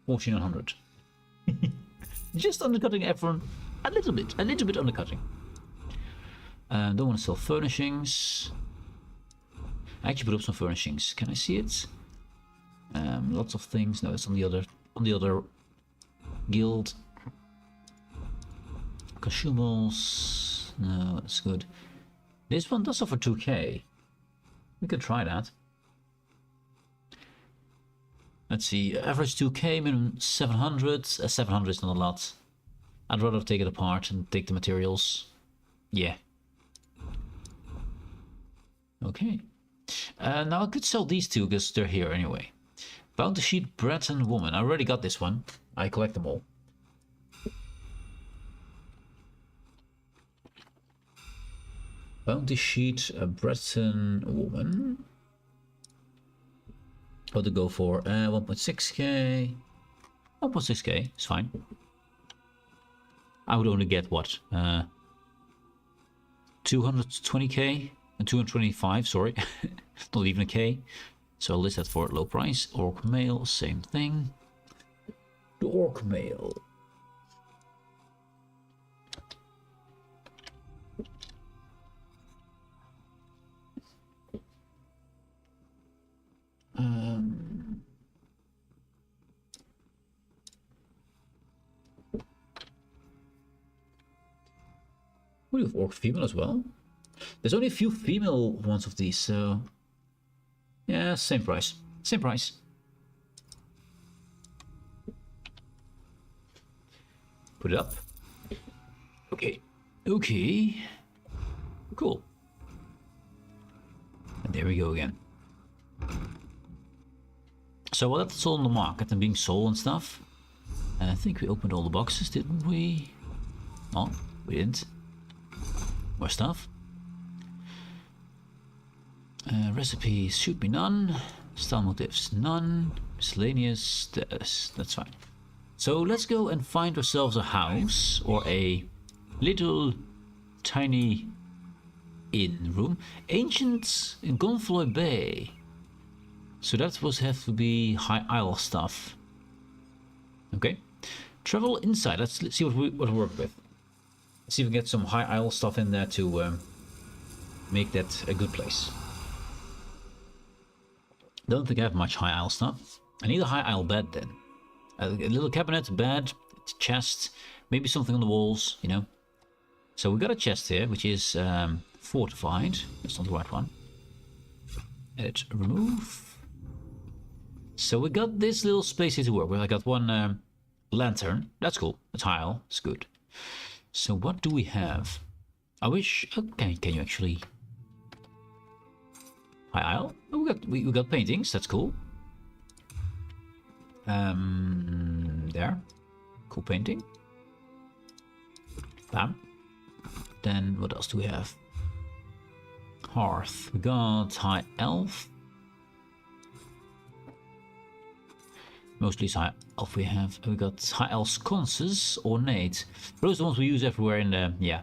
1400. Just undercutting everyone a little bit undercutting. Don't want to sell furnishings. I actually put up some furnishings. Can I see it? Lots of things. No, it's on the other guild. Consumables. No, that's good. This one does offer 2k. We could try that. Let's see, average 2k, minimum 700. 700 is not a lot. I'd rather take it apart and take the materials. Yeah. Okay. Now I could sell these two because they're here anyway. Bounty sheet, Breton woman. I already got this one. I collect them all. Bounty sheet, a Breton woman. What to go for? 1.6k. 1.6k is fine. I would only get what? 220k and 225. Sorry, not even a k. So I'll list that for low price. Orc mail, same thing. The orc mail. We have orc female as well. There's only a few female ones of these, so yeah, same price. Same price. Put it up. Okay. Okay. Cool. And there we go again. So while that's all on the market and being sold and stuff, and I think we opened all the boxes, didn't we? No, we didn't. More stuff. Recipes should be none. Style motifs none. Miscellaneous, that's fine. So let's go and find ourselves a house or a little tiny inn room. Ancient Gonfloy Bay. So that was have to be High Isle stuff. Okay. Travel inside. Let's see what we work with. Let's see if we can get some High Isle stuff in there to make that a good place. Don't think I have much High Isle stuff. I need a High Isle bed then. A little cabinet, bed, chest, maybe something on the walls, you know. So we got a chest here, which is fortified. That's not the right one. Edit, remove. So we got this little space here to work with. I got one lantern. That's cool. That's High Isle. It's good. So what do we have? I wish. Okay, can you actually? High Isle. Oh, we got paintings. That's cool. There. Cool painting. Bam. Then what else do we have? Hearth. We got High Elf. Mostly High Elf we have. We got High Elf sconces, ornate. Those are the ones we use everywhere in the, yeah.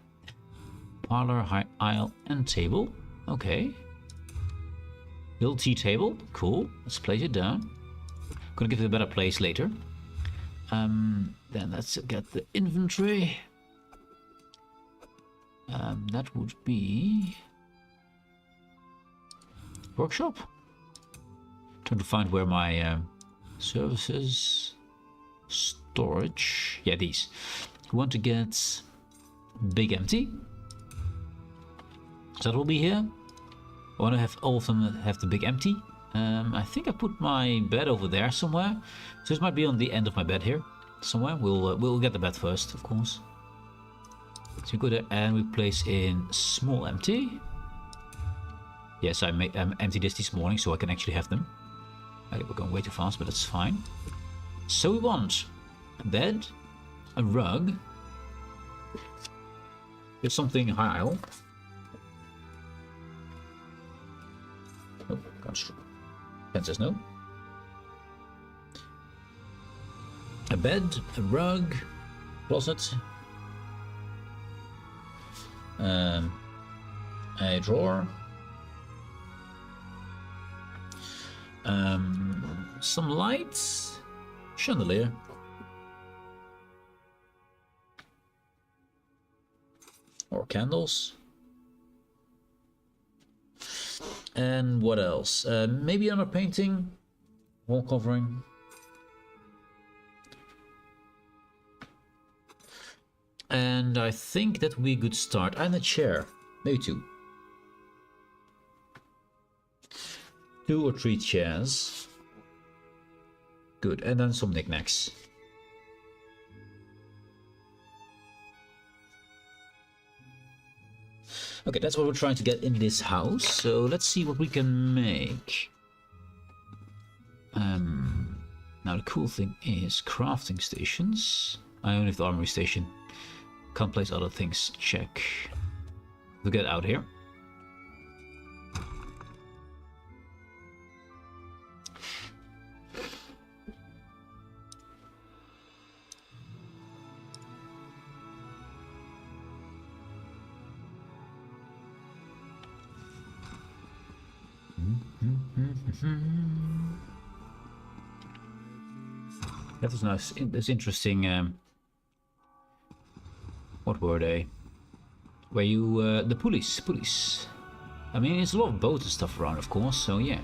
Parlor, High Isle, and table. Okay. Little tea table. Cool. Let's place it down. Gonna give it a better place later. Then let's get the inventory. That would be workshop. Trying to find where my services, storage. Yeah, these. We want to get big empty. So that will be here. I want to have all of them have the big empty. I think I put my bed over there somewhere. So this might be on the end of my bed here somewhere. We'll get the bed first, of course. So we go there and we place in small empty. Yes, I emptied this morning so I can actually have them. Okay, we're going way too fast, but that's fine. So we want a bed, a rug. There's something High Isle. Oh, can't. Pen says no. A bed, a rug, closet, a drawer, some lights, chandelier, or candles. And what else? Maybe another painting, wall covering. And I think that would be a good start. And a chair, maybe two. 2 or 3 chairs. Good, and then some knickknacks. Okay, that's what we're trying to get in this house. So let's see what we can make. Now the cool thing is crafting stations. I only have the armory station. Can't place other things. Check. We'll get out here. That was nice. That's interesting. What were they? Where you the police. I mean, it's a lot of boats and stuff around, of course. So yeah.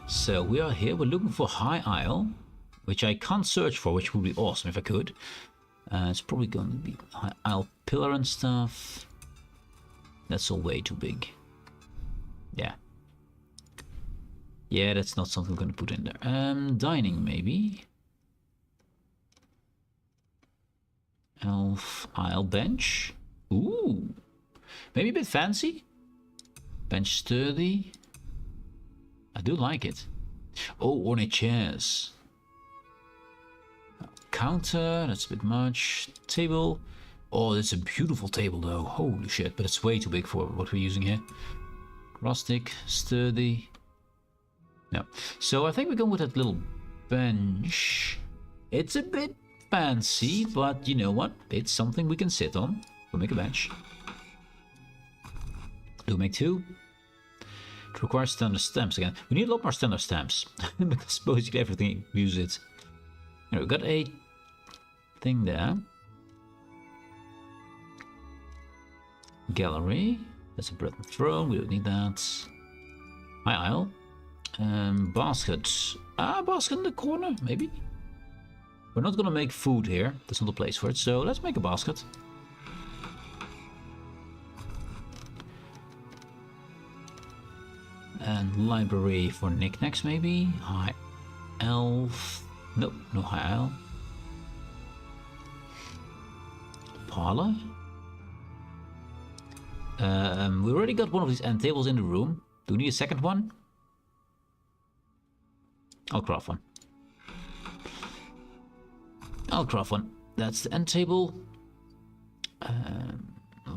So we are here. We're looking for High Isle, which I can't search for, which would be awesome if I could. It's probably going to be High Isle Pillar and stuff. That's all way too big. Yeah. Yeah, that's not something we're going to put in there. Dining, maybe. Elf Isle Bench. Ooh. Maybe a bit fancy. Bench sturdy. I do like it. Oh, ornate chairs. Counter, that's a bit much. Table. Oh, that's a beautiful table though. Holy shit, but it's way too big for what we're using here. Rustic, sturdy. No. So I think we're going with that little bench. It's a bit fancy, but you know what? It's something we can sit on. We'll make a bench. We'll make two. It requires standard stamps again. We need a lot more standard stamps. Because basically everything uses it. We've got a thing there. Gallery. That's a bread and throne. We don't need that. High Isle. Basket. Basket in the corner, maybe. We're not gonna make food here. That's not the place for it. So let's make a basket. And library for knickknacks, maybe. High Elf. Nope, no High Isle. Parlor. We already got one of these end tables in the room. Do we need a second one? I'll craft one. I'll craft one. That's the end table.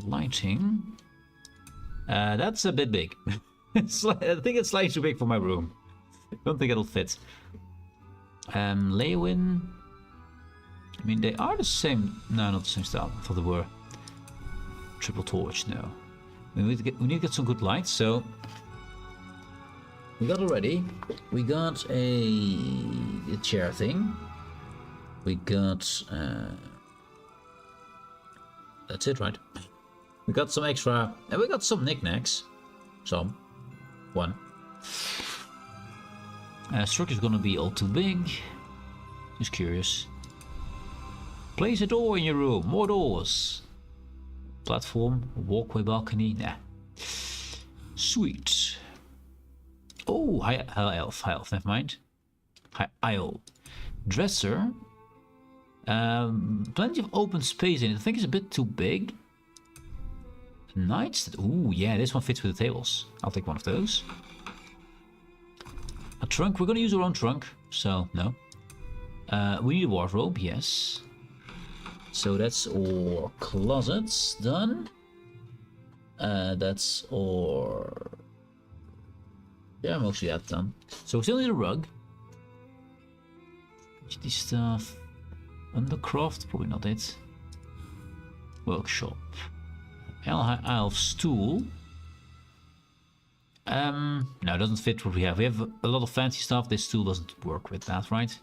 Lighting. That's a bit big. I think it's slightly too big for my room. Don't think it'll fit. Lewin. I mean, they are the same. No, not the same style. I thought they were. Triple torch. No. We need to get some good lights. So we got already. We got a chair thing. We got. That's it, right? We got some extra, and we got some knickknacks. Some. One. Structure's gonna be all too big. Just curious. Place a door in your room. More doors. Platform, walkway, balcony. Nah. Sweet. Oh, high elf. Never mind. High Isle. Dresser. Plenty of open space in it. I think it's a bit too big. Nights. Ooh, yeah, this one fits with the tables. I'll take one of those. A trunk. We're gonna use our own trunk, so no. We need a wardrobe, yes. So that's our closets done. That's our... Yeah, mostly that's done. So we still need a rug. HD stuff. Undercraft, probably not it. Workshop. Elf stool. No, it doesn't fit what we have. We have a lot of fancy stuff. This stool doesn't work with that, right?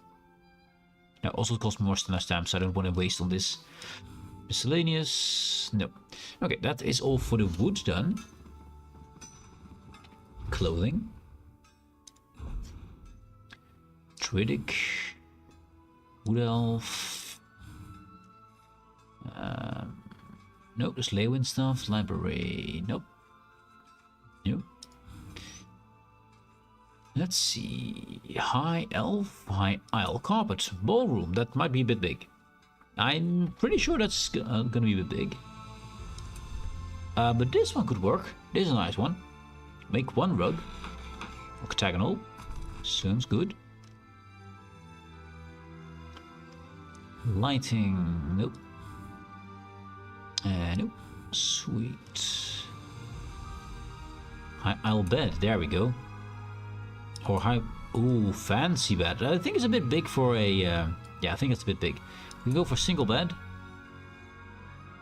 Now, also it costs more standard stamps. So I don't want to waste on this. Miscellaneous. No. Okay, that is all for the wood done. Clothing. Druidic. Wood elf. Nope, there's Lewin stuff. Library. Nope. Nope. Let's see. High elf, high isle carpet, ballroom. That might be a bit big. I'm pretty sure that's gonna be a bit big. But this one could work. This is a nice one. Make one rug. Octagonal. Sounds good. Lighting. Nope. Nope. Sweet. High isle bed. There we go. Or high... Ooh, fancy bed. I think it's a bit big for a Yeah, I think it's a bit big. We can go for single bed.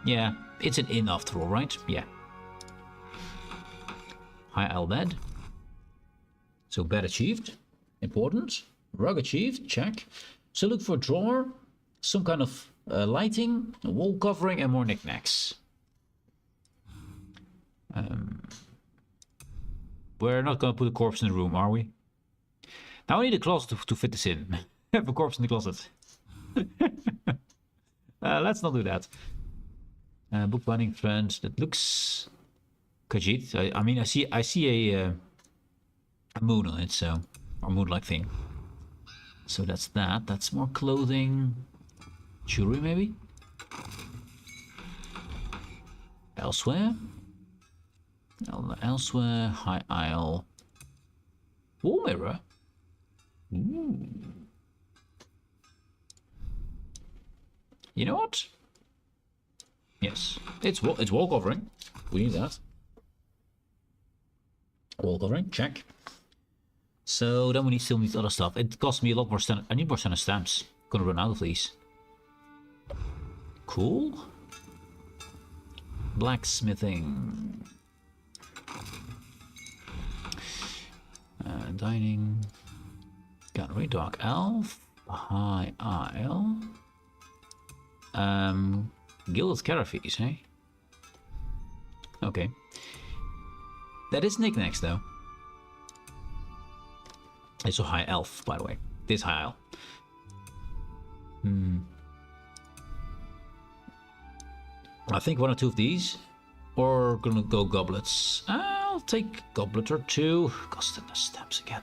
Yeah, it's an inn after all, right? Yeah. High Isle bed. So bed achieved. Important. Rug achieved. Check. So look for a drawer, some kind of lighting, a wall covering, and more knickknacks. We're not going to put a corpse in the room, are we? Now we need a closet to fit this in. Have a corpse in the closet. Let's not do that. Bookbinding friend. That looks Khajiit. I mean, I see a moon on it, so or moon-like thing. So that's that. That's more clothing, jewelry maybe. Elsewhere. Elsewhere. High Isle. Wall mirror. Ooh. You know what? Yes, it's wall covering. We need that. Wall covering, check. So then we still need other stuff. It costs me a lot more stamps. I need more standard stamps. Gonna run out of these. Cool. Blacksmithing. Dining. Gallery, Dark Elf. High Isle. Gilded Carafies, eh? Okay. That is knickknacks, though. It's a High Elf, by the way. This High Isle. I think one or two of these. Or gonna go goblets. I'll take goblet or two. Costing the stamps again.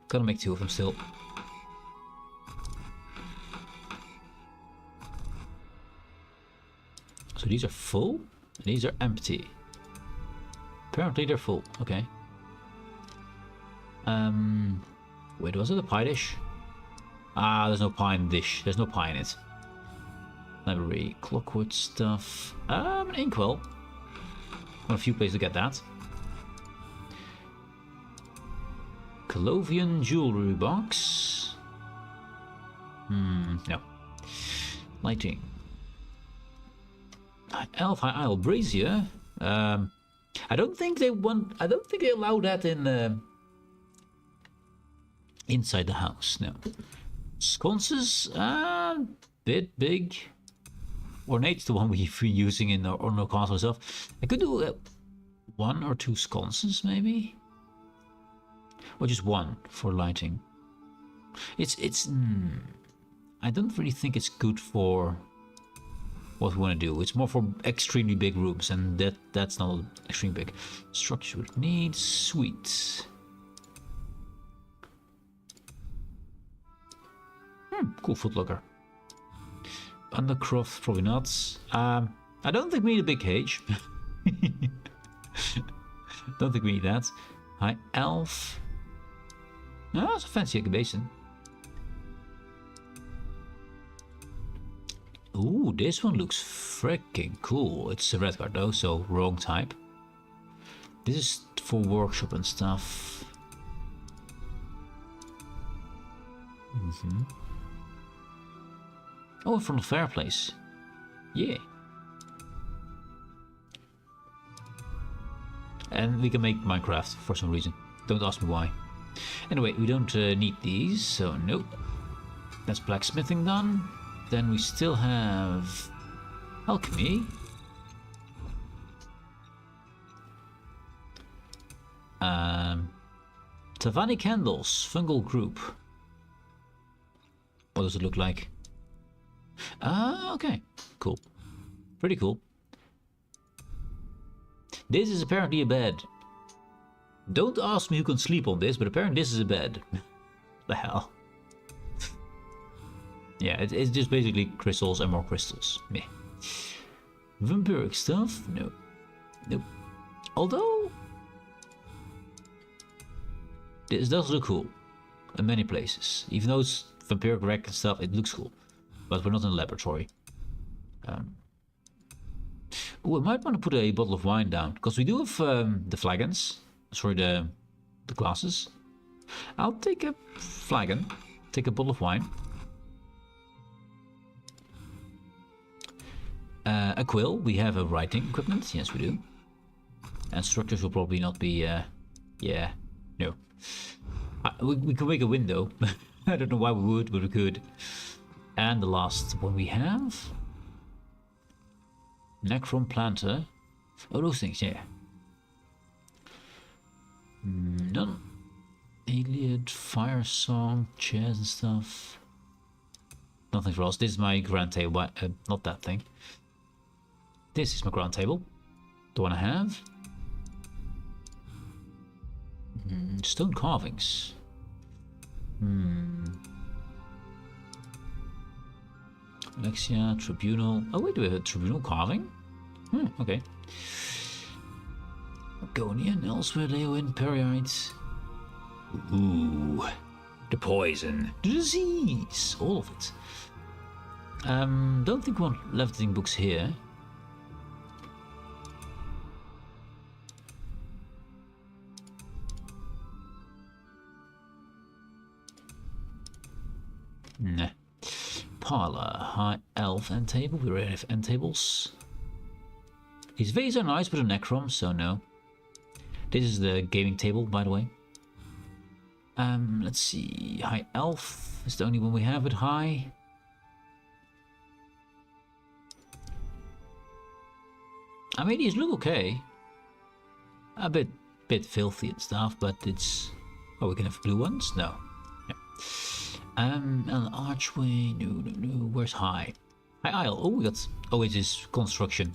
Gotta make two of them still. So these are full, these are empty. Apparently they're full, okay. Wait, was it a pie dish? Ah, there's no pie in the dish. There's no pie in it. Library, clockwood stuff. An inkwell. Got a few places to get that. Colovian jewelry box. No. Lighting. Elf High Isle brazier. I don't think they allow that in inside the house. No. Sconces. Bit big. Ornate's the one we've been using in our castle and stuff. I could do one or two sconces maybe, or just one for lighting. It's. I don't really think it's good for what we want to do. It's more for extremely big rooms, and that's not extremely big. Structure would need sweet. Cool footlocker. Undercroft, probably not. I don't think we need a big cage. Don't think we need that. High Elf. No, that's a fancy egg basin. Ooh, this one looks freaking cool. It's a red card though, so wrong type. This is for workshop and stuff. Oh, from the fireplace. Yeah. And we can make Minecraft for some reason. Don't ask me why. Anyway, we don't need these, so nope. That's blacksmithing done. Then we still have alchemy. Tavani candles, fungal group. What does it look like? Okay, cool. Pretty cool. This is apparently a bed. Don't ask me who can sleep on this, but apparently this is a bed. The hell? Yeah, it's just basically crystals and more crystals. Meh. Vampiric stuff? No. Nope. Although this does look cool in many places. Even though it's vampiric wreck and stuff, it looks cool. But we're not in a laboratory. Oh, I might want to put a bottle of wine down, because we do have the flagons. Sorry, the glasses. I'll take a flagon. take a bottle of wine. A quill. We have a writing equipment. Yes, we do. And structures will probably not be... yeah, no. We can make a window. I don't know why we would, but we could. And the last one we have... Necrom planter. Oh, those things, yeah. None. Iliad, fire song, chairs and stuff. Nothing for us. This is my grand table, not that thing. This is my grand table. The one I have. Stone carvings. Alexia, Tribunal. Oh wait, do we have a Tribunal carving? Okay. Argonian, elsewhere, Leoin, Periite. Ooh. The poison. The disease. All of it. Don't think we want levitating books here. Nah. Parlor, high elf end table. We already have end tables. These vase are nice, but a necrom, so no. This is the gaming table, by the way. Let's see. High elf is the only one we have at high. I mean, these look okay. A bit filthy and stuff, but it's... Oh, we can have blue ones? No. An archway. No. Where's high? High aisle. Oh, we got. Oh, it is construction.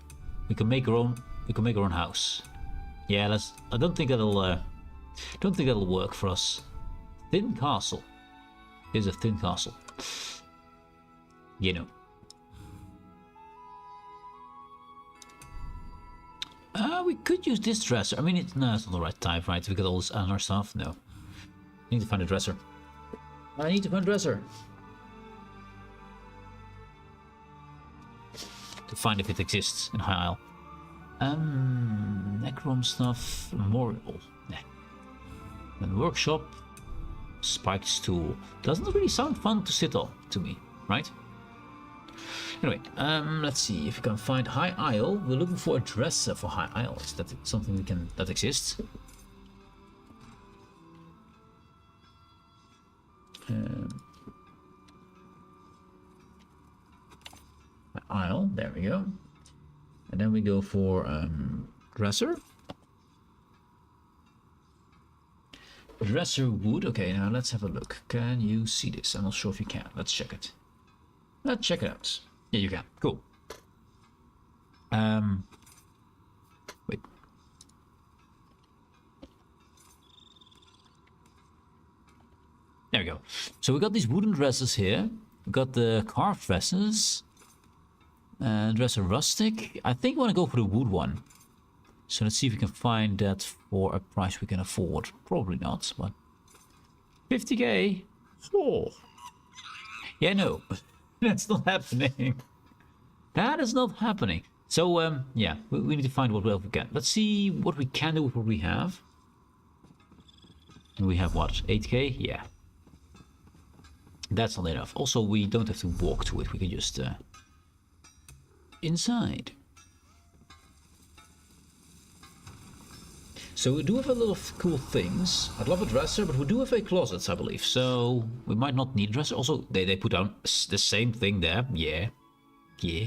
We can make our own. We can make our own house. Yeah, let's. I don't think that'll. Don't think that'll work for us. Thin castle. Is a thin castle. You know. We could use this dresser. I mean, it's not the right type, right? We got all this other stuff. No. Need to find a dresser. I need to find a dresser. To find if it exists in High Isle. Necrom stuff. Memorial. Nah. Then workshop. Spiked stool. Doesn't really sound fun to sit on to me, right? Anyway, let's see if we can find High Isle. We're looking for a dresser for High Isle. Is that something we can that exists? Aisle, there we go. And then we go for dresser. Dresser wood. Okay, now let's have a look. Can you see this? I'm not sure if you can. Let's check it. Let's check it out. Yeah, you can. Cool. Wait. There we go. So we got these wooden dressers here. We got the carved dressers. Dresser rustic. I think I want to go for the wood one. So let's see if we can find that for a price we can afford. Probably not, but 50k. Oh. Yeah, no, that's not happening. That is not happening. So yeah, we need to find what else we can. Let's see what we can do with what we have. And we have what? 8k? Yeah. That's not enough. Also, we don't have to walk to it. We can just inside. So we do have a lot of cool things. I'd love a dresser, but we do have a closet, I believe. So we might not need a dresser. Also, they put down the same thing there. Yeah. Yeah.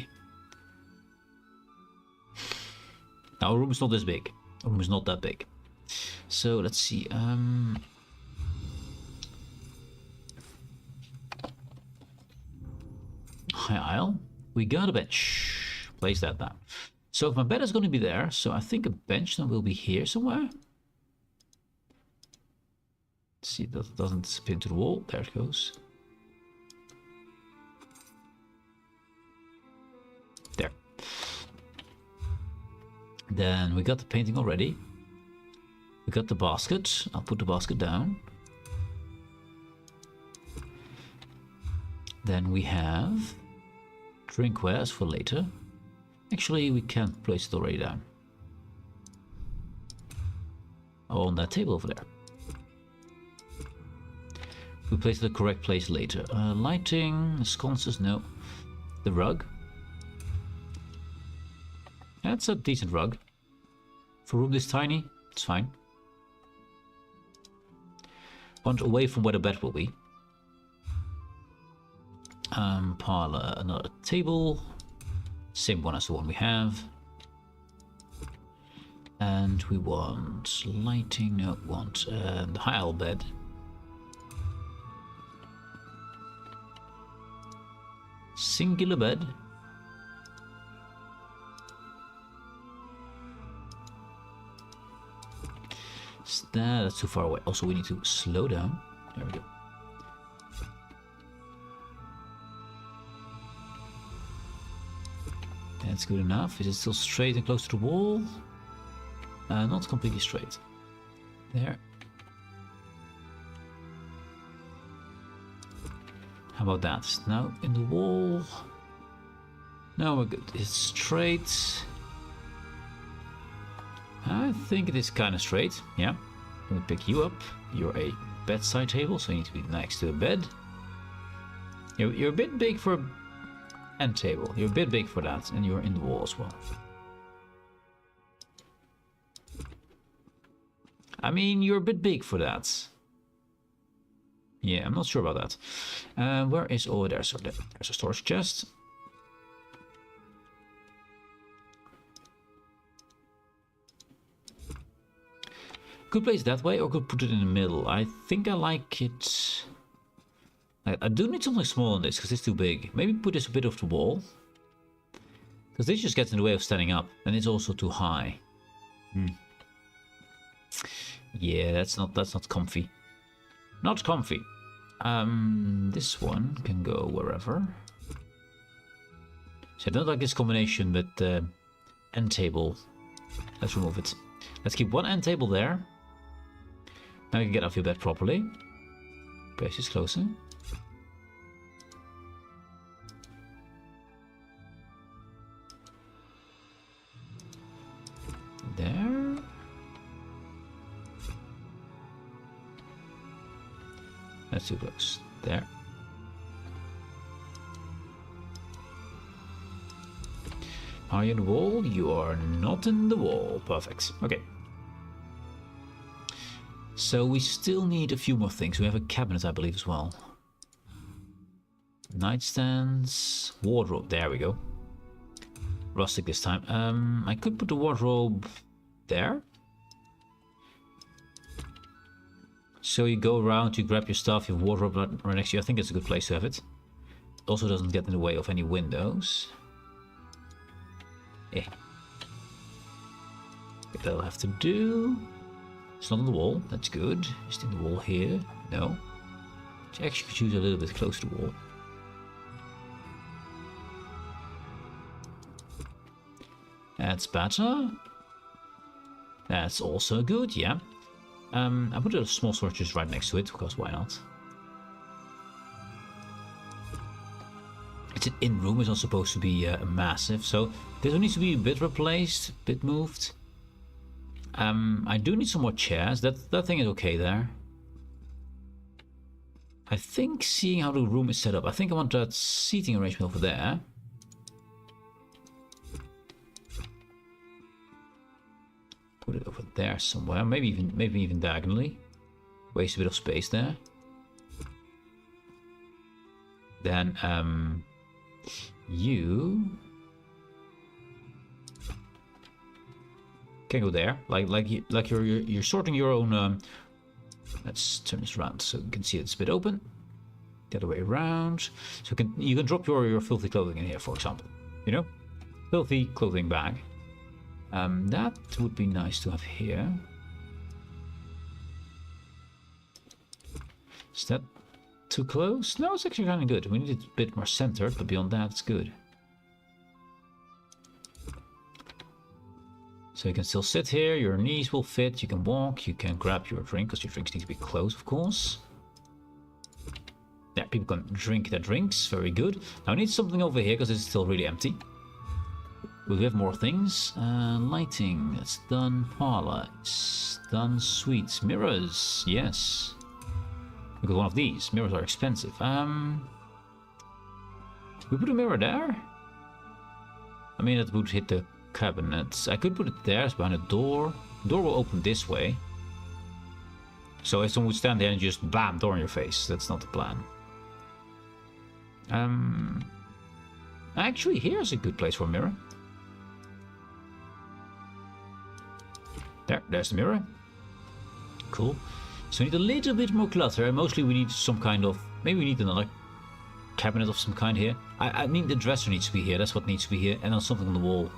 Now, our room is not this big. Our room is not that big. So let's see. High aisle. We got a bench. Place that down. So if my bed is going to be there, so I think a bench then will be here somewhere. Let's see, that doesn't spin to the wall. There it goes. There. Then we got the painting already. We got the basket. I'll put the basket down. Then we have drinkwares for later. Actually, we can't place it already down. Oh, on that table over there. We place the correct place later. Lighting, sconces, no. The rug. That's a decent rug. For a room this tiny, it's fine. Want away from where the bed will be. Parlor, another table. Same one as the one we have. And we want lighting, no, we want the high owl bed. Singular bed. That's too far away. Also, we need to slow down. There we go. That's good enough. Is it still straight and close to the wall? Not completely straight. There. How about that? Now in the wall. Now we're good. It's straight. I think it is kind of straight. Yeah. Let me pick you up. You're a bedside table, so you need to be next to a bed. You're a bit big for an end table. You're a bit big for that, and you're in the wall as well. I mean, you're a bit big for that. Yeah, I'm not sure about that. Where is... Oh, there's a storage chest. Could place that way, or could put it in the middle. I think I like it... I do need something small on this, because it's too big. Maybe put this a bit off the wall. Because this just gets in the way of standing up, and it's also too high. Yeah, that's not comfy. Not comfy. This one can go wherever. So I don't like this combination, but end table. Let's remove it. Let's keep one end table there. Now you can get off your bed properly. Place this closer. There. That's too close. There. Are you in the wall? You are not in the wall. Perfect. Okay. So we still need a few more things. We have a cabinet, I believe, as well. Nightstands, wardrobe. There we go. Rustic this time. I could put the wardrobe there. So you go around, you grab your stuff, you have wardrobe right next to you. I think it's a good place to have it. Also doesn't get in the way of any windows. Yeah. That'll have to do. It's not on the wall, that's good. Is it in the wall here? No. So actually could use a little bit close to the wall. That's better. That's also good, yeah. I put a small storage just right next to it, because why not? It's an in-room, it's not supposed to be massive, so this one needs to be a bit replaced, a bit moved. I do need some more chairs. That thing is okay there. I think, seeing how the room is set up, I think I want that seating arrangement over there. Put it over there somewhere. Maybe even diagonally. Waste a bit of space there. Then you can go there, like you're sorting your own. Let's turn this around so you can see it's a bit open. The other way around, so you can drop your filthy clothing in here, for example. You know, filthy clothing bag. That would be nice to have here. Is that too close? No, it's actually kind of good. We need it a bit more centered, but beyond that, it's good. So you can still sit here, your knees will fit, you can walk, you can grab your drink, because your drinks need to be close, of course. Yeah, people can drink their drinks, very good. Now I need something over here, because it's still really empty. We have more things. Lighting, that's done. Parlor, it's done. Suites, mirrors, yes. We got one of these. Mirrors are expensive. We put a mirror there? I mean, that would hit the cabinets. I could put it there, it's behind a door. The door will open this way. So if someone would stand there and just bam, door in your face. That's not the plan. Actually, here's a good place for a mirror. There's the mirror. Cool. So we need a little bit more clutter, and mostly we need some kind of... Maybe we need another cabinet of some kind here. I mean, the dresser needs to be here. That's what needs to be here. And then something on the wall.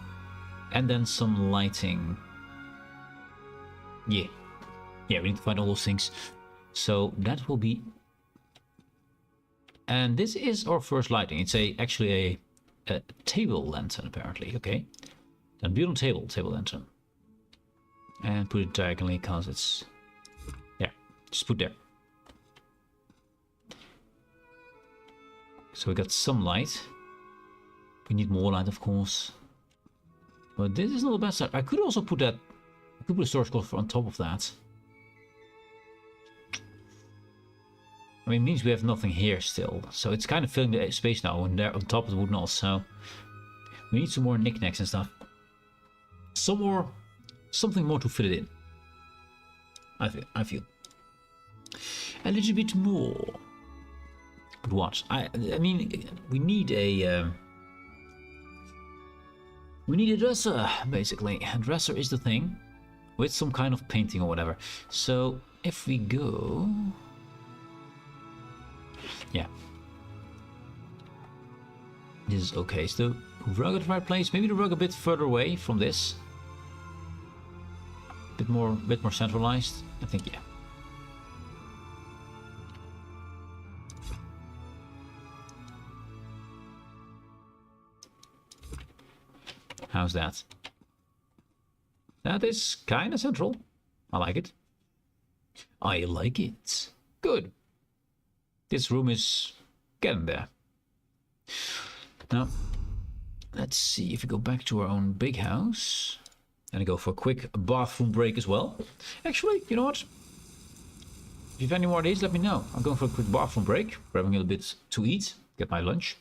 And then some lighting. Yeah. Yeah, we need to find all those things. So that will be... And this is our first lighting. It's actually a table lantern, apparently. Okay. Then build a table lantern. And put it diagonally because it's... There. Just put there. So we got some light. We need more light, of course. But this is not the best side. I could also put that... I could put a storage closet on top of that. I mean, it means we have nothing here still. So it's kind of filling the space now. And there on top it would not. So we need some more knickknacks and stuff. Something more to fit it in. I feel. A little bit more. But what? I mean, we need a dresser, basically. A dresser is the thing. With some kind of painting or whatever. So if we go... Yeah. This is okay. Is the rug at the right place? Maybe the rug a bit further away from this. Bit more centralized. I think, yeah. How's that? That is kind of central. I like it. I like it. Good. This room is getting there. Now, let's see if we go back to our own big house. And I go for a quick bathroom break as well. Actually, you know what? If you have any more ideas, let me know. I'm going for a quick bathroom break. Grabbing a little bit to eat. Get my lunch.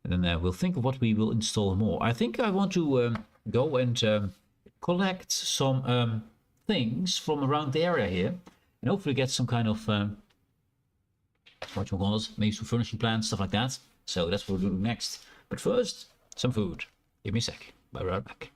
And then we'll think of what we will install more. I think I want to go and collect some things from around the area here. And hopefully get some kind of... what you call it? Maybe some furnishing plans, stuff like that. So that's what we'll do next. But first, some food. Give me a sec. I'll be right back.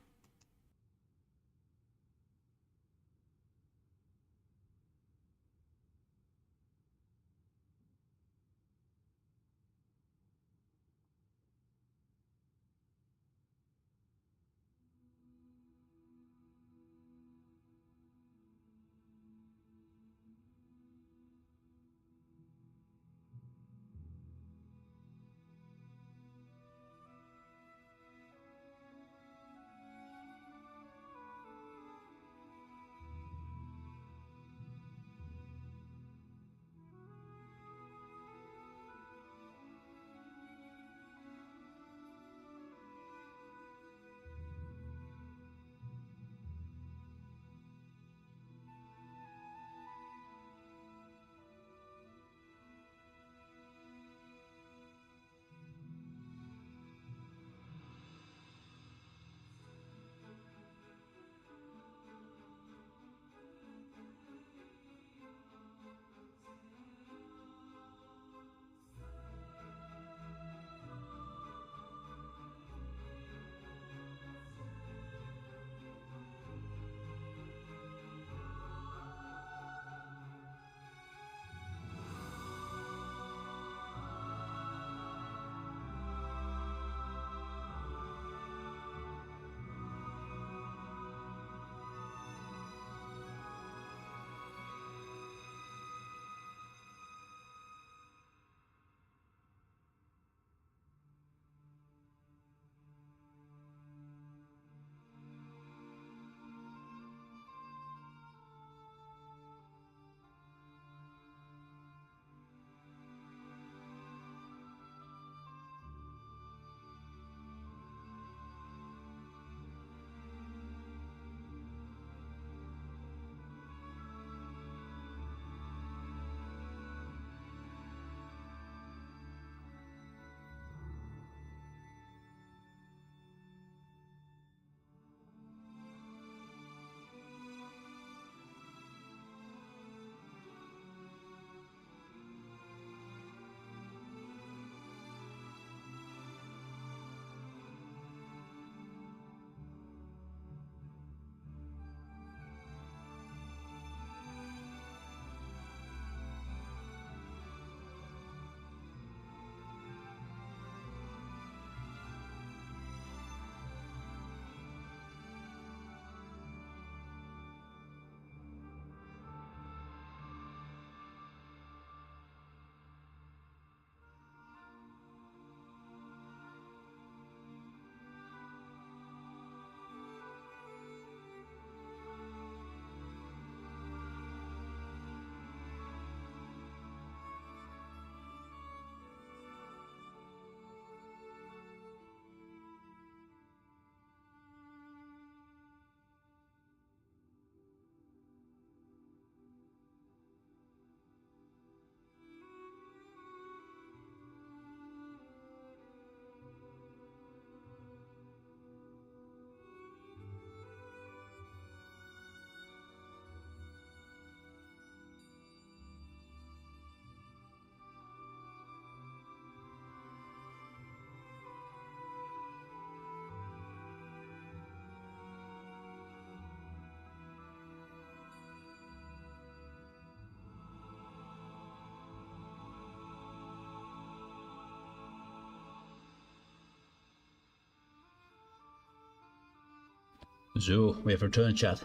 So, we have returned, chat.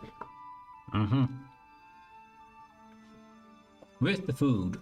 With the food.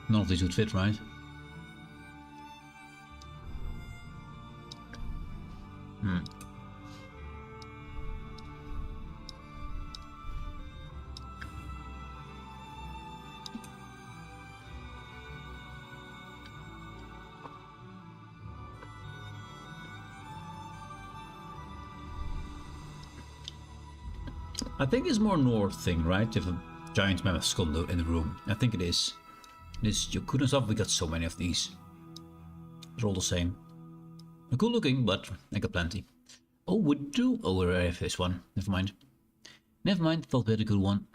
None of these would fit, right? I think it's more north thing, right? If a giant mammoth skull in the room. I think it is. This Yakuna stuff, we got so many of these. They're all the same. They're cool looking, but I got plenty. Oh, we do. Oh, we already have this one. Never mind. Never mind, thought we had a good one.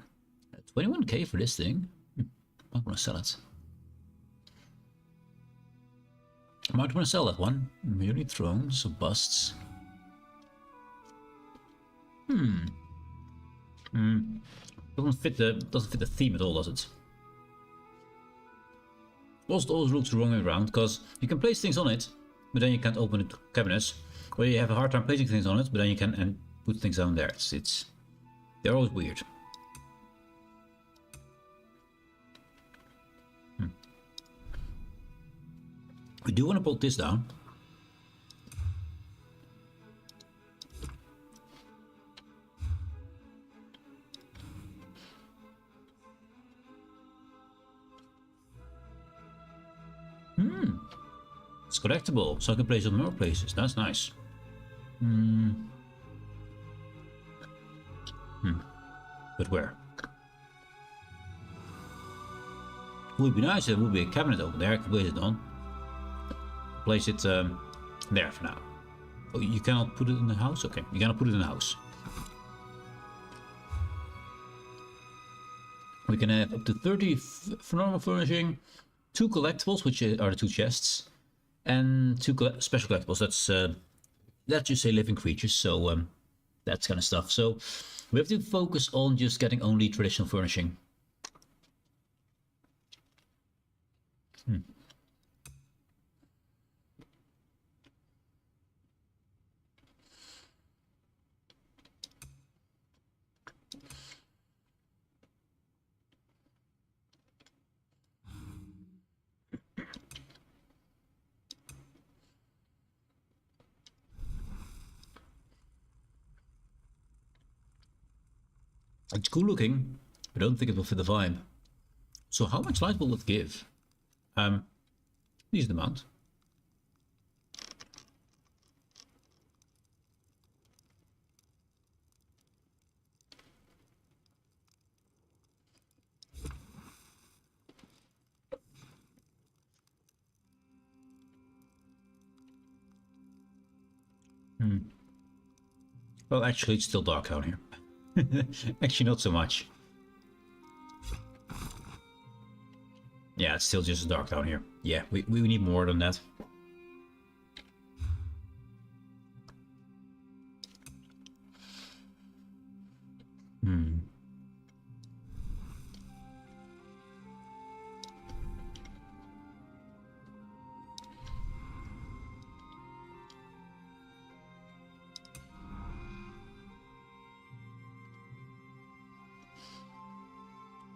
21k for this thing. Might want to sell it. Might want to sell that one. Merely thrones or busts. Doesn't fit the theme at all, does it? Also, always looks the wrong way around, because you can place things on it, but then you can't open the cabinets. Or you have a hard time placing things on it, but then you can and put things down there. They're always weird. We do want to put this down. It's collectible, so I can place it in more places. That's nice. But where? It would be nice if there would be a cabinet over there I could place it on. Place it there for now. Oh, you cannot put it in the house? Okay, you cannot put it in the house. We can have up to 30 for normal furnishing, 2 collectibles, which are the 2 chests, and 2 special collectibles. That's let's just say living creatures, so that kind of stuff. So we have to focus on just getting only traditional furnishing. It's cool looking, I don't think it will fit the vibe. So how much light will it give? Decent amount. Well, actually, it's still dark down here. Actually, not so much. Yeah, it's still just dark down here. Yeah, we need more than that.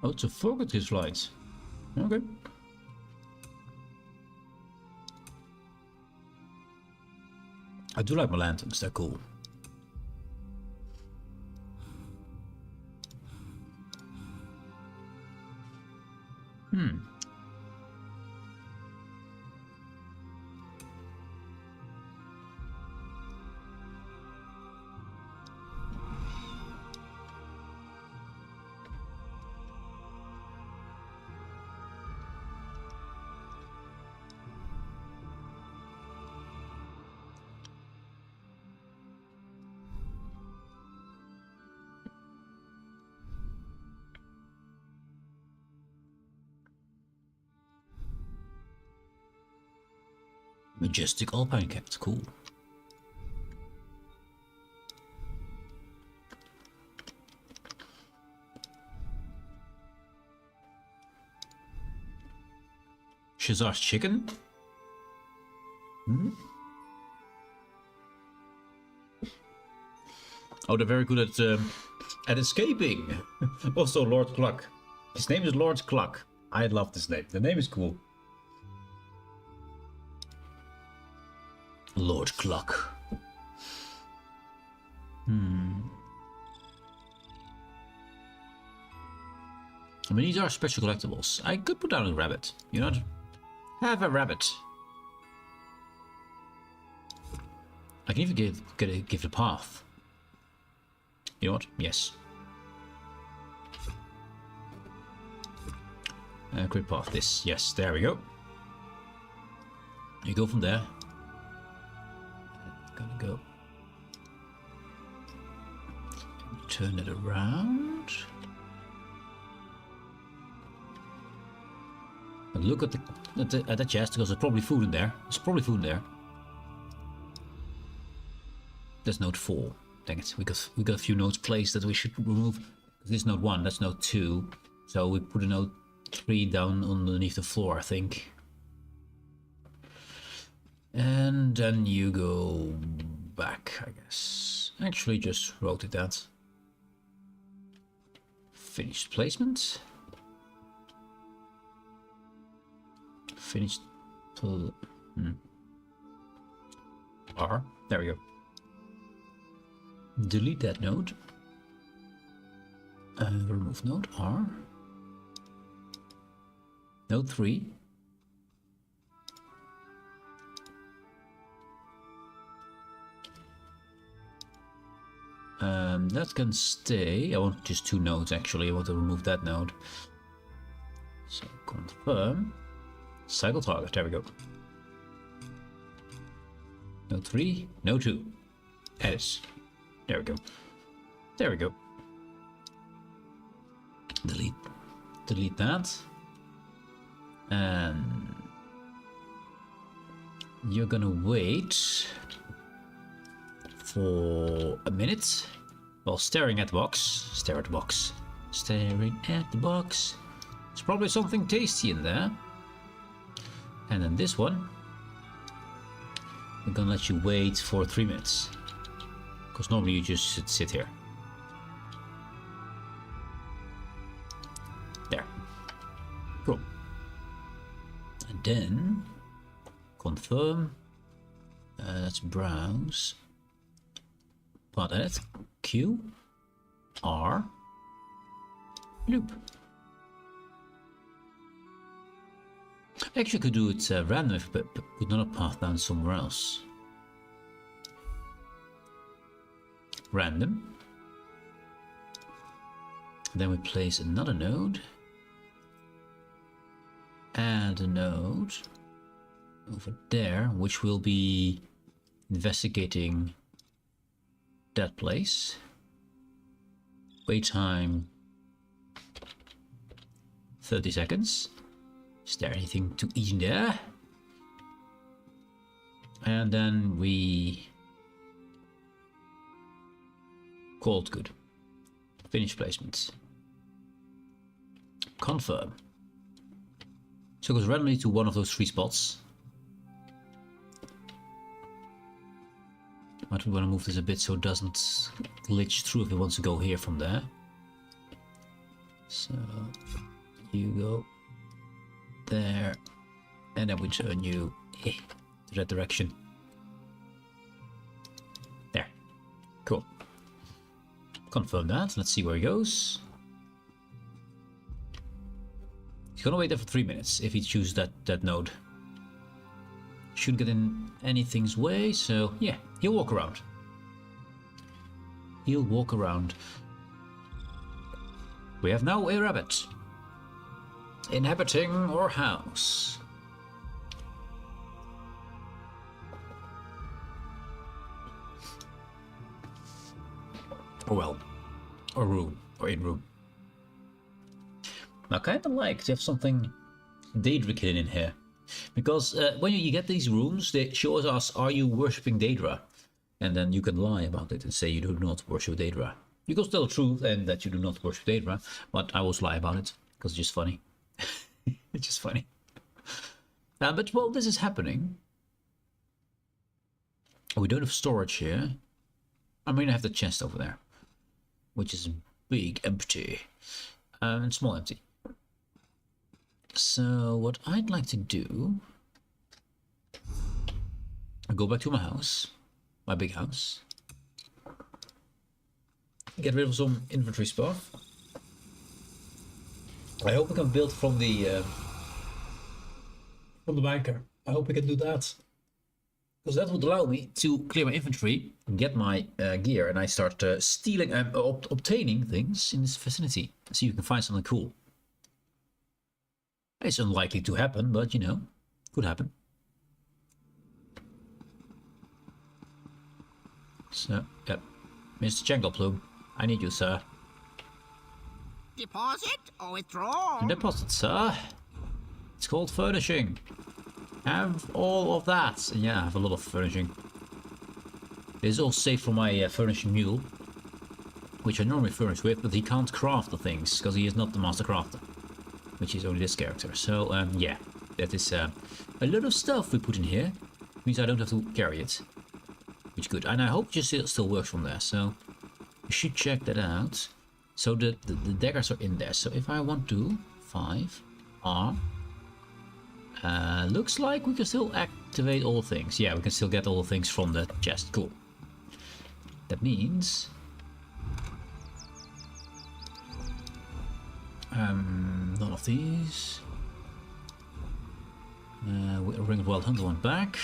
Oh, it's a forklift flight. Okay. I do like my lanterns, they're cool. Majestic Alpine Cat, cool. Shazar's chicken? Hmm? Oh, they're very good at escaping. Also, Lord Cluck. His name is Lord Cluck. I love this name. The name is cool. Lord Cluck. I mean, these are special collectibles. I could put down a rabbit. You know, have a rabbit. I can even give the path. You know what? Yes. Great path. This. Yes. There we go. You go from there. Gonna go. Turn it around. And look at the chest, because there's probably food in there. There's probably food in there. There's note 4. Dang it, we got a few notes placed that we should remove. This is note 1, that's note 2. So we put a note 3 down underneath the floor, I think. And then you go back, I guess. Actually, just rotate that. Finished placement. Finished. R. There we go. Delete that node. Remove node R. Node 3. That can stay. I want just 2 nodes actually. I want to remove that node. So confirm. Cycle target. There we go. Node 3. Node 2. Edit. There we go. There we go. Delete that. And you're gonna wait for a minute while staring at the box. Stare at the box. Staring at the box. There's probably something tasty in there. And then this one, we're gonna let you wait for 3 minutes. Because normally you just sit here. There. Cool. And then confirm. Let's browse. Part edit. Q. R. Loop. Actually, could do it random if but put another path down somewhere else. Random. Then we place another node. And a node over there, which will be investigating that place. Wait time 30 seconds. Is there anything to eat in there? And then we call it good. Finish placement. Confirm. So it goes randomly to one of those 3 spots. But we want to move this a bit so it doesn't glitch through if it wants to go here from there. So you go there, and then we turn you to that direction. There. Cool. Confirm that. Let's see where he goes. He's gonna wait there for 3 minutes if he chooses that node. Shouldn't get in anything's way, so yeah, he'll walk around. He'll walk around. We have now a rabbit inhabiting our house. Or well, or room, or in room. I kind of like to have something Daedric in here. Because when you get these rooms, they show us, are you worshipping Daedra? And then you can lie about it and say you do not worship Daedra. You can tell the truth and that you do not worship Daedra, but I always lie about it, because it's just funny. It's just funny. But while this is happening, we don't have storage here. I mean, I have the chest over there, which is big, empty, and small empty. So what I'd like to do, I'll go back to my house, my big house, get rid of some inventory stuff. I hope we can build from the banker. I hope we can do that, because that would allow me to clear my inventory, get my gear, and I start stealing and obtaining things in this vicinity. See if you can find something cool. It's unlikely to happen, but you know, could happen. So, yep. Mr. Jangleplume, I need you, sir. Deposit or withdraw? Deposit, sir. It's called furnishing. Have all of that. And yeah, I have a lot of furnishing. This is all safe for my furnishing mule, which I normally furnish with, but he can't craft the things because he is not the master crafter, which is only this character. So yeah, that is a lot of stuff we put in here. Means I don't have to carry it, which is good. And I hope it still works from there. So you should check that out. So the daggers are in there. So if I want to 5R, looks like we can still activate all things. Yeah, we can still get all the things from the chest. Cool. That means none of these. Ring of Wild Hunter one back.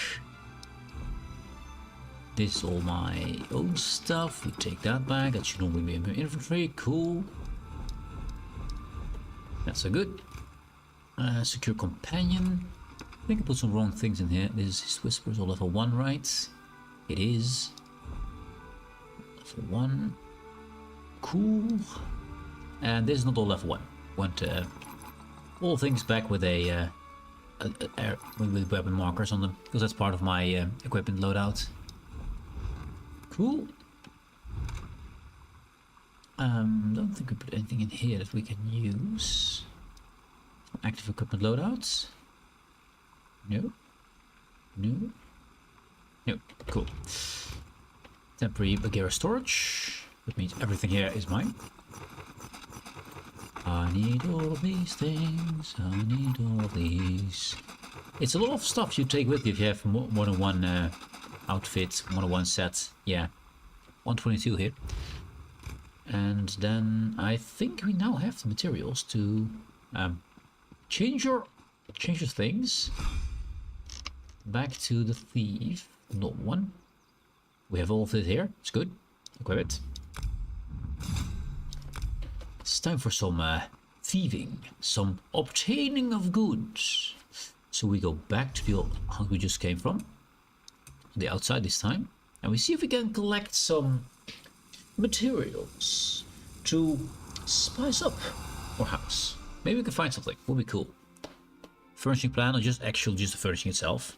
This is all my own stuff. We take that back. That should normally be in my inventory. Cool. That's so good. Secure companion. I think I put some wrong things in here. This is Whispers or level 1, right? It is. Level 1. Cool. And this is not all level 1. Want all things back with with weapon markers on them, because that's part of my equipment loadout. Cool. Don't think we put anything in here that we can use. Active equipment loadouts. No. No. No. Cool. Temporary Bagheera storage. That means everything here is mine. I need all of these things. I need all of these. It's a lot of stuff you take with you if you have more than one outfit, more than one set. Yeah. 122 here. And then I think we now have the materials to change your things back to the thief, normal one. We have all of it here. It's good. Equip it. It's time for some thieving, some obtaining of goods. So we go back to the old hunt we just came from, the outside this time, and we see if we can collect some materials to spice up our house. Maybe we can find something. Would be cool. Furnishing plan or just the furnishing itself.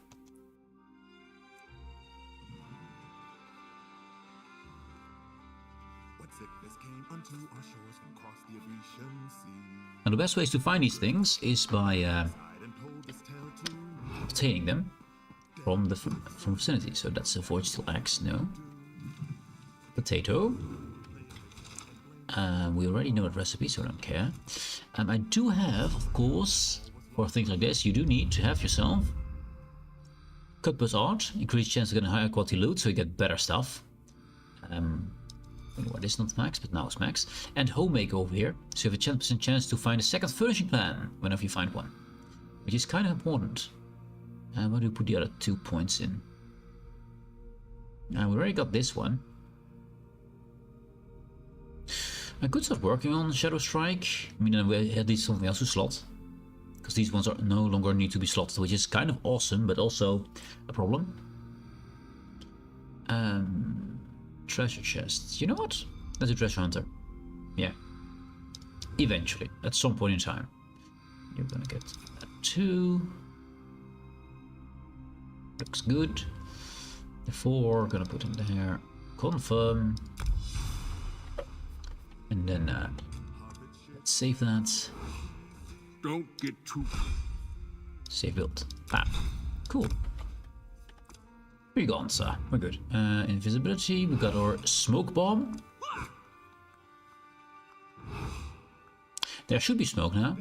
Now the best ways to find these things is by obtaining them from the vicinity. So that's a forged steel axe. No. Potato. We already know that recipe, so I don't care. I do have, of course, for things like this, you do need to have yourself cut plus art, increased chance to get a higher quality loot, so you get better stuff. Well, this is not max, but now it's max. And homemaker over here, so you have a 10% chance to find a second furnishing plan whenever you find one, which is kind of important. Where do we put the other 2 points in? We already got this one. I could start working on Shadow Strike. I mean, we had these something else to slot, because these ones are no longer need to be slotted, which is kind of awesome, but also a problem. Treasure chests. You know what? Let's do treasure hunter. Yeah. Eventually, at some point in time. You're gonna get that too. Looks good. The 4 gonna put in there. Confirm. And then let's save that. Don't get too... Save build. Ah, cool. We're gone, sir. We're good. Invisibility. We got our smoke bomb. There should be smoke now.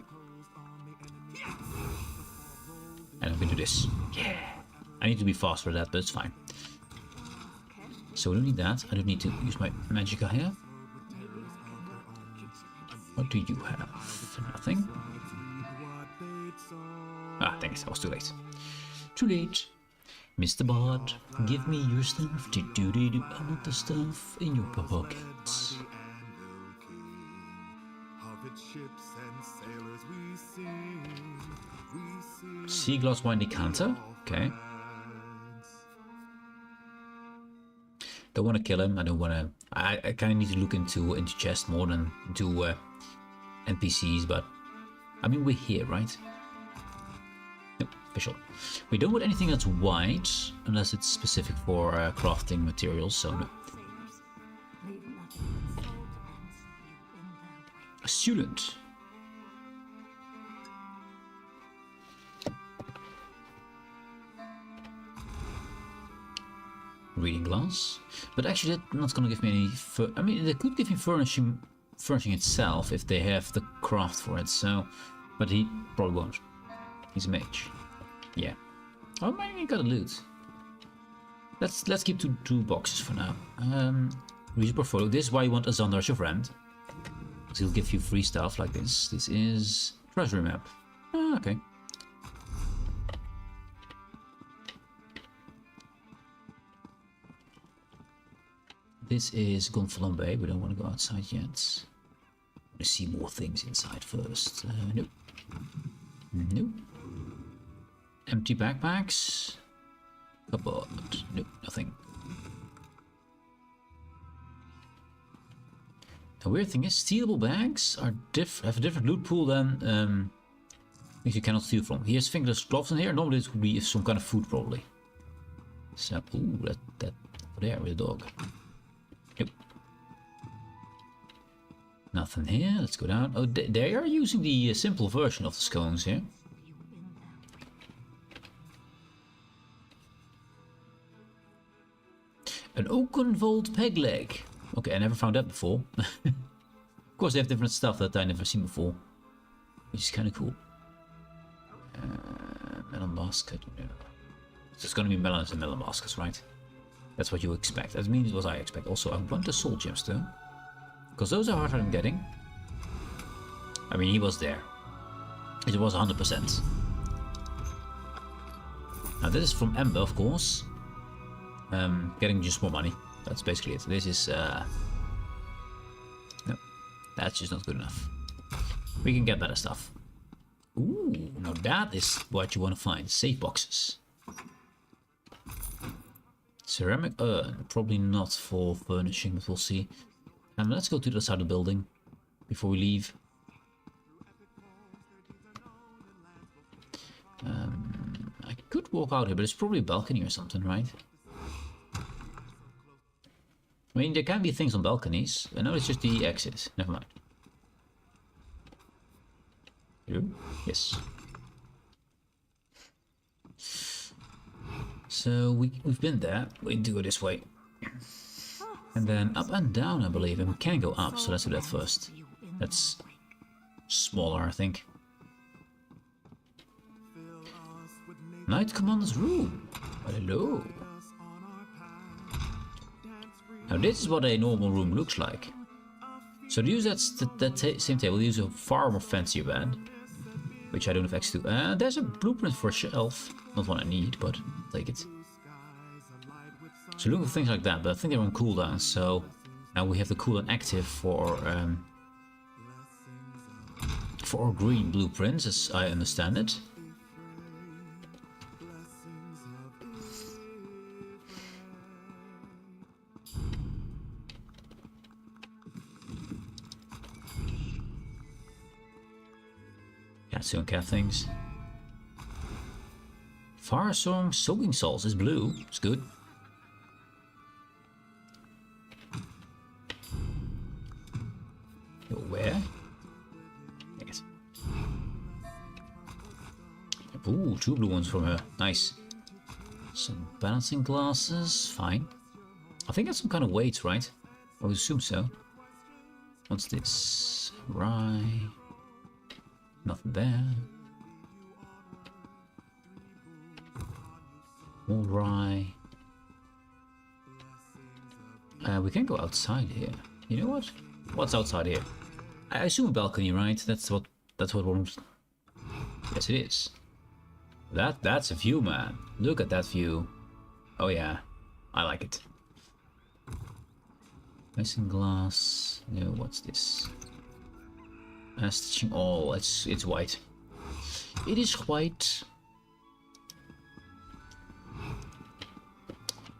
And I'm gonna do this. Yeah. I need to be fast for that, but it's fine. So we don't need that. I don't need to use my magicka here. What do you have? Nothing. Ah, thanks. I was too late. Too late. Mr. Bard, give me your stuff. I want the stuff in your pockets. Sea glass wine decanter. Okay. Don't want to kill him. I don't want to. I kind of need to look into chest more than into NPCs. But I mean, we're here, right? Nope, official. We don't want anything that's white unless it's specific for crafting materials. So no. A student. Reading glass, but actually that's not gonna give me any. I mean, they could give me furnishing itself if they have the craft for it. So, but he probably won't. He's a mage. Yeah. Oh, maybe he got a loot. Let's keep two boxes for now. Read your portfolio. This is why you want a Xandar as your friend. Because he'll give you free stuff like this. This is treasury map. Ah, okay. This is Gonfalon Bay. We don't want to go outside yet. Let's see more things inside first. Nope. Nope. Empty backpacks. Cupboard. Nope, nothing. The weird thing is, stealable bags are have a different loot pool than things you cannot steal from. Here's fingerless gloves in here. Normally this would be some kind of food, probably. So, ooh, that there with a dog. Nope. Nothing here. Let's go down. Oh, they are using the simple version of the scones here. An oaken vault peg leg. Okay, I never found that before. Of course, they have different stuff that I never seen before, which is kind of cool. Melon basket. No. So it's gonna be melons and melon baskets, right? That's what you expect. That means what I expect. Also, I want the soul gems though, because those are harder than getting. I mean, he was there. It was 100%. Now this is from Ember, of course. Getting just more money. That's basically it. This is no, that's just not good enough. We can get better stuff. Ooh, now that is what you want to find. Safe boxes. Ceramic urn, probably not for furnishing, but we'll see. And let's go to the side of the building before we leave. I could walk out here, but it's probably a balcony or something, right? I mean, there can be things on balconies. I know it's just the exit. Never mind. Here? Yes. So we've been there. We need to go this way. And then up and down, I believe. And we can go up, so let's do that first. That's smaller, I think. Knight Commander's room. Well, hello. Now this is what a normal room looks like. So to use that same table, use a far more fancier bed, which I don't have access to. There's a blueprint for a shelf. Not one I need, but I'll take it. So look at things like that, but I think they're on cooldown. So now we have the cooldown active for our green blueprints, as I understand it. Soon cat things. Firesong soaking salts is blue. It's good. Where? Yes. Ooh, 2 blue ones from her. Nice. Some balancing glasses. Fine. I think that's some kind of weight, right? I would assume so. What's this? Rye. Nothing there. More rye. We can go outside here. You know what? What's outside here? I assume a balcony, right? That's what one. Yes, it is. That's a view, man. Look at that view. Oh yeah, I like it. Missing glass. No, what's this? Stitching. Oh, it's white. It is white.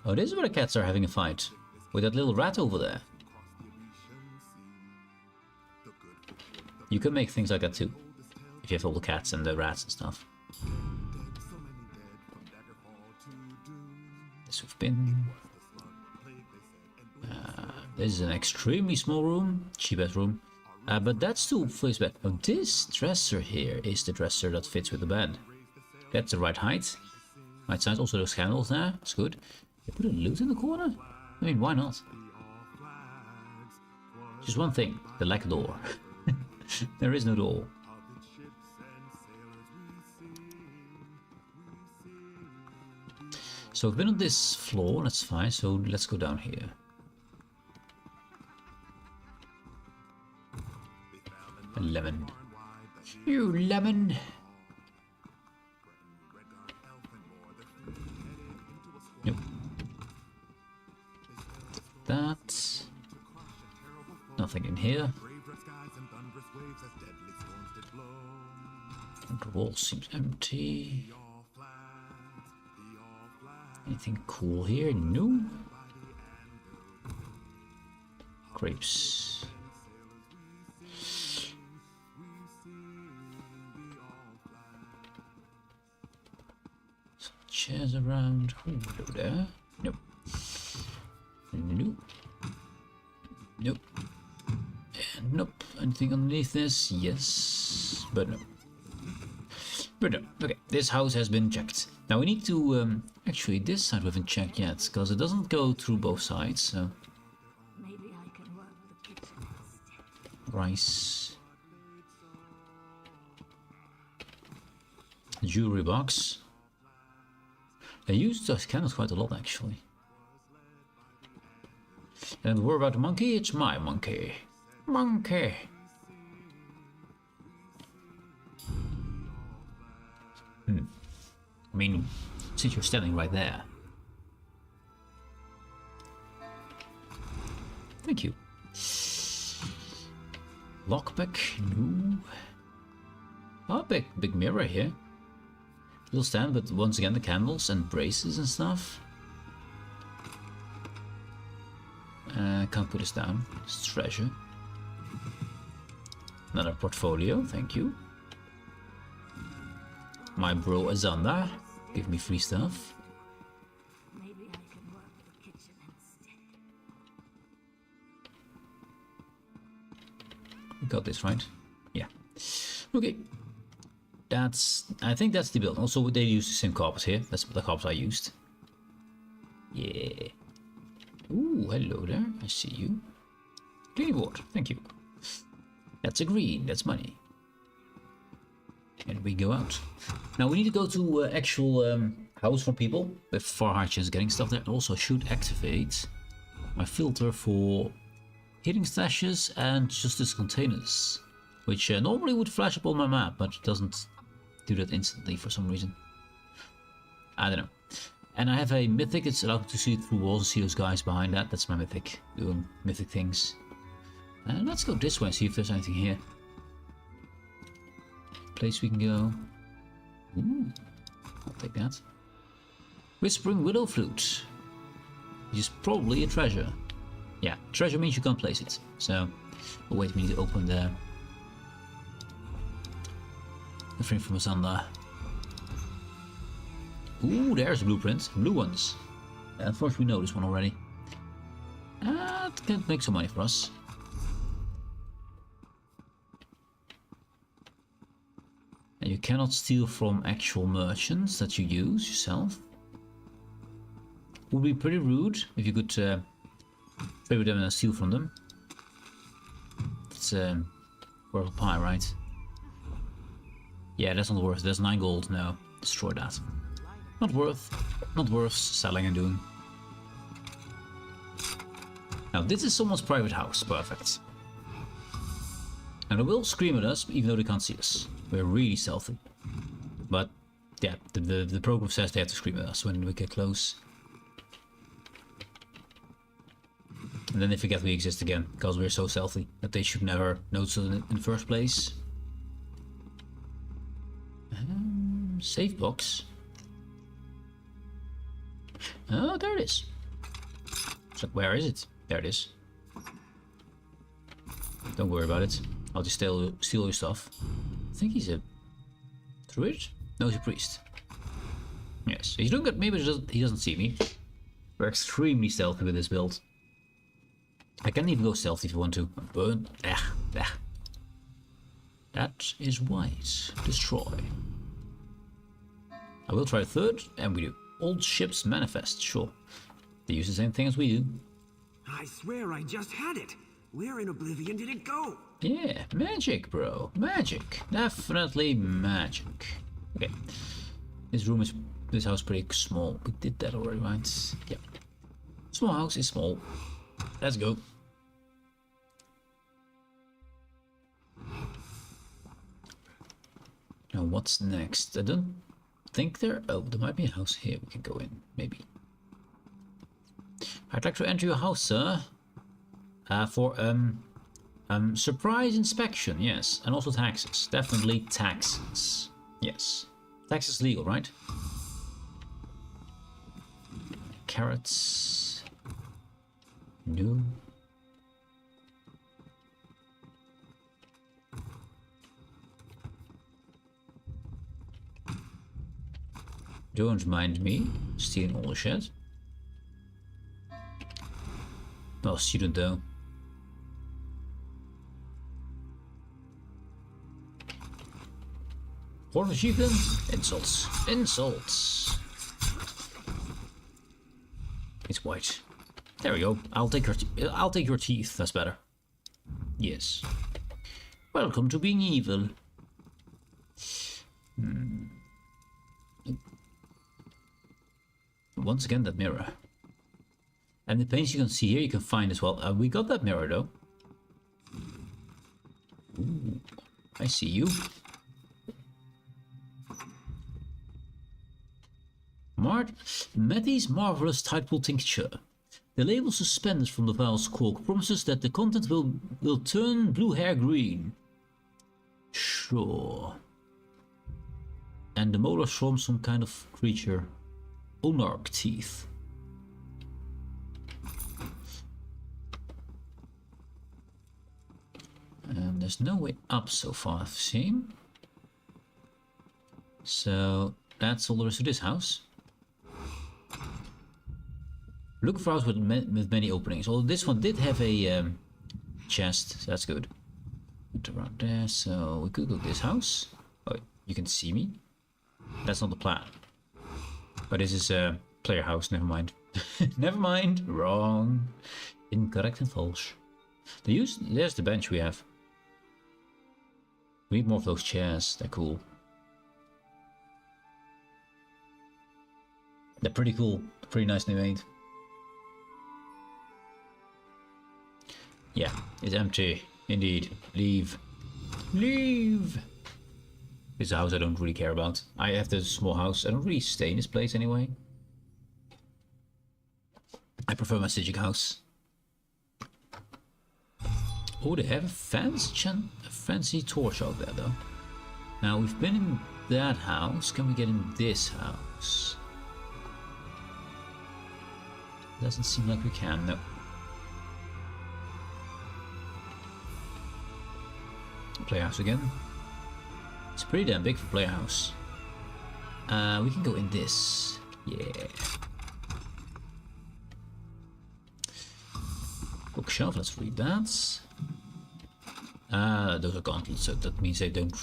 Oh, this is where the cats are having a fight with that little rat over there. You can make things like that too, if you have all the cats and the rats and stuff. This we've been. This is an extremely small room, cheapest room, but that's too fully bed. Oh, this dresser here is the dresser that fits with the bed. That's the right height, right size. Also, those candles there. It's good. They put a loot in the corner. I mean, why not? Just one thing: the lack door. There is no door. So we've been on this floor, that's fine, so let's go down here. A lemon. You lemon! Nope. That. Nothing in here. The wall seems empty. Anything cool here? No. Grapes. Some chairs around. Oh, hello there. Nope. Nope. Nope. And nope. Anything underneath this? Yes. But no. But no. Okay, this house has been checked. Now we need to, actually this side we haven't checked yet, because it doesn't go through both sides, so. Maybe I can work the kitchen instead. Rice. Jewelry box. They use those candles quite a lot, actually. And the word about the monkey, it's my monkey. Monkey! I mean, since you're standing right there. Thank you. Lockpick, no. Oh, big mirror here. Little stand, but once again the candles and braces and stuff. Can't put this down. It's treasure. Another portfolio, thank you. My bro Azanda, give me free stuff. Maybe I can work the kitchen instead. We got this right? Yeah. Okay. I think that's the build. Also, they use the same carpet here. That's the carpet I used. Yeah. Ooh, hello there. I see you. Clean water, thank you. That's a green, that's money. And we go out. Now we need to go to actual house for people with far higher chance of getting stuff there. And also should activate my filter for hidden stashes and justice containers, which normally would flash up on my map, but it doesn't do that instantly for some reason. I don't know. And I have a mythic. It's allowed to see through walls and see those guys behind that. That's my mythic, doing mythic things. And let's go this way and see if there's anything here. Place we can go. Ooh, I'll take that. Whispering Widow Flute. Which is probably a treasure. Yeah, treasure means you can't place it. So, we'll wait, we need to open the frame from Azanda. Ooh, there's a blueprint. Blue ones. Unfortunately, we know this one already. It can make some money for us. And you cannot steal from actual merchants that you use yourself. Would be pretty rude if you could trade with them and steal from them. It's worth a pie, right? Yeah, that's not worth it. That's 9 gold. No, destroy that. Not worth selling and doing. Now this is someone's private house. Perfect. And they will scream at us even though they can't see us. We're really stealthy. But yeah, the program says they have to scream at us when we get close. And then they forget we exist again, because we're so stealthy that they should never notice us in the first place. Safe box. Oh, there it is. So where is it? There it is. Don't worry about it. I'll just steal your stuff. I think he's a druid? No, he's a priest. Yes, he's doing good. Maybe he doesn't see me. We're extremely stealthy with this build. I can even go stealthy if you want to. Burn. That is wise. Destroy. I will try a third, and we do. Old ships manifest, sure. They use the same thing as we do. I swear I just had it. Where in Oblivion did it go? Yeah, magic, bro. Magic. Definitely magic. Okay. This house is pretty small. We did that already, right? Yeah. Small house is small. Let's go. Now what's next? I don't think there... Oh, there might be a house here we can go in. Maybe. I'd like to enter your house, sir. For surprise inspection, yes. And also taxes. Definitely taxes. Yes. Taxes legal, right? Carrots. No. Don't mind me stealing all the shit. Well, student though. Fourth achievement? Insults. Insults. It's white. There we go. I'll take your teeth. That's better. Yes. Welcome to being evil. Once again, that mirror. And the paints you can see here, you can find as well. We got that mirror though. Ooh, I see you. Matty's Marvelous Tidal Tincture. The label suspended from the vial's cork promises that the content will turn blue hair green. Sure. And the molars from some kind of creature. Onarch teeth. And there's no way up so far, I've seen. So that's all there is to this house. Look for house with many openings. Although this one did have a chest, so that's good. Put around there, so we could go to this house. Oh, you can see me. That's not the plan. But this is a player house. Never mind. Never mind. Wrong. Incorrect and false. There's the bench we have. We need more of those chairs. They're cool. They're pretty cool. Pretty nicely made. Yeah, it's empty. Indeed. Leave. Leave! This is a house I don't really care about. I have this small house. I don't really stay in this place anyway. I prefer my Sigic house. Oh, they have a fancy torch out there though. Now we've been in that house. Can we get in this house? Doesn't seem like we can, no. Playhouse again. It's pretty damn big for Playhouse. We can go in this. Yeah. Bookshelf, let's read that. Those are gauntlets, so that means they don't...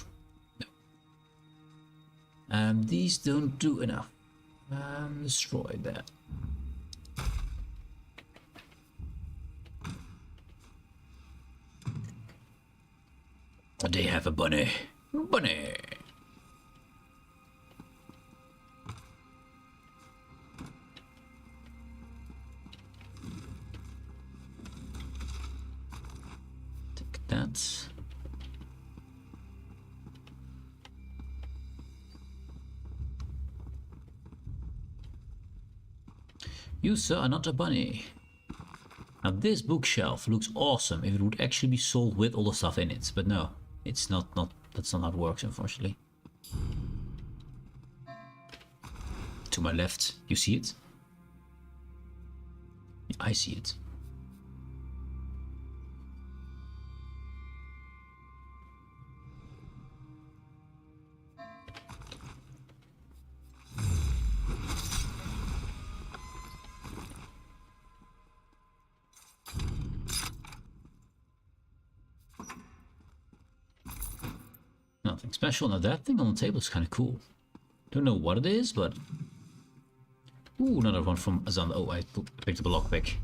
No. These don't do enough. Destroy that. They have a bunny. Bunny! Take that. You, sir, are not a bunny. Now this bookshelf looks awesome if it would actually be sold with all the stuff in it, but no, it's not that's not how it works, unfortunately. To my left, you see it? I see it. Nothing special. Now that thing on the table is kind of cool. Don't know what it is, but... Ooh, another one from Azanda. Oh, I picked up a lockpick.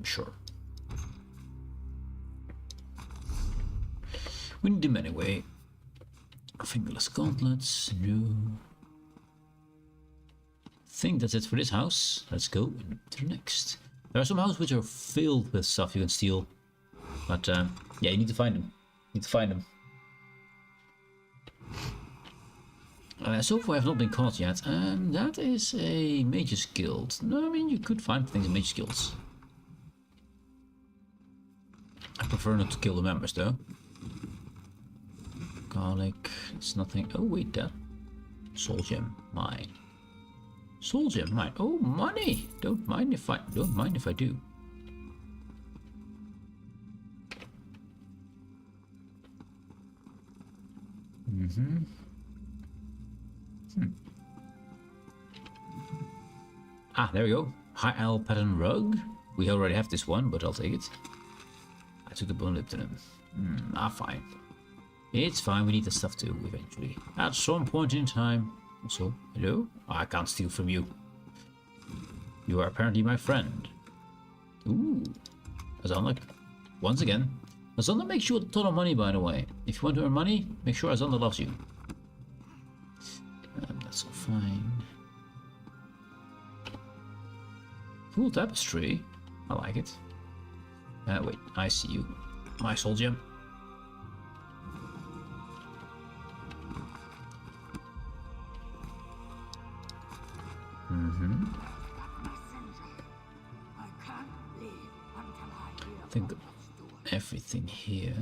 Sure. We need them anyway. Fingerless gauntlets. No. I think that's it for this house. Let's go to the next. There are some houses which are filled with stuff you can steal. But, yeah, you need to find them. You need to find them. So far I have not been caught yet, and that is a Mage's Guild. No, I mean, you could find things in Mage's Guilds. I prefer not to kill the members, though. Garlic, it's nothing. Oh, wait, that. Soul Gem, mine. Soul Gem, mine. Oh, money! Don't mind if I do. Ah, there we go. High Owl pattern rug. We already have this one, but I'll take it. I took the bone lip to them. Fine. It's fine, we need the stuff too, eventually. At some point in time. Also, hello? I can't steal from you. You are apparently my friend. Ooh. Azanda, once again. Azanda makes you a ton of money, by the way. If you want to earn money, make sure Azanda loves you. That's all fine. Cool tapestry. I like it. Wait, I see you. My soul gem. I think everything here.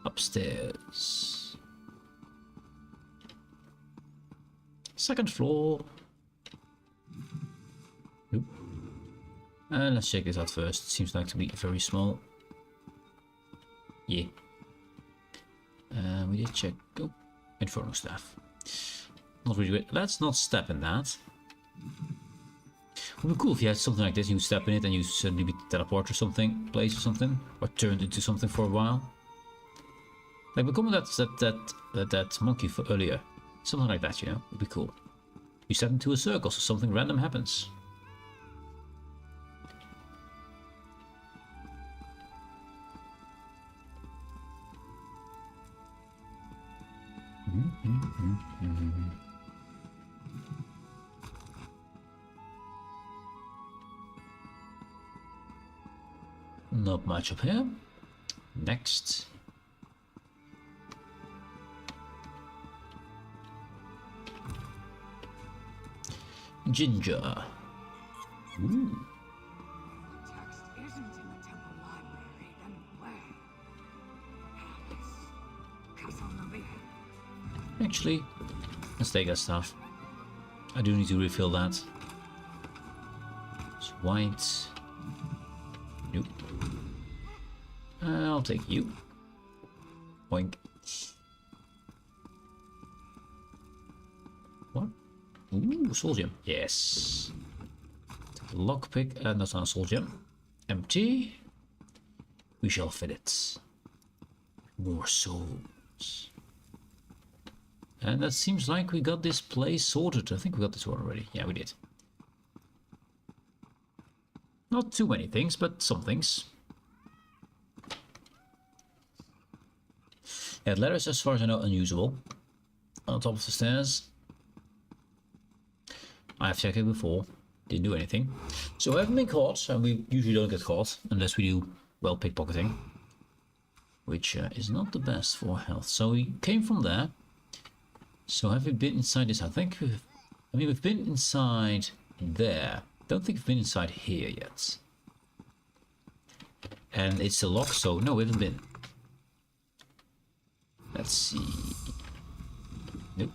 Upstairs. Second floor. Nope. Let's check this out first. It seems like to be very small. Yeah. We did check. Oh, Inferno staff. Not really good. Let's not step in that. It would be cool if you had something like this. You step in it and you suddenly be teleport or something, place or something, or turned into something for a while. Like becoming that monkey for earlier. Something like that, you know, would be cool. You step into a circle, so something random happens. Not much up here. Next. Ginger. Ooh. The text isn't in the temple library, then where? Castle Navier. Actually, let's take that stuff. I do need to refill that. It's white. Nope. I'll take you. Boink. Ooh, soul gem. Yes. Lockpick, that's not a soul gem. Empty. We shall fit it. More souls. And that seems like we got this place sorted. I think we got this one already. Yeah, we did. Not too many things, but some things. Yeah, the ladder is, as far as I know, unusable. On top of the stairs. I've checked it before. Didn't do anything. So I haven't been caught, and we usually don't get caught unless we do, well, pickpocketing. Which is not the best for health. So we came from there. So have we been inside this? I think we've been inside there. Don't think we've been inside here yet. And it's a lock, so no, we haven't been. Let's see. Nope.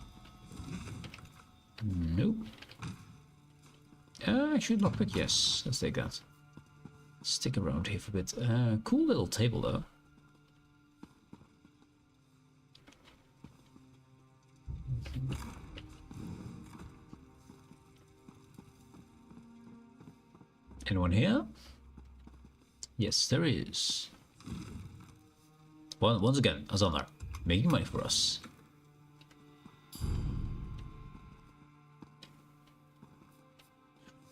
Nope. Actually, lockpick, yes. Let's take that. Stick around here for a bit. Cool little table, though. Anyone here? Yes, there is. Once again, Azandar, making money for us.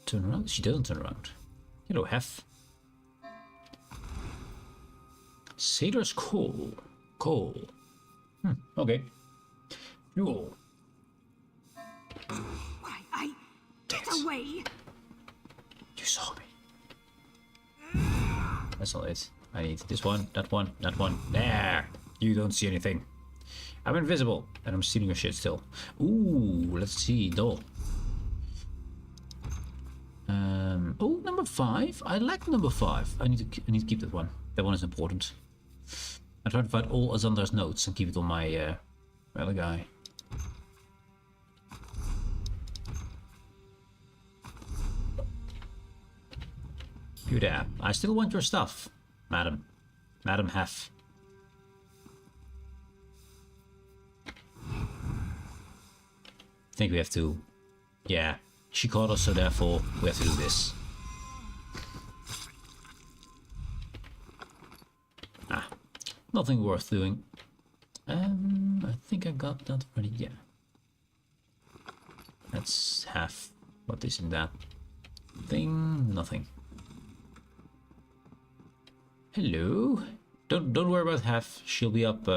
Turn around? She doesn't turn around. Hello, Hef. Sailor's coal. Coal. Okay. Fuel. Why, get away! You saw me. That's not it. I need this one, that one, that one. There! You don't see anything. I'm invisible, and I'm stealing your shit still. Ooh, let's see. Doll. Oh, number 5. I like number 5. I need to keep that one. That one is important. I try to find all Azandar's notes and keep it on my other guy. You there. I still want your stuff, madam. Madam Hef. I think we have to... Yeah, she caught us, so therefore we have to do this. Nothing worth doing. I think I got that already, yeah. Let's have... What is in that thing? Nothing. Hello. Don't worry about Hef. She'll be up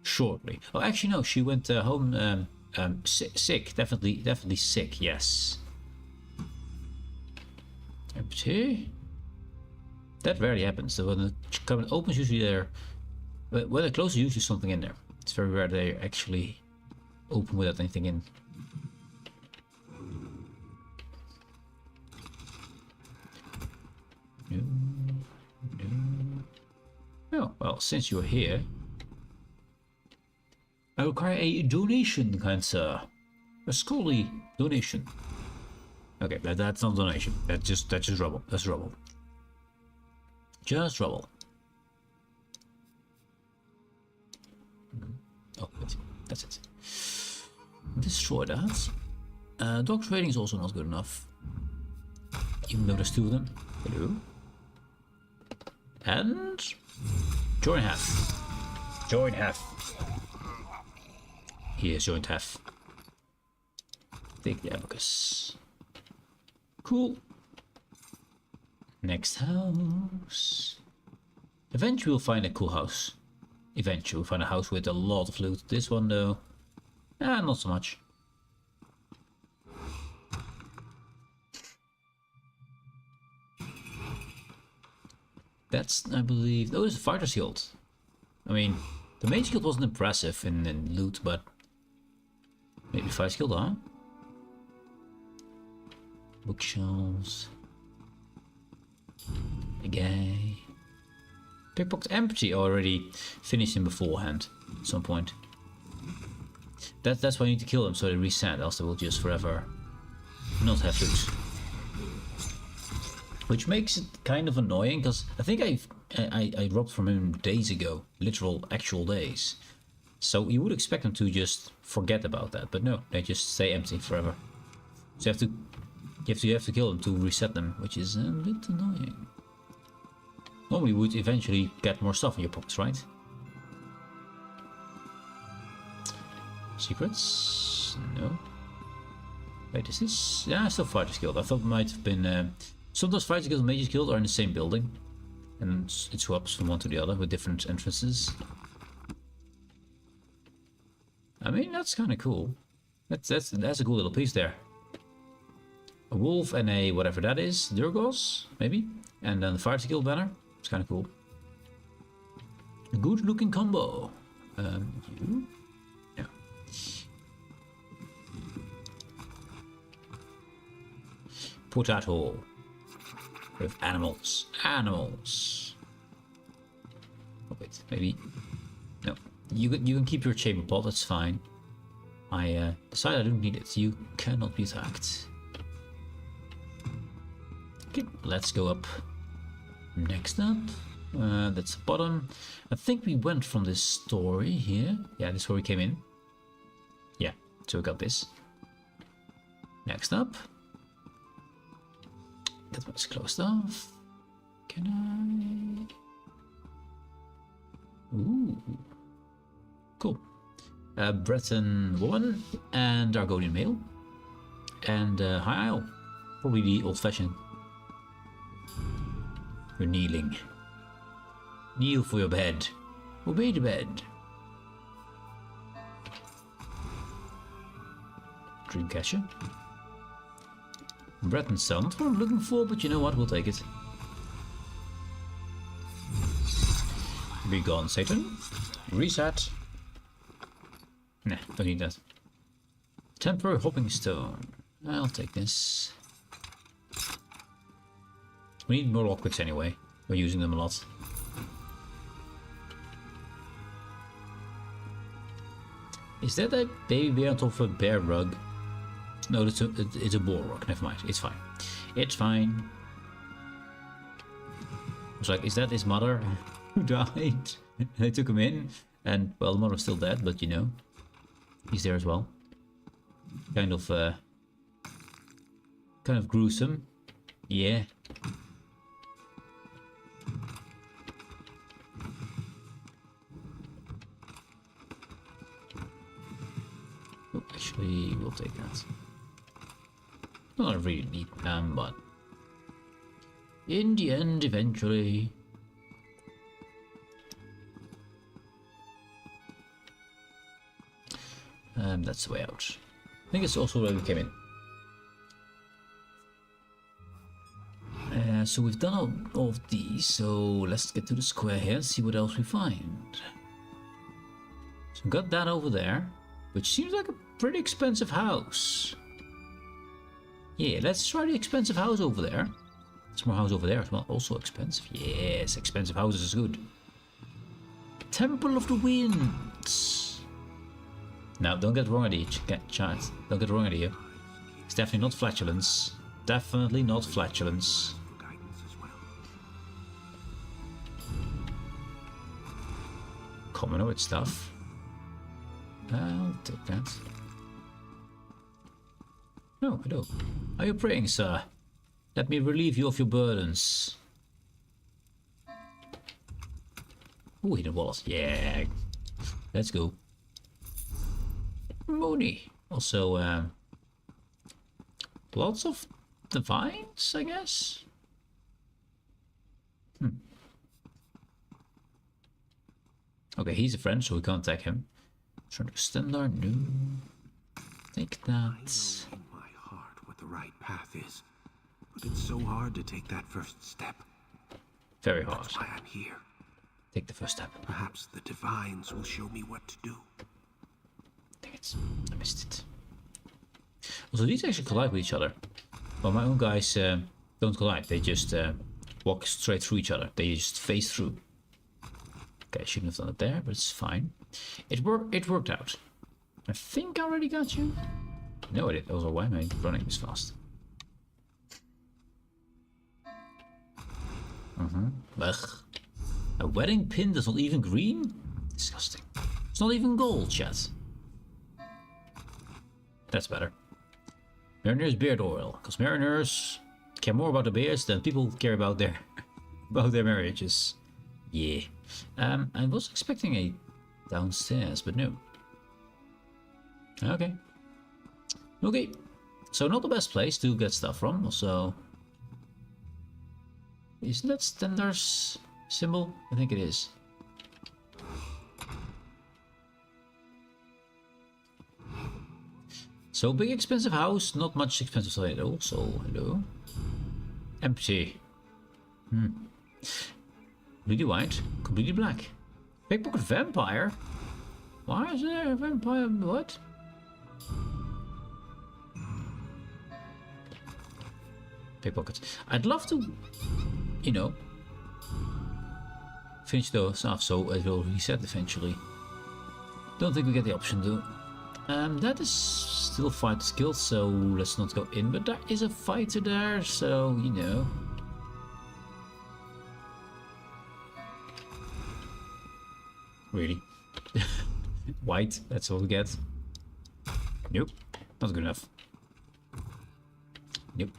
shortly. Oh, actually no. She went home sick. Definitely sick. Yes. Empty. That rarely happens. So when the cabinet opens, usually there. When it closes, usually something in there. It's very rare they actually open without anything in. Oh, well, since you're here, I require a donation, kind sir. A scholarly donation. Okay, that's not a donation. That's just rubble. That's rubble. Just rubble. Oh, that's it. Destroy that. Dog trading is also not good enough. Even though there's 2 of them. Hello. And... Join Hef. Join Hef. He has joined Hef. Take the abacus. Cool. Next house. Eventually we'll find a cool house. Eventually we'll find a house with a lot of loot. This one though, not so much. That's, I believe, oh, it's a fighter's guild. I mean, the mage guild wasn't impressive in loot, but maybe fighter's guild, huh? Bookshelves. A guy. Pickpocket empty, already finished him beforehand at some point. That's why I need to kill them so they reset, else they will just forever not have loot. Which makes it kind of annoying, because I think I robbed from him days ago, literal actual days. So you would expect them to just forget about that, but no, they just stay empty forever. So you have to kill them to reset them, which is a bit annoying. Normally you would eventually get more stuff in your pockets, right? Secrets? No. Wait, is this? Yeah, still Fighters Guild. I thought it might have been... sometimes Fighters Guild and Mages Guild are in the same building. And it swaps from one to the other with different entrances. I mean, that's kind of cool. That's a cool little piece there. A wolf and a whatever that is, Durgos, maybe? And then the Fighters Guild banner. It's kind of cool. A good looking combo. You? Yeah. Potato. With animals. Animals. Oh wait, maybe. No. You can keep your chamber pot, that's fine. I decide I don't need it. You cannot be attacked. Okay, let's go up. Next up. That's the bottom. I think we went from this story here. Yeah, this is where we came in. Yeah, so we got this. Next up. That one's closed off. Can I? Ooh. Cool. Breton woman and Argonian male. And High Isle. Probably the old-fashioned. You're kneeling. Kneel for your bed. Obey the bed. Dreamcatcher. Breton cell. Not what I'm looking for, but you know what? We'll take it. Be gone, Satan. Reset. Nah, don't need that. Temporary hopping stone. I'll take this. We need more lockpicks anyway. We're using them a lot. Is that a baby bear on top of a bear rug? No, it's a boar rug. Never mind. It's fine. It's fine. I was like, is that his mother who died? They took him in, and well, the mother's still dead, but you know, he's there as well. Kind of gruesome. Yeah. Oh, actually, we'll take that. Not really need them, but in the end, eventually. That's the way out. I think it's also where we came in. So we've done all of these, so let's get to the square here and see what else we find. So we got that over there, which seems like a pretty expensive house. Yeah, let's try the expensive house over there. There's more house over there as well, also expensive. Yes, expensive houses is good. Temple of the Winds. Now, don't get wrong idea, chat. Don't get wrong idea. It's definitely not flatulence. Definitely not flatulence. Common stuff. I'll take that. No, I don't. Are you praying, sir? Let me relieve you of your burdens. Ooh, hidden wallet. Yeah. Let's go. Mooney. Also, lots of divines, I guess. Okay, he's a friend, so we can't attack him. Trying to extend our new. Take that. I know in my heart what the right path is, but it's so hard to take that first step. Very hard. That's why I'm here. Take the first step. Perhaps the divines will show me what to do. Dang it. I missed it. Also, these actually collide with each other. Well, my own guys don't collide. They just walk straight through each other. They just phase through. Okay, I shouldn't have done it there, but it's fine. It worked out. I think I already got you. No, I did. Also, why am I running this fast? Ugh. A wedding pin that's not even green? Disgusting. It's not even gold, chat. That's better. Mariner's beard oil, because mariners care more about the beards than people care about their marriages. Yeah. I was expecting a downstairs, but no. Okay. Okay. So not the best place to get stuff from. Also, isn't that Stendar's symbol? I think it is. So big expensive house, not much expensive side though. So hello. Empty. Completely white, completely black. Pickpocket vampire? Why is there a vampire? What? Pickpocket. I'd love to, you know, finish those off so it will reset eventually. Don't think we get the option though. That is still fighter skills, so let's not go in, but there is a fighter there, so you know. Really? White, that's all we get. Nope, not good enough. Nope.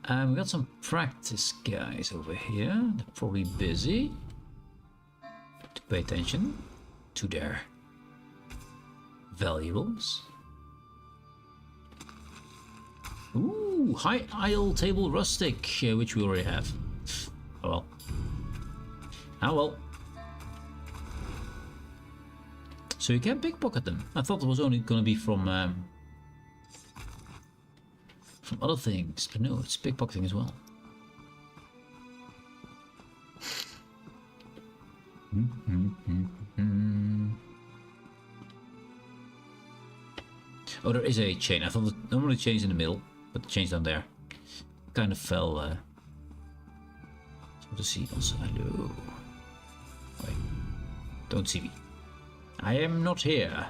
We got some practice guys over here. They're probably busy. To pay attention to their valuables. Ooh, high isle table rustic, which we already have. Oh well. Ah well. So you can pickpocket them. I thought it was only gonna be from other things, but no, it's pickpocketing as well. Oh, there is a chain. I thought the normally the chain's in the middle, but the chain's down there. Kind of fell. So to see also. Hello. Wait. Don't see me. I am not here.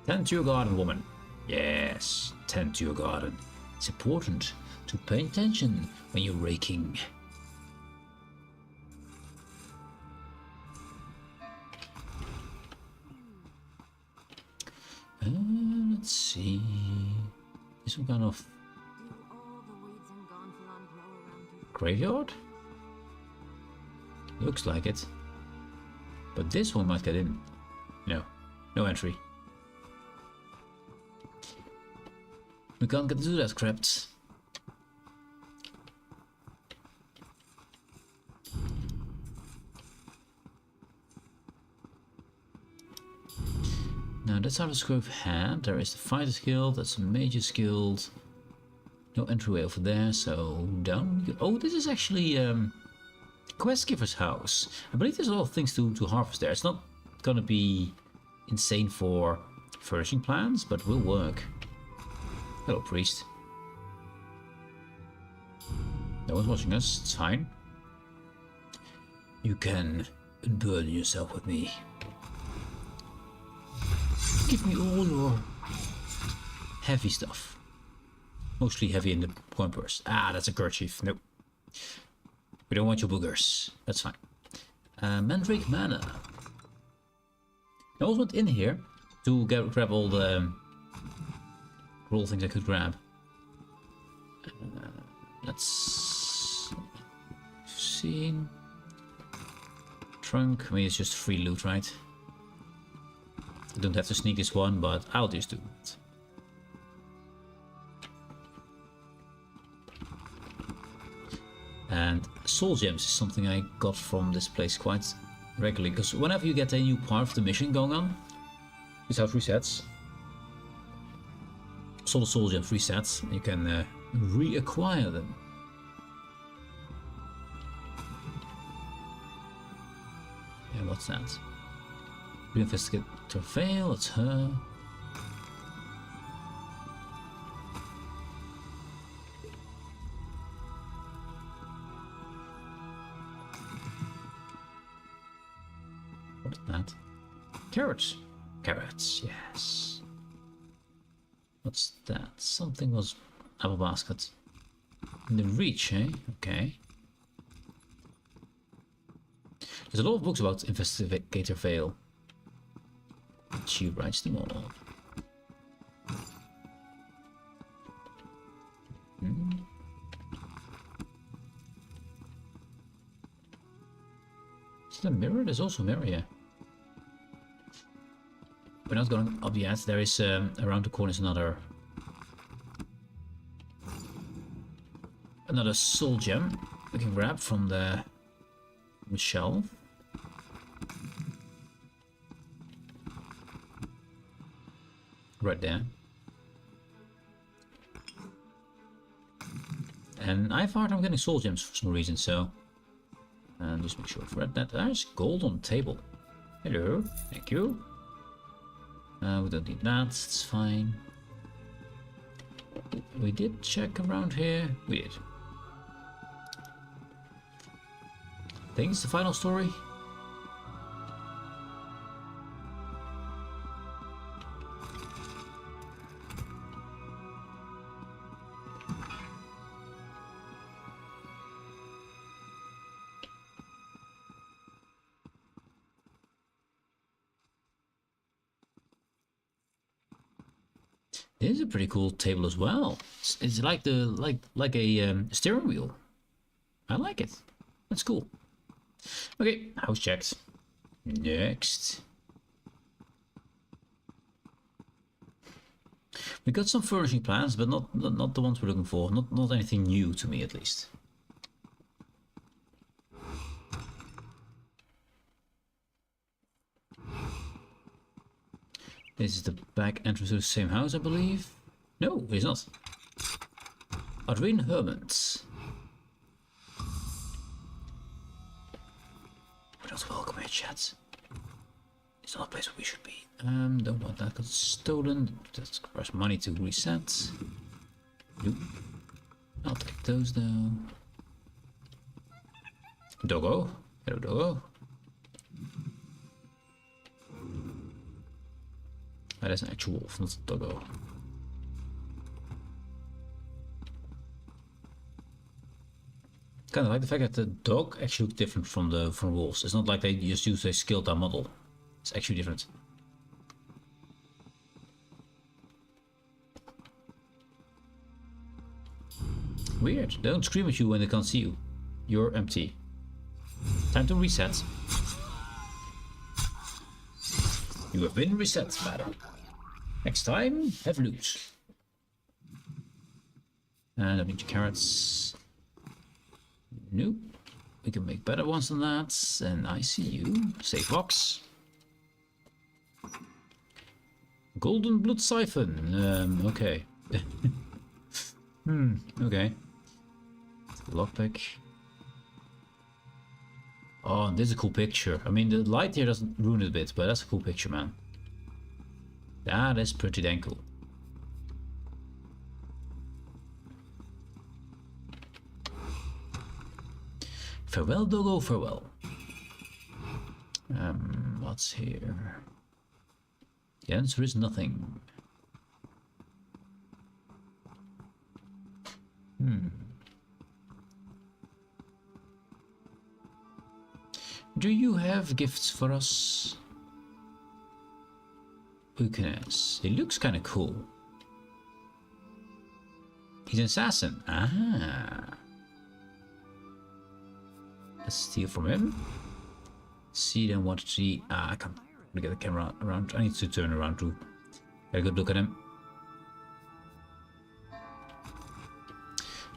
Tend to your garden, woman. Yes, tend to your garden. It's important to pay attention when you're raking. Let's see. Some kind of graveyard? Looks like it. But this one might get in. No. No entry. We can't get to that crypt. Now that's how the Grove had. There is the Fighters Guild, that's a Mages Guild. No entryway over there, so down. Oh, this is actually Quest Giver's house. I believe there's a lot of things to harvest there. It's not gonna be insane for furnishing plans, but will work. Hello, priest. No one's watching us, it's fine. You can unburden yourself with me. Give me all your heavy stuff. Mostly heavy in the coin purse. Ah, that's a kerchief. Nope. We don't want your boogers. That's fine. Mandrake Manor. I also went in here to grab all the things I could grab. Let's see. Trunk. I mean, it's just free loot, right? I don't have to sneak this one, but I'll just do it. And soul gems is something I got from this place quite regularly, because whenever you get a new part of the mission going on, this house resets. So the soul gems resets, and you can reacquire them. Yeah, what's that? Investigator Vale, it's her. What's that? Carrots. Carrots, yes. What's that? Something was apple basket. In the reach, eh? Okay. There's a lot of books about Investigator Vale. she writes them all. Is it a mirror? There's also a mirror here. We're not going up yet. There is around the corner is another soul gem we can grab from the shelf. Right there. And I've heard I'm getting soul gems for some reason, so just make sure I've read that. There's gold on the table. Hello, thank you. We don't need that, it's fine. We did check around here. We did. I think it's the final story. This is a pretty cool table as well. It's like the like a steering wheel. I like it. That's cool. Okay, house checked. Next. We got some furnishing plans, but not the ones we're looking for. Not anything new to me, at least. This is the back entrance to the same house, I believe. No, it's not. Adrian Hermans. We're not welcome here, chat. It's not a place where we should be. Don't want that because it's stolen. That requires money to reset. Nope. I'll take those though. Doggo. Hello, doggo. That is an actual wolf, not a doggo. Kind of like the fact that the dog actually looks different from wolves. It's not like they just use a scaled down model. It's actually different. Weird. They don't scream at you when they can't see you. You're empty. Time to reset. You have been reset, madam. Next time, have loot. And I need your carrots. Nope. We can make better ones than that. And I see you. Safe box. Golden blood siphon. Okay. Okay. Lockpick. Oh, this is a cool picture. I mean, the light here doesn't ruin it a bit, but that's a cool picture, man. That is pretty dang cool. Farewell, doggo, farewell. What's here? The answer is nothing. Do you have gifts for us? Buchanans. He looks kind of cool. He's an assassin. Ah. Let's steal from him. See then what to see. I can't get the camera around. I need to turn around to get a good look at him.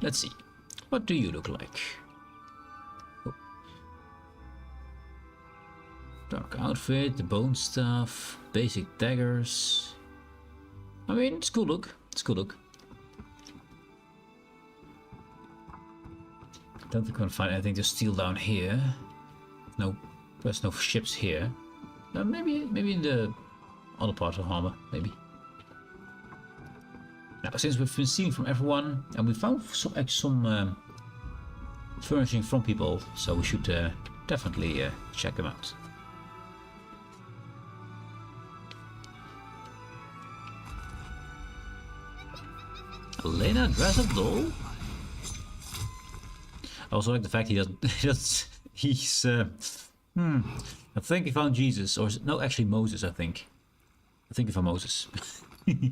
Let's see. What do you look like? Dark outfit, the bone stuff, basic daggers. I mean, it's a cool look. It's a cool look. Don't think I can find anything to steal down here. No, there's no ships here. Maybe in the other part of Harbor, maybe. Now, since we've been stealing from everyone, and we found some furnishing from people, so we should definitely check them out. Elena dress-up doll. I also like the fact he doesn't. He's. I think he found Jesus, or no, actually Moses. I think Thank you for Moses. They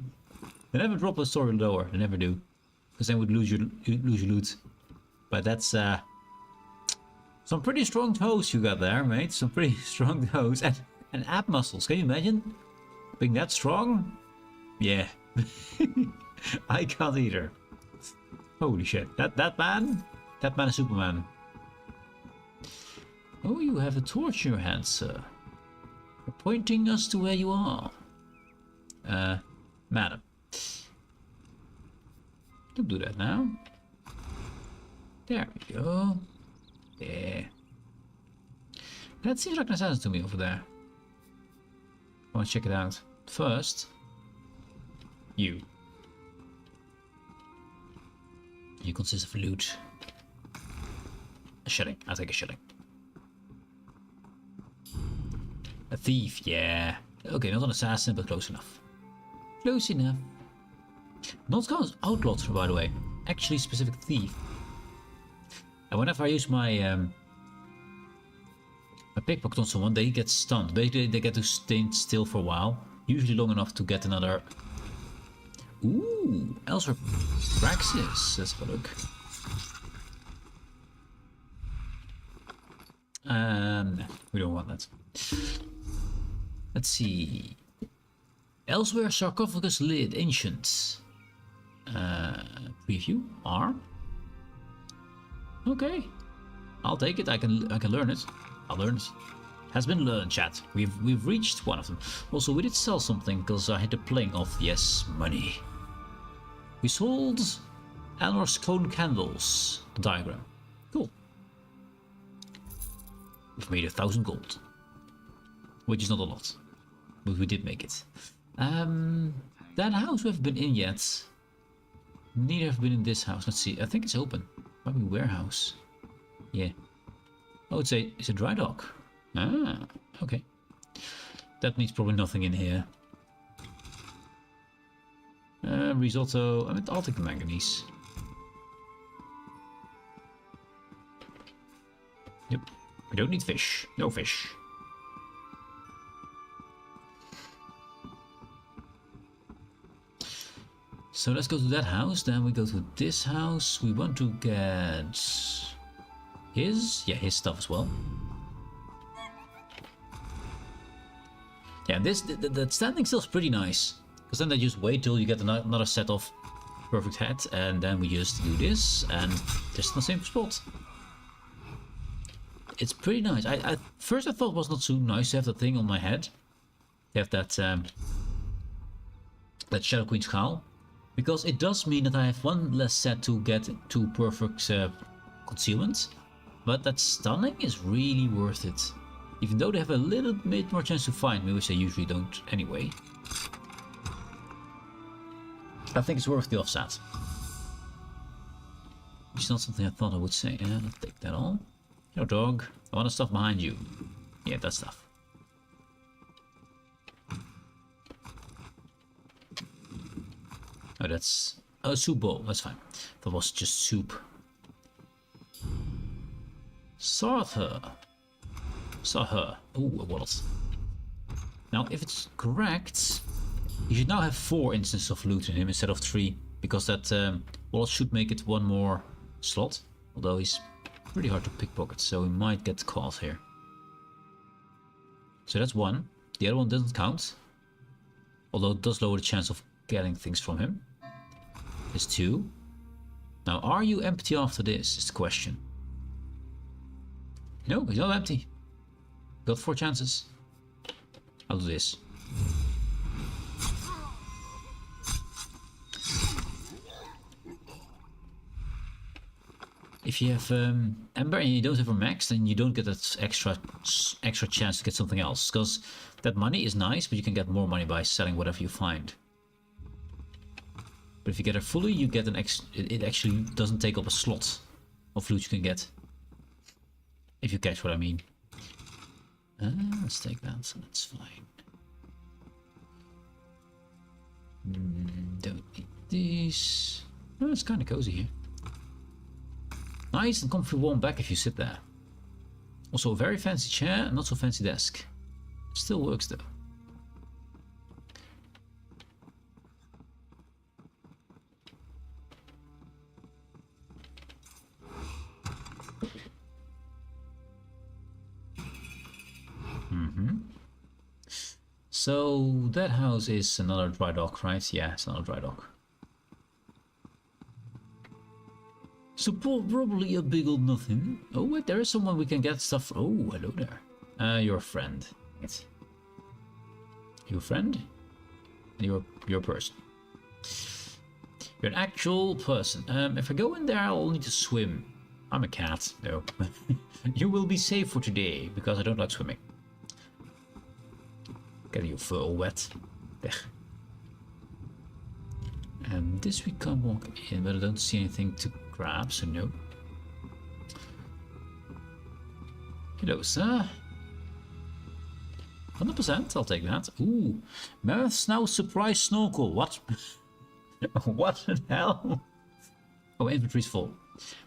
never drop a story lower. They never do. Because then we'd lose your loot. But that's some pretty strong toes you got there, mate. Some pretty strong toes. And ab muscles. Can you imagine? Being that strong? Yeah. I can't either. Holy shit. That man is Superman. Oh, you have a torch in your hand, sir. You're pointing us to where you are. Madam. Don't do that now. There we go. There. That seems like an assassin to me over there. I want to check it out. First, you. You consist of loot. A shilling. I'll take a shilling. A thief, yeah. Okay, not an assassin, but close enough. Close enough. Not counts outlawed, by the way. Actually, specific thief. And whenever I use my my pickpocket on someone, they get stunned. Basically, they get to stay still for a while. Usually long enough to get another. Ooh, Elsewhere Praxis. Let's have a look. No, we don't want that. Let's see. Elsewhere Sarcophagus Lid Ancient. Preview R. Okay, I'll take it. I can learn it. I'll learn it. Has been learned, chat. We've reached one of them. Also, we did sell something because I had the playing of yes money. We sold Eleanor's cone candles. The diagram. Cool. We've made 1,000 gold, which is not a lot, but we did make it. That house we haven't been in yet. Neither have been in this house. Let's see. I think it's open. Might be warehouse. Yeah. Oh, it's a dry dock. Ah, okay. That means probably nothing in here. Risotto. I'll take the manganese. Yep. We don't need fish. No fish. So let's go to that house, then we go to this house. We want to get his stuff as well. Yeah, the standing still is pretty nice, because then they just wait till you get another set of perfect head, and then we just do this, and just in the same spot. It's pretty nice. First I thought it was not so nice to have that thing on my head. To have that Shadow Queen scowl. Because it does mean that I have one less set to get to perfect concealment. But that stunning is really worth it. Even though they have a little bit more chance to find me, which they usually don't anyway. I think it's worth the offset. Which is not something I thought I would say. I'll take that all. Yo dog, I want the stuff behind you. Yeah, that stuff. Oh, that's a soup bowl. That's fine. That was just soup. Saw her. Oh, a wallet. Now, if it's correct, you should now have 4 instances of loot in him instead of 3, because that wallet should make it one more slot. Although he's pretty hard to pickpocket, so he might get caught here. So that's 1. The other one doesn't count, although it does lower the chance of getting things from him. There's 2. Now, are you empty after this? Is the question. No, he's not empty. Got 4 chances. I'll do this. If you have Ember and you don't have a max, then you don't get that extra chance to get something else. Because that money is nice, but you can get more money by selling whatever you find. But if you get it fully, you get an it actually doesn't take up a slot of loot you can get. If you catch what I mean. Let's take that, so that's fine. Don't need these. Oh, it's kind of cozy here. Nice and comfy warm back if you sit there. Also a very fancy chair and not so fancy desk. Still works though. So that house is another dry dock, right? Yeah, it's another dry dock. So probably a big old nothing. Oh wait, there is someone we can get stuff from. Oh, hello there. Your friend. Right. Your friend? You're a person. You're an actual person. If I go in there, I'll need to swim. I'm a cat. No. You will be safe for today, because I don't like swimming. Getting your fur all wet. And this we can't walk in, but I don't see anything to grab, so no. Hello, sir. 100%, I'll take that. Ooh, Mammoth's now surprise snorkel. What? What the hell? Oh, inventory's full.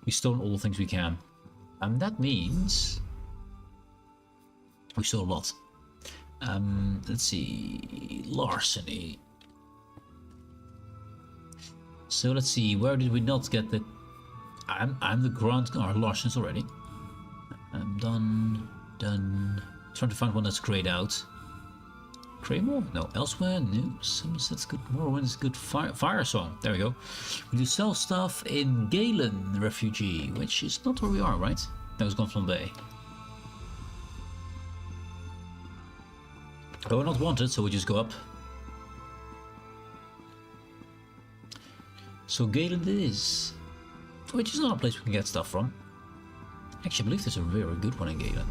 We stole all the things we can. And that means we stole a lot. Let's see, larceny. So let's see, where did we not get the... I'm the grand... Our larcenies already. I'm done. Trying to find one that's grayed out. Kramer? No. Elsewhere? No. Somerset's good. Morrowind's good. Fire Song. There we go. We do sell stuff in Galen Refugee, which is not where we are, right? That was Gonflon Bay. Oh, we're not wanted, so we just go up. So Galen it is. Which is not a place we can get stuff from. Actually, I believe there's a very good one in Galen.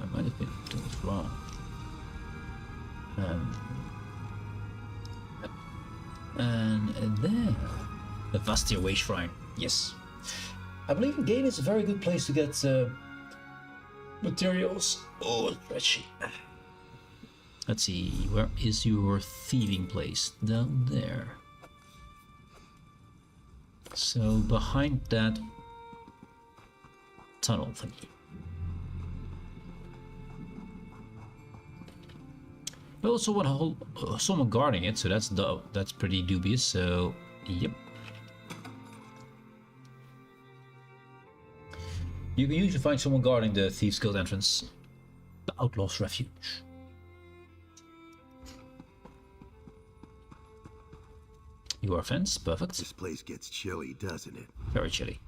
I might have been doing it wrong. And there. The Vastir Way Shrine. Yes. I believe in Galen is a very good place to get materials. Oh, stretchy. Let's see, where is your thieving place? Down there. So behind that tunnel thingy. I also want someone guarding it, so that's pretty dubious. So yep. You can usually find someone guarding the Thieves Guild entrance, the Outlaw's Refuge. You are fenced, perfect. This place gets chilly, doesn't it? Very chilly.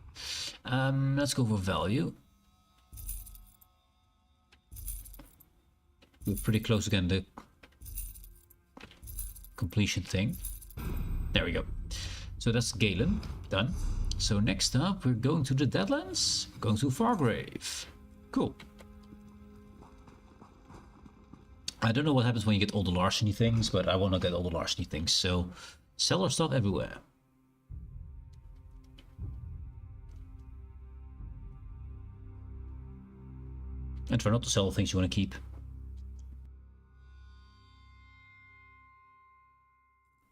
Let's go for value. We're pretty close again to the completion thing. There we go. So that's Galen, done. So next up, we're going to the Deadlands, going to Fargrave. Cool. I don't know what happens when you get all the larceny things, but I want to get all the larceny things, so sell our stuff everywhere. And try not to sell things you want to keep.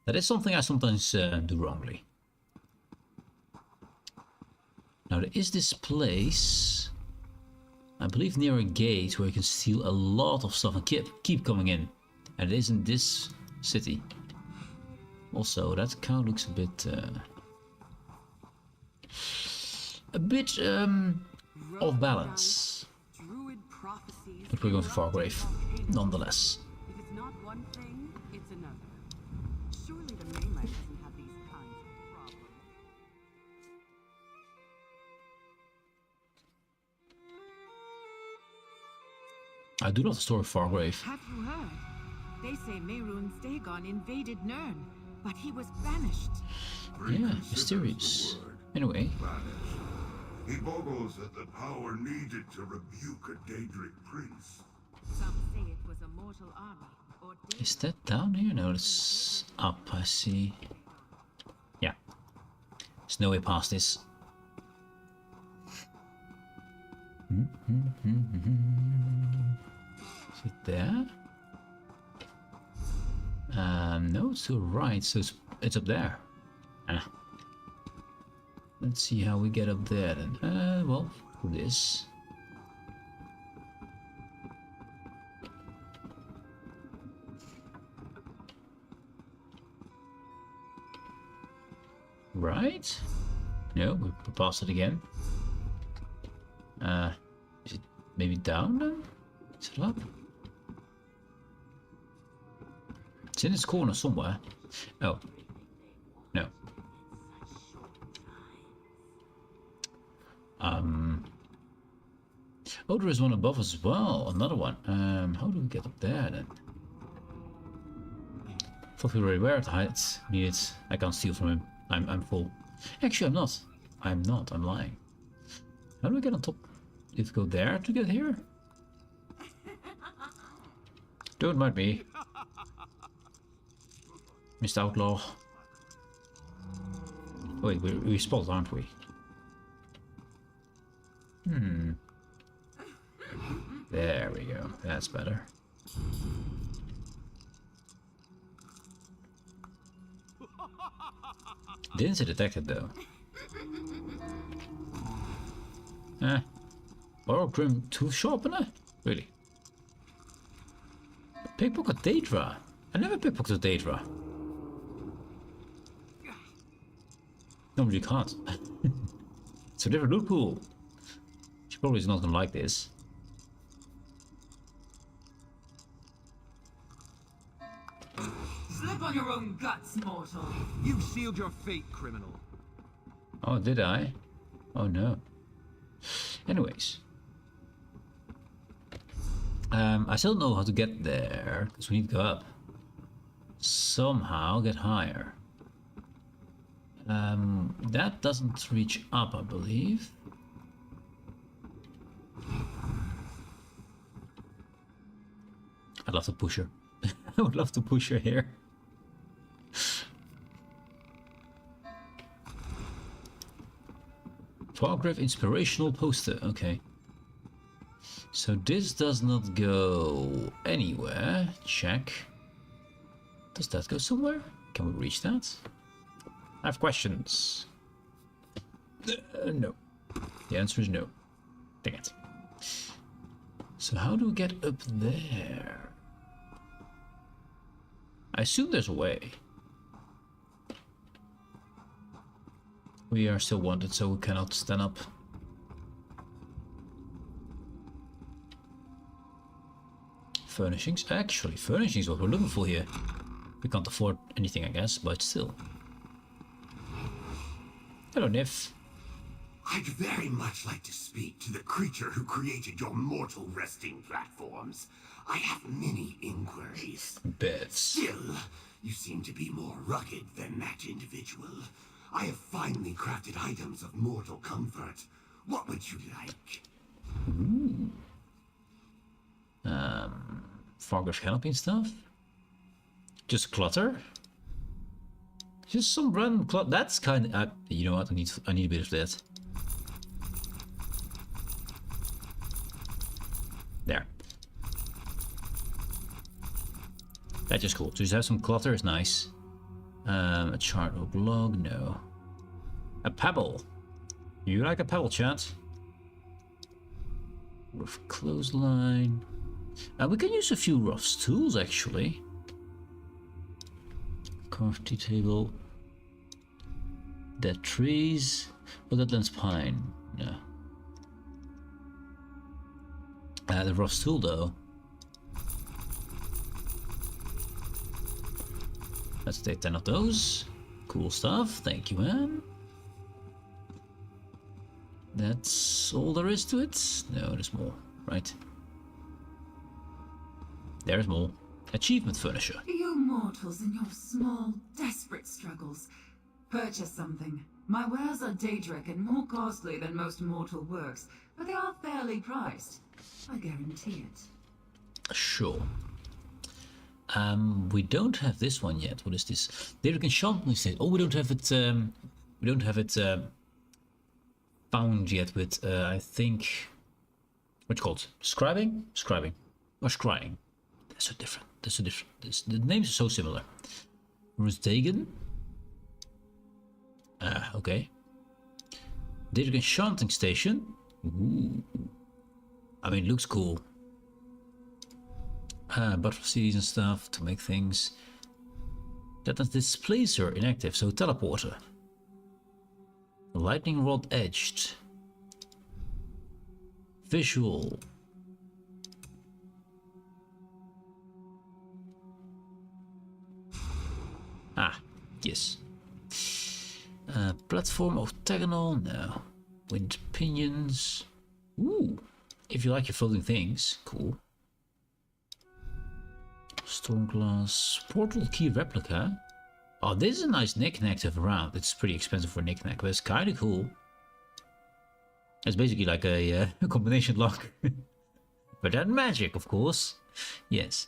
That is something I sometimes do wrongly. Now there is this place, I believe near a gate, where you can steal a lot of stuff and keep coming in. And it is in this city. Also, that cow looks a bit off balance. But we're going to Fargrave, nonetheless. If it's not one thing, it's another. Surely the mainland doesn't have these kinds of problems. I do love the story of Fargrave. Have you heard? They say Mehrunes Dagon invaded Nirn, but he was banished. Yeah, mysterious. Anyway. He boggles at the power needed to rebuke a Daedric prince. Some say it was a mortal army, or Is that down here? No, it's up, I see. Yeah. There's no way past this. Is it there? No, it's to the right, so it's up there. Let's see how we get up there then. Well, through this. Right? No, we passed it again. Is it maybe down then? Is it up? It's in this corner somewhere. Oh. No. Oh, there is one above as well. Another one. How do we get up there then? Thought we were already aware of the heights. Need it. I can't steal from him. I'm full. Actually, I'm not. I'm not. I'm lying. How do we get on top? Do we go there to get here? Don't mind me, Mr. Outlaw. Wait, we spotted, aren't we? There we go. That's better. Didn't say detected though. Borrow Grim Tooth Sharpener? Really? Pickpocket Daedra? I never pickpocketed Daedra. No, you can't. It's a different loot pool. She probably is not gonna like this. Slip on your own guts, mortal. You've sealed your fate, criminal. Oh, did I? Oh no. Anyways. I still don't know how to get there, because we need to go up. Somehow get higher. That doesn't reach up, I believe. I'd love to push her. I would love to push her here. Fargrave inspirational poster, okay. So this does not go anywhere. Check. Does that go somewhere? Can we reach that? I have questions. No. The answer is no. Dang it. So how do we get up there? I assume there's a way. We are still wanted, so we cannot stand up. Furnishings. Actually, furnishings is what we're looking for here. We can't afford anything, I guess, but still. Hello, Nif. I'd very much like to speak to the creature who created your mortal resting platforms. I have many inquiries. Beds. Still, you seem to be more rugged than that individual. I have finely crafted items of mortal comfort. What would you like? Ooh. Fargo's canopy and stuff? Just clutter? Just some random clutter. That's kind of... you know what? I need a bit of that. There. That's just cool. Just have some clutter is nice. A chart or blog? No. A pebble. You like a pebble, chat? Rough clothesline. We can use a few Ruff's tools, actually. Carved tea table. Dead trees. Oh, that lends pine. No. The Ruff's tool, though. Let's take 10 of those. Cool stuff. Thank you, man. That's all there is to it? No, there's more, right? There's more. Achievement furniture. You mortals in your small, desperate struggles. Purchase something. My wares are Daedric and more costly than most mortal works, but they are fairly priced. I guarantee it. Sure. We don't have this one yet. What is this? Daedric enchantment state. Oh, we don't have it. We don't have it found yet. With I think what's it called? Scribing, scribing, or scrying. That's so different. That's so different. The names are so similar. Rusdagen. Okay. Daedric enchanting station. Ooh. I mean, it looks cool. Butterfly seeds and stuff to make things. That displacer inactive, so teleporter. Lightning rod edged. Visual. Yes. Platform octagonal? No. Wind pinions. Ooh. If you like your floating things, cool. Stormglass. Portal key replica. Oh, this is a nice knick-knack to have around. It's pretty expensive for knick-knack, but it's kind of cool. It's basically like a combination lock. But that magic, of course. Yes.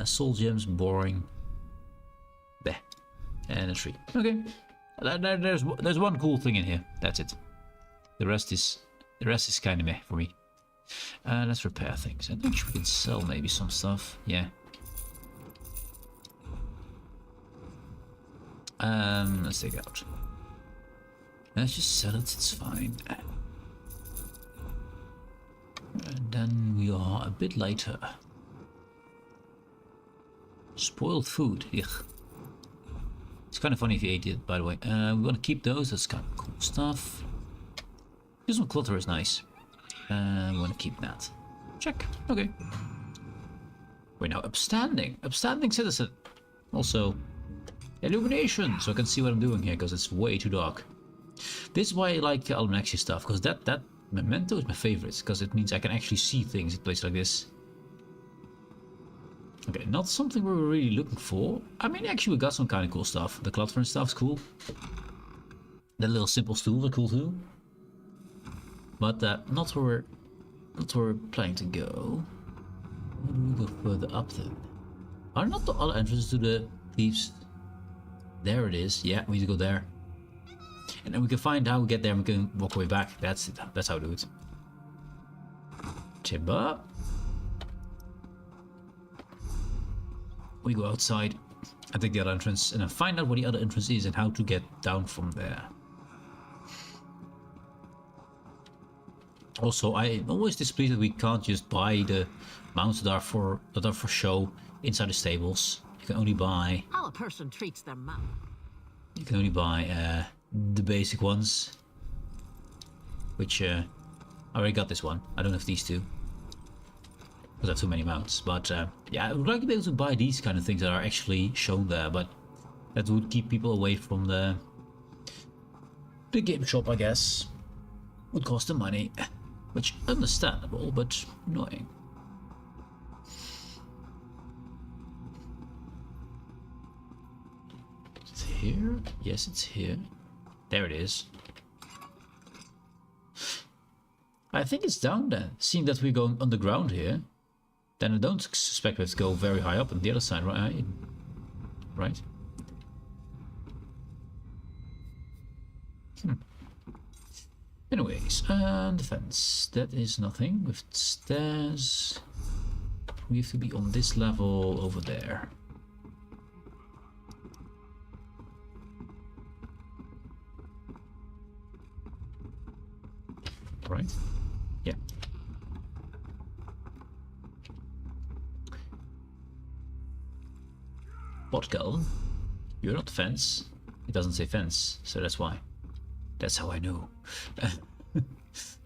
Soul gems, boring. Bleh. And a tree. Okay. There's one cool thing in here. That's it. The rest is kind of meh for me. Let's repair things. I think we can sell maybe some stuff. Yeah. Let's take it out. Let's just sell it. It's fine. And then we are a bit later. Spoiled food. Ugh. It's kind of funny if you ate it, by the way. We want to keep those. That's kind of cool stuff. This one clutter is nice. We want to keep that. Check. Okay. We're now upstanding. Upstanding citizen. Also, illumination, so I can see what I'm doing here, because it's way too dark. This is why I like the ALMIGTHY stuff, because that memento is my favorite, because it means I can actually see things in places like this. Okay, not something we were really looking for. I mean, actually we got some kind of cool stuff. The cluttering stuff's cool. That little simple stools are cool too. But not where we're planning to go. Where do we go further up then? Are not the other entrances to the thieves? There it is. Yeah, we need to go there. And then we can find how we get there and we can walk our way back. That's it. That's how we do it. Timber. We go outside and take the other entrance and then find out where the other entrance is and how to get down from there. Also, I'm always displeased that we can't just buy the mounts that are for show inside the stables. You can only buy... How a person treats their mount. You can only buy the basic ones. Which, I already got this one. I don't have these two. Because I have too many mounts. But, yeah, I would like to be able to buy these kind of things that are actually shown there. But that would keep people away from the game shop, I guess. Would cost them money. Which, understandable, but annoying. Is it here? Yes, it's here. There it is. I think it's down then. Seeing that we're going underground here, then I don't suspect we have to go very high up on the other side, right? Right? Anyways, the fence. That is nothing. With stairs, we have to be on this level over there. Right? Yeah. Botkel, you're not fence. It doesn't say fence, so that's why. That's how I know.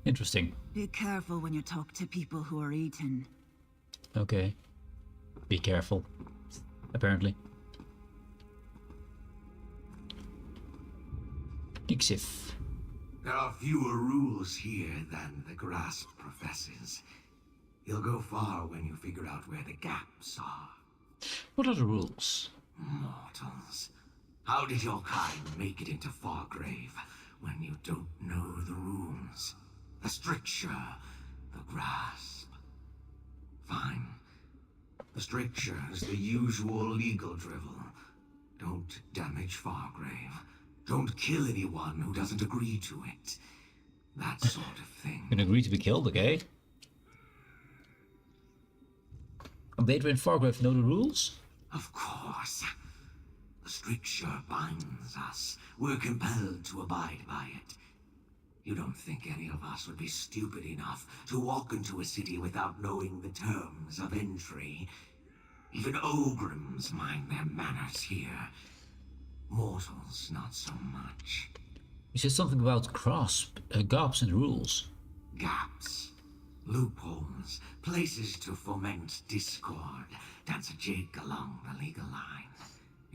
Interesting. Be careful when you talk to people who are eaten. Okay. Be careful. Apparently. Dixif. There are fewer rules here than the grasp professes. You'll go far when you figure out where the gaps are. What are the rules? Mortals. How did your kind make it into Fargrave when you don't know the rules? The stricture, the grasp. Fine. The stricture is the usual legal drivel. Don't damage Fargrave. Don't kill anyone who doesn't agree to it. That sort of thing. You can agree to be killed, okay? Vader and Fargrave know the rules? Of course. The stricture binds us. We're compelled to abide by it. You don't think any of us would be stupid enough to walk into a city without knowing the terms of entry? Even Ogrims mind their manners here. Mortals, not so much. You said something about gaps in rules. Gaps. Loopholes. Places to foment discord. Dance a jig along the legal line.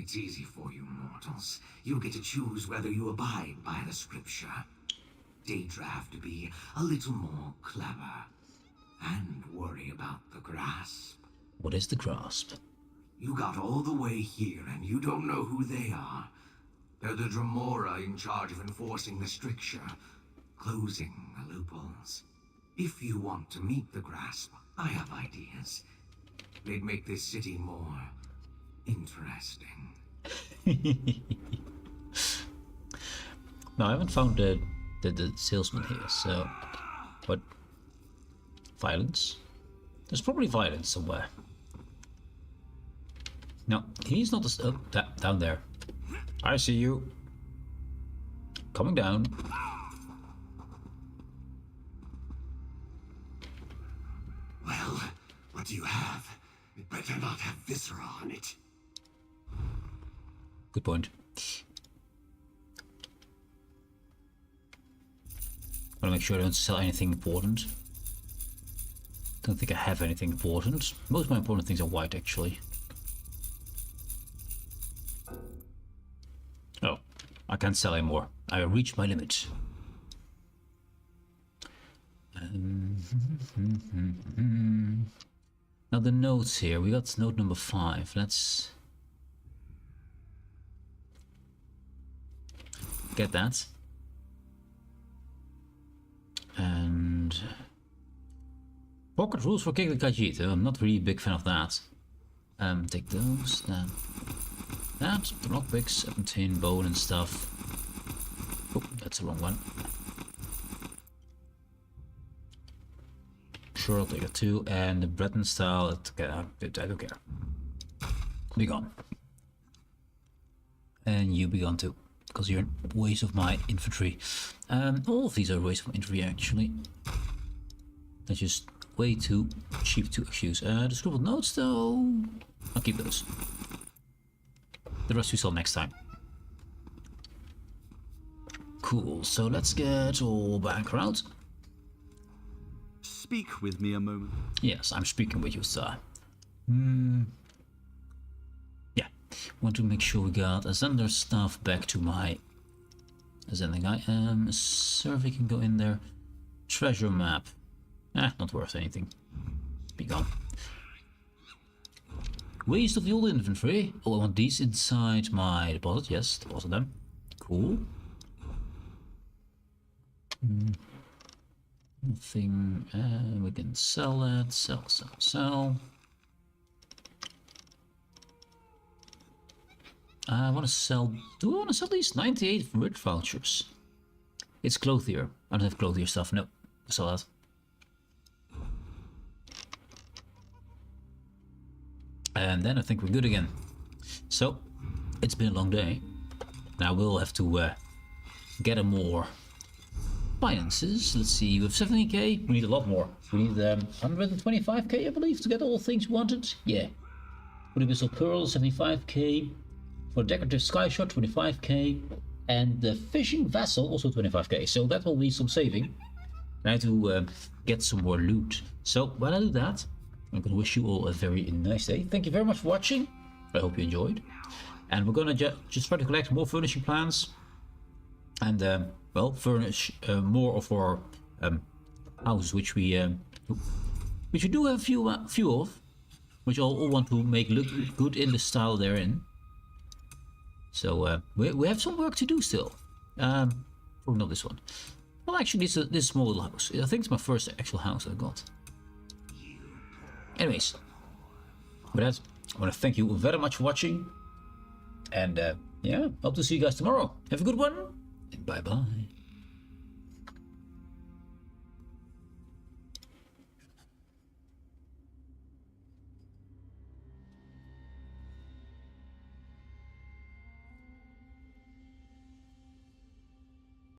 It's easy for you mortals. You get to choose whether you abide by the scripture. Daedra have to be a little more clever and worry about the grasp. What is the grasp? You got all the way here and you don't know who they are. They're the Dremora in charge of enforcing the stricture, closing the loopholes. If you want to meet the grasp, I have ideas. They'd make this city more interesting. No, I haven't found the salesman here, so... What? Violence? There's probably violence somewhere. No, he's not the... Oh, down there. I see you. Coming down. Well, what do you have? It better not have viscera on it. Good point. I want to make sure I don't sell anything important. Don't think I have anything important. Most of my important things are white, actually. Oh, I can't sell anymore. I reached my limit. Now the notes here. We got note number 5. Let's get that. And pocket rules for King Khajiit. I'm not really a big fan of that. Take those. Then that, the lockpicks, 17 bone and stuff. Oh, that's the wrong one. Sure, I'll take it too. And the Breton style, I don't care. Be gone. And you be gone too, because you're a waste of my infantry. All of these are a waste of my infantry, actually. They're just way too cheap to use. The scribbled notes, though, I'll keep those. The rest we sell next time. Cool, so let's get all back around. Speak with me a moment. Yes, I'm speaking with you, sir. Yeah, want to make sure we got Ascender stuff back to my Ascending guy. Survey can go in there. Treasure map. Not worth anything. Be gone. Waste of the old inventory. Oh, I want these inside my deposit. Yes, deposit them. Cool. Nothing. We can sell that. Sell. I want to sell. Do I want to sell these 98 rich vouchers? It's clothier. I don't have clothier stuff. No, I sell that. And then I think we're good again. So, it's been a long day. Now we'll have to get more finances. Let's see, with 70k, we need a lot more. We need 125k, I believe, to get all things wanted. Yeah. For the Whistle Pearl, 75k. For Decorative Sky Shot, 25k. And the Fishing Vessel, also 25k. So that will be some saving. I have to get some more loot. So, while I do that, I'm going to wish you all a very nice day. Thank you very much for watching. I hope you enjoyed. And we're going to just try to collect more furnishing plans. And, well, furnish more of our houses, which we do have a few of. Which all want to make look good in the style they're in. So, we have some work to do still. Probably not this one. Well, actually, this small little house. I think it's my first actual house I got. Anyways, with that, I want to thank you very much for watching. And yeah, hope to see you guys tomorrow. Have a good one, and bye-bye.